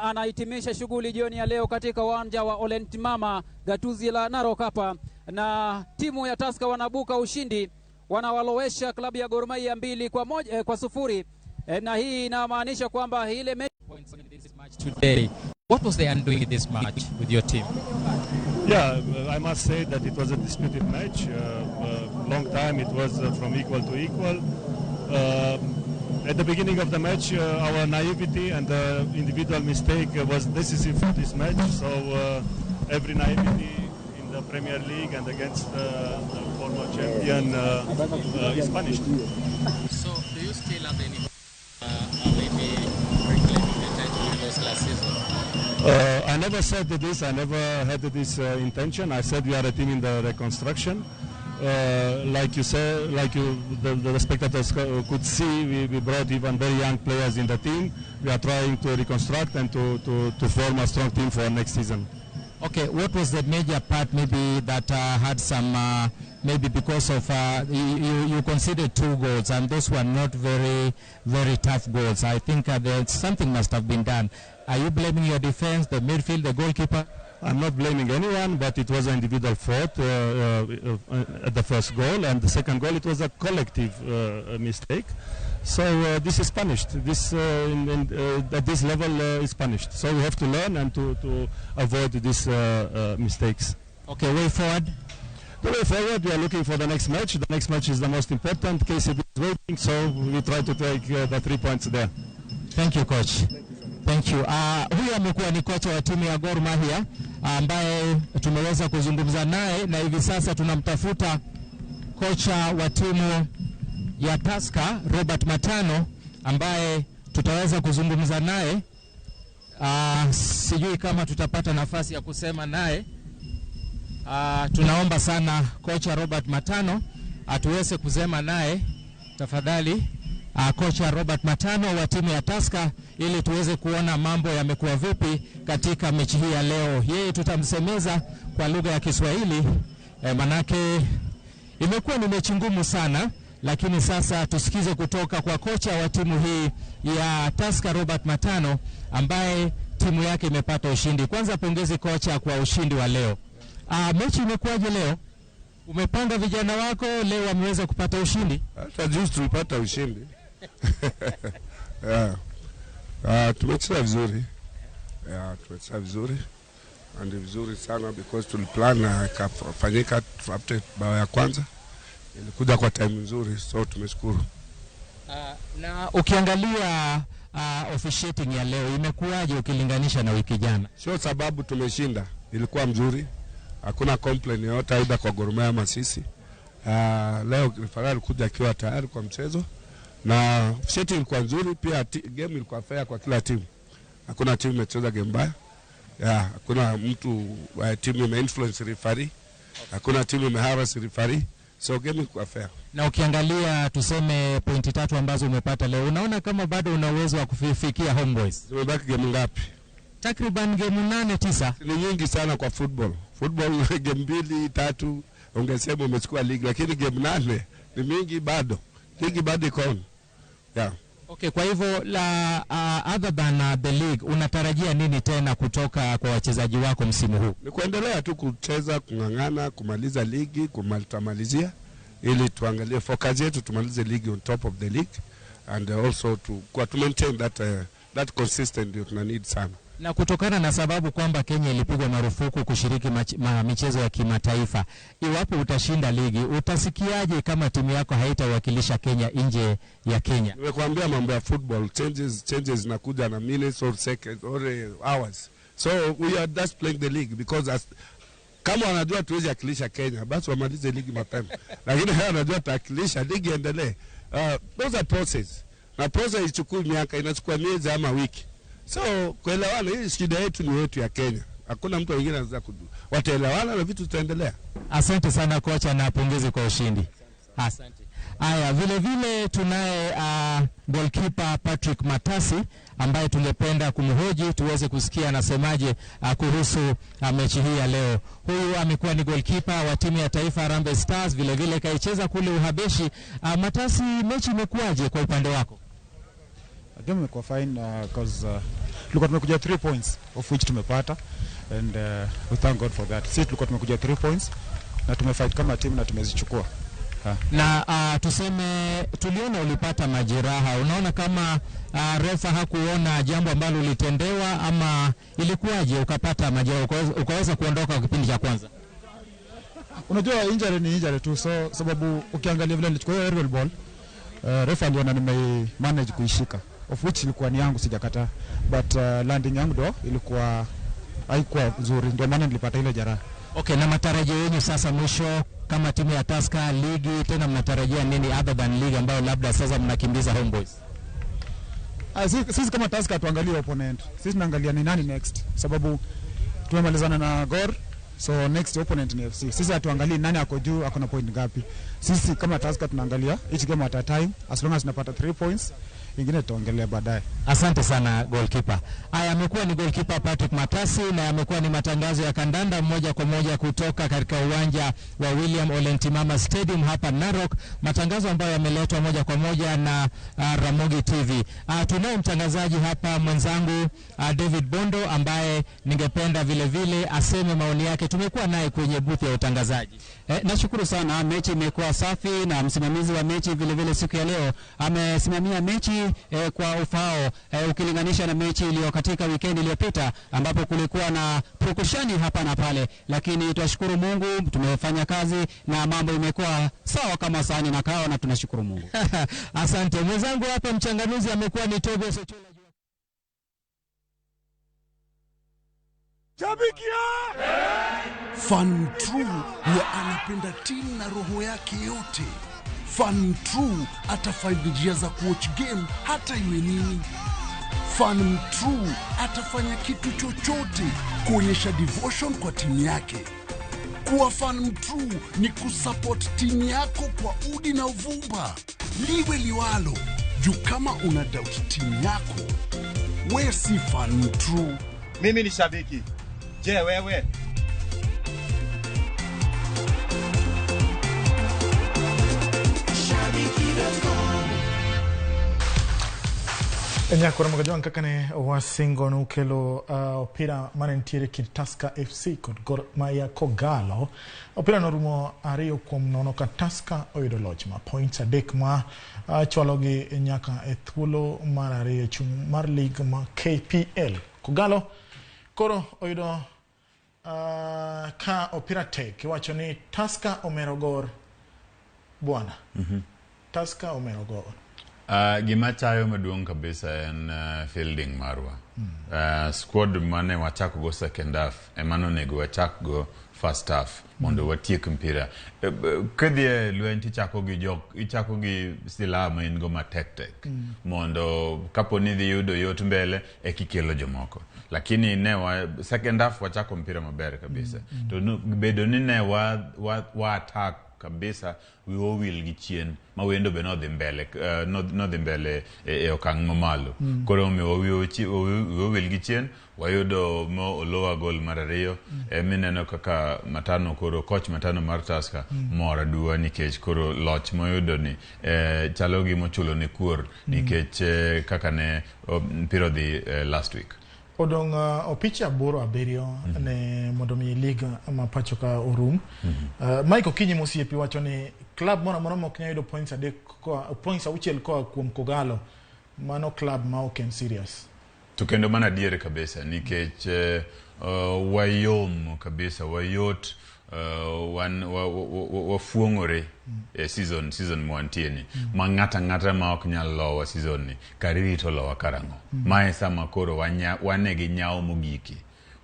Anahitimisha shughuli jioni ya leo katika uwanja wa Olentimama gatuzi la Narok hapa, na timu ya Tusker wanabuka ushindi, wanawalowesha klabu ya Gor Mahia 2-0, na hii inamaanisha kwamba ile mechi today. What was the undoing in this match with your team? Yeah, I must say that it was a disputed match. Long time it was from equal to equal. At the beginning of the match, our naivety and individual mistake was decisive for this match. So every naivety in the Premier League and against the former champion is punished. So, do you still have any maybe reclaiming the title you lost last season? I never said this. I never had this intention. I said we are a team in the reconstruction. Like you said, the spectators could see, we brought even very young players in the team. We are trying to reconstruct and to form a strong team for next season. Okay, what was the major part maybe that had some, maybe because of, you conceded 2 goals and those were not very, very tough goals. I think something must have been done. Are you blaming your defense, the midfield, the goalkeeper? I'm not blaming anyone, but it was an individual fault at the first goal, and the second goal it was a collective mistake. So this is punished. This at this level is punished. So we have to learn and to avoid these mistakes. Okay, way forward. The way forward, we are looking for the next match. The next match is the most important. KCB is waiting, so we try to take the 3 points there. Thank you, coach. Thank you. Huyu amekuwa ni kocha wa timu ya Gor Mahia ambaye tumeweza kuzungumza naye, na hivi sasa tunamtafuta kocha wa timu ya Tusker Robert Matano ambaye tutaweza kuzungumza naye. Sijui kama tutapata nafasi ya kusema naye. Tunaomba sana kocha Robert Matano atuweze kusema naye tafadhali. Kocha Robert Matano wa timu ya Tusker, ili tuweze kuona mambo yamekuwa vipi katika mechi hii ya leo. Yeye tutamsemeza kwa lugha ya Kiswahili manake imekuwa ni mechi ngumu sana, lakini sasa tusikize kutoka kwa kocha wa timu hii ya Tusker Robert Matano ambaye timu yake imepata ushindi. Kwanza pongezi kocha kwa ushindi wa leo. Mechi imekuwaje leo? Umepanga vijana wako leo wameweza kupata ushindi? Hata juzi tulipata ushindi. Tumecheza vizuri. Tumecheza vizuri. And vizuri sana because tuliplan kafanyika after bao ya kwanza. Ilikuja kwa time nzuri, so tumeshukuru. Na ukiangalia officiating ya leo imekuwaje ukilinganisha na wiki jana? Sio sababu tumeshinda, ilikuwa mzuri. Hakuna complaint yoyote aidha kwa Gor Mahia ama sisi. Leo referee alikuja akiwa tayari kwa mchezo na officiating ilikuwa nzuri, pia game ilikuwa fair kwa kila timu. Hakuna timu imecheza game mbaya. Hakuna mtu timu ime-influence referee. Hakuna timu ime-harass referee. So game ilikuwa fair. Na ukiangalia tuseme pointi 3 ambazo umepata leo, unaona kama bado una uwezo wa kufikia Homeboys? Tumebaki game ngapi? Takriban game 8-9. Ni nyingi sana kwa football. Football game 2-3 ungesema umechukua ligi, lakini game 8 ni mingi bado. Ligi bado iko on. Okay, kwa hivyo other than the league unatarajia nini tena kutoka kwa wachezaji wako msimu huu? Ni kuendelea tu kucheza, kungangana, kumaliza ligi, kumalizia ili tuangalie focus yetu tumalize ligi on top of the league and also to maintain that consistent ndio tuna need sana. Na kutokana na sababu kwamba Kenya ilipigwa marufuku kushiriki michezo ya kimataifa, iwapo utashinda ligi, utasikiaje kama timu yako haitawakilisha Kenya nje ya Kenya? Nimekuambia mambo ya football, changes zinakuja na minutes or seconds or hours. So we are just playing the league because kama wanajua tuwezi akilisha Kenya, basi wamalize ligi mapema. Lakini hao wanajua tutakilisha ligi endelee. Those are process. Na process ichukui miaka, inachukua miezi ama wiki. So kuelewana, hii shida yetu ni yetu ya Kenya. Hakuna mtu mwingine anaweza kujua. Wataelewana na vitu tutaendelea. Asante sana kocha na pongezi kwa ushindi. Asante. Haya, vile vile tunaye goalkeeper Patrick Matasi ambaye tungependa kumhoji tuweze kusikia anasemaje kuhusu mechi hii ya leo. Huyu amekuwa ni goalkeeper wa timu ya taifa Harambee Stars, vile vile kaicheza kule Uhabeshi. Matasi, mechi imekuwaje kwa upande wako? Game imekuwa fine because tulikuwa tumekuja 3 points of which tumepata and we thank God for that. Sisi tulikuwa tumekuja 3 points na tumefight kama team na tumezichukua. Na tuseme tuliona ulipata majeraha. Unaona kama refa hakuona jambo ambalo ulitendewa ama ilikuwaje ukapata majeraha ukaweza kuondoka kipindi cha kwanza? Unajua injury ni injury tu, so sababu ukiangalia vile nilichukua hiyo aerial ball refa aliona manage kuishika, of which ilikuwa ni yangu, sijakataa, but landing yangu ndo ilikuwa haikuwa nzuri, ndio maana nilipata ile jeraha. Okay, na matarajio yenu sasa mwisho kama timu ya Tusker ligi, tena mnatarajia nini other than league ambayo labda sasa mnakimbiza Homeboys? Sisi kama Tusker tuangalie opponent. Sisi tunaangalia ni nani next, sababu tumemalizana na Gor, so next opponent ni FC. Sisi hatuangalii nani ako juu, ako na point ngapi. Sisi kama Tusker tunaangalia each game at a time, as long as tunapata 3 points, ingine tutaongelea baadaye. Asante sana goalkeeper. Haya, amekuwa ni goalkeeper Patrick Matasi, na amekuwa ni matangazo ya kandanda moja kwa moja kutoka katika uwanja wa William Olentimama Stadium hapa Narok, matangazo ambayo yameletwa moja kwa moja na Ramogi TV. Tunao mtangazaji hapa mwenzangu David Bondo, ambaye ningependa vile vile aseme maoni yake. Tumekuwa naye kwenye booth ya utangazaji. Nashukuru sana, mechi imekuwa safi na msimamizi wa mechi vile vile siku ya leo amesimamia mechi kwa ufao ukilinganisha na mechi iliyo katika weekend iliyopita ambapo kulikuwa na purukushani hapa na pale, lakini tunashukuru Mungu tumefanya kazi na mambo imekuwa sawa kama sahani na kawa, na tunashukuru Mungu. Asante. Mwenzangu hapa mchanganuzi amekuwa ni Tugo. Shabikia! Fan True huwa anapenda timu na roho yake yote. Fan True atafind njia za kuwatch game hata iwe nini. Fan True atafanya kitu chochote kuonyesha devotion kwa timu yake. Kuwa Fan True ni kusupport timu yako kwa udi na uvumba. Liwe liwalo, juu kama una doubt timu yako, we si Fan True. Mimi ni shabiki. Je, wewe? Nyakora magajon kakane wasingo nukelo opira manentiere kid Tusker FC kod Gor Mahia kogalo. Opira norumo ariyo kuom nono ka Tusker oyudo loch ma points adek ma chwalogi nyaka e thuolo mar ariyo chung mar league ma KPL. Kogalo koro oyudo ka opira tek, iwacho ni Tusker omero Gor bwana. Tusker omero Gor. Gima chayo maduong' kabisa en fielding marwa. Squad mane wachako go second half, emano nego wachako go first half mondo watiek mpira. Kedhie lwenti ichako gi silaha ma in go ma tek mondo kapo ni dhi yudo yot mbele kikelo jomoko. Lakini ne second half wachako mpira maber kabisa. To bedo ni ne wa attack kabisa, we will gi chien ma wendo be no dhi mbele e okang' mamalo. Koro mi we will gi chien wayudo mo olowa gol mar ariyo. Mineno kaka Matano, koro coach Matano mar Tusker mora duwa nikech koro loch moyudo ni chalo gi mochulo ne kuor nikech kaka ne mpira dhi last week. Odong opicha boro aberio ne mondo mi liga ma pacho ka orum. Mike Okinyi mosiepi wacho ni club moro mok nyayudo points adek points auchiel kwa kuom Kogalo, mano club ma ok en serious. To kendo mana diere kabisa nikech wayom kabisa, wayot wafuongore season mwantieni ma ng'ata ma ok nyal lowa season ni karirito lowa karango. Mae sama koro wane gi nyawo mogiki.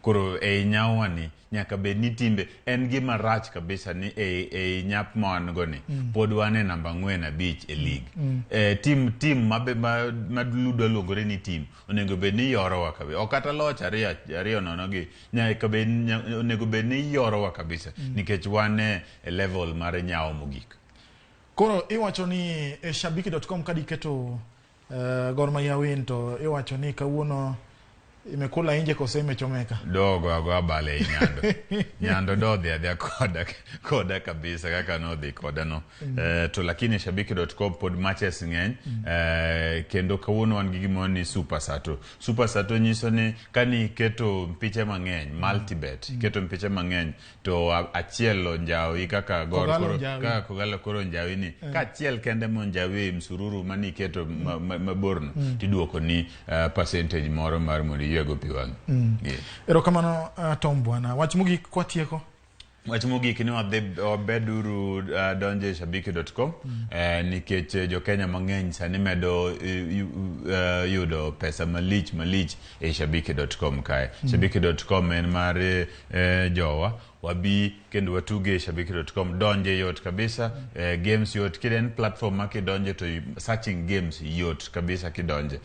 Koro nyawo ni nyaka bed ni timbe en gima rach kabisa ni nyap man go ni pod wane namba 4-5 e league. Team madludo logore ni team onego bed ni yorowa kabisa. Okata loch ariyo nono gi nyaka bed onego bed ni yorowa kabisa nikech wane level mar nyawo mogik. Koro iwacho ni shabiki.com kadiketo Gor Mahia win to iwacho ni kawuono imekula nje kose imechomeka. Dogo ago abale nyando dodhi adhia koda kabisa kaka no dhi koda no. To lakini shabiki.com pod matches ng'eny. Kendo kawuono wan gi gimoro ni Super Sato nyiso ni kani keto mpiche mang'eny multibet, keto mpiche mang'eny to achielo njawi kaka Gor koro kaka Kogalo koro njawi ni ka achiel kende mo njawi msururu mani keto maborno tiduoko ni percentage moro mar mori go piwang. Ero kamano Tom bwana, wach mugi kwatieko. Wach mogik ni beduru donje shabiki.com nikech jo Kenya mang'eny sani medo yudo pesa malich e shabiki.com kae. Shabiki.com en mar jowa wabi kendo watuge shabiki.com donje yot kabisa, games yot, kiden platform maki donje to searching games yot kabisa kidonje.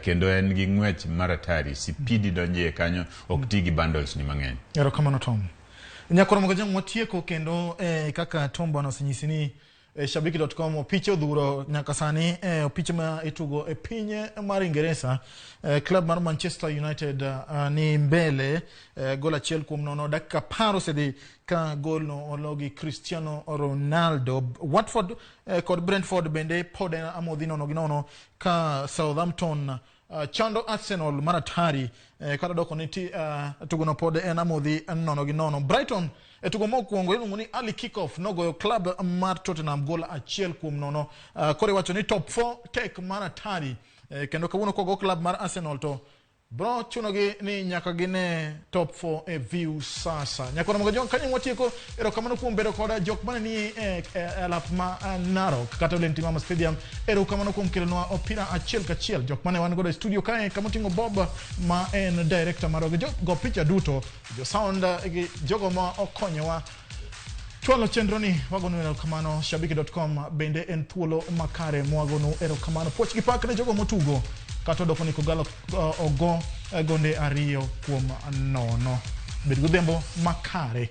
Kendo en gi ng'wech maratari, sipidi donje kanyo, oktigi bundles ni mang'eny. Ero kamano Tom. Nyakoro mga jang watieko kendo kaka Tom bwana osinyisi ni shabiki.com opiche odhuro nyaka sani opiche ma itugo e pinye mar Ingeresa. Club mar Manchester United ni mbele gol achiel kuom nono, dakika paro sedi ka gol no ologi Cristiano Ronaldo. Watford kod Brentford bende pod amodhi nono gi nono ka Southampton chando Arsenal maratari kada doko niti tugono pod amodhi nono gi nono. Brighton tugo mokwongo iluongo ni early kick-off nogoyo club mar Tottenham gol achiel kuom nono. Kore wacho ni top 4 tek maratari kendo kawuono kogo club mar Arsenal to bro chunogi ni nyaka gine top 4 e view sasa. Nyakona mga jong kanyang watieko ero kamano kuom bedo koda jok mana ni alap ma Narok kata Olentimama Stadium. Ero kamano kuom kelonwa opira achiel kachiel jok mana wan godo studio kae kamotingo Bob ma en director maroge go picha duto jo sound jogo ma okonyowa chwalo chenro ni. Wagonu ero kamano. Shabiki.com bende en thuolo makare mwagonu ero kamano. Poch gi pak ne jogo motugo kato doko ni kogalo ogo gonde ariyo kuom nono. Bed godhiambo makare.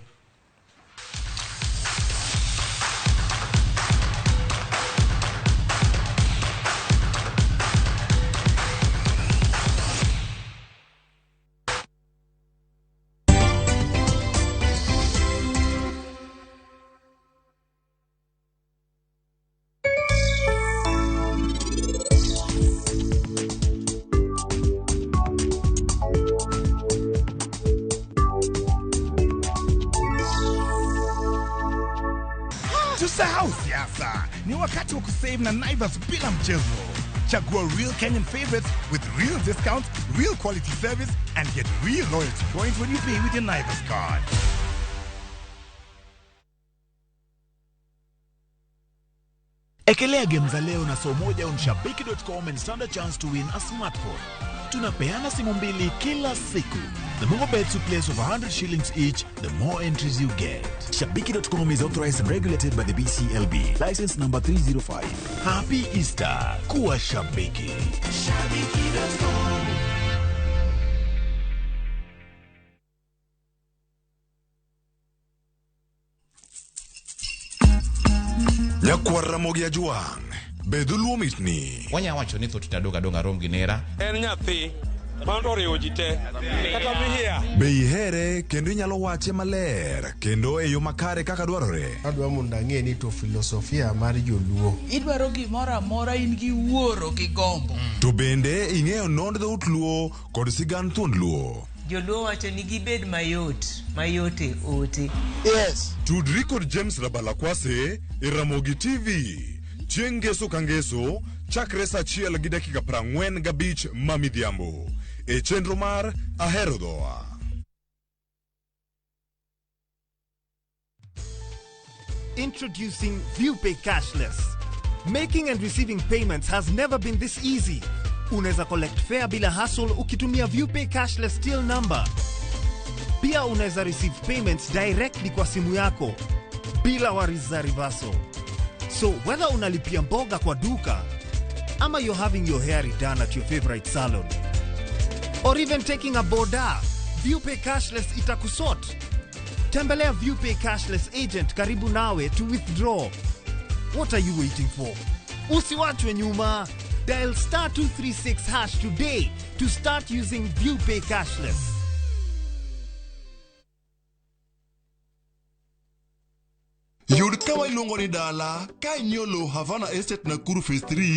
Tusahau siasa, ni wakati wa kusave na Naivas bila mchezo. Chagua real Kenyan favorites with real discounts, real quality service, and get real loyalty points when you pay with your Naivas card. Ekelea game za leo na so moja on shabiki.com and stand a chance to win a smartphone. Tunapeana simu mbili kila siku. The more bets you place of 100 shillings each, the more entries you get. Shabiki.com is authorized and regulated by the BCLB. License number 305. Happy Easter. Kuwa Shabiki. Shabiki.com. Nyakwa Ramogi ajuang. Bedulu mitni. Wanya wacho ni thuti tadoga donga rom ginera. En nyathi. Mando riwo jite. Kata mihia. Beihere kendo inyalo wache maler kendo e yo makare kaka dwarore. Adwa mondo ang'e ni to filosofia mar joluo. Idwaro gimoro amora in gi wuoro gi gombo. To bende ing'eyo nond dhout luo kod sigand thuond luo. Joluo wacho ni gibed mayote ote. Yes. Tudri kod James Rabalakwase e Ramogi TV. Chieng' ngeso ka ngeso chakre saa 1 gi dakika 45 mamidhiambo. E chenro mar Ahero Dhoa. Introducing ViewPay Cashless. Making and receiving payments has never been this easy. Unaweza collect fare bila hassle ukitumia ViewPay Cashless till number. Pia unaweza receive payments directly kwa simu yako bila worries za reversal. So whether unalipia mboga kwa duka ama you're having your hair done at your favorite salon or even taking a boda, ViewPay Cashless itakusort. Tembelea ViewPay Cashless agent karibu nawe to withdraw. What are you waiting for? Usiwachwe nyuma. Dial *236# today to start using ViewPay Cashless. Yud kawa ilongo ni dala, ka inyolo Havana Estate Nakuru Phase 3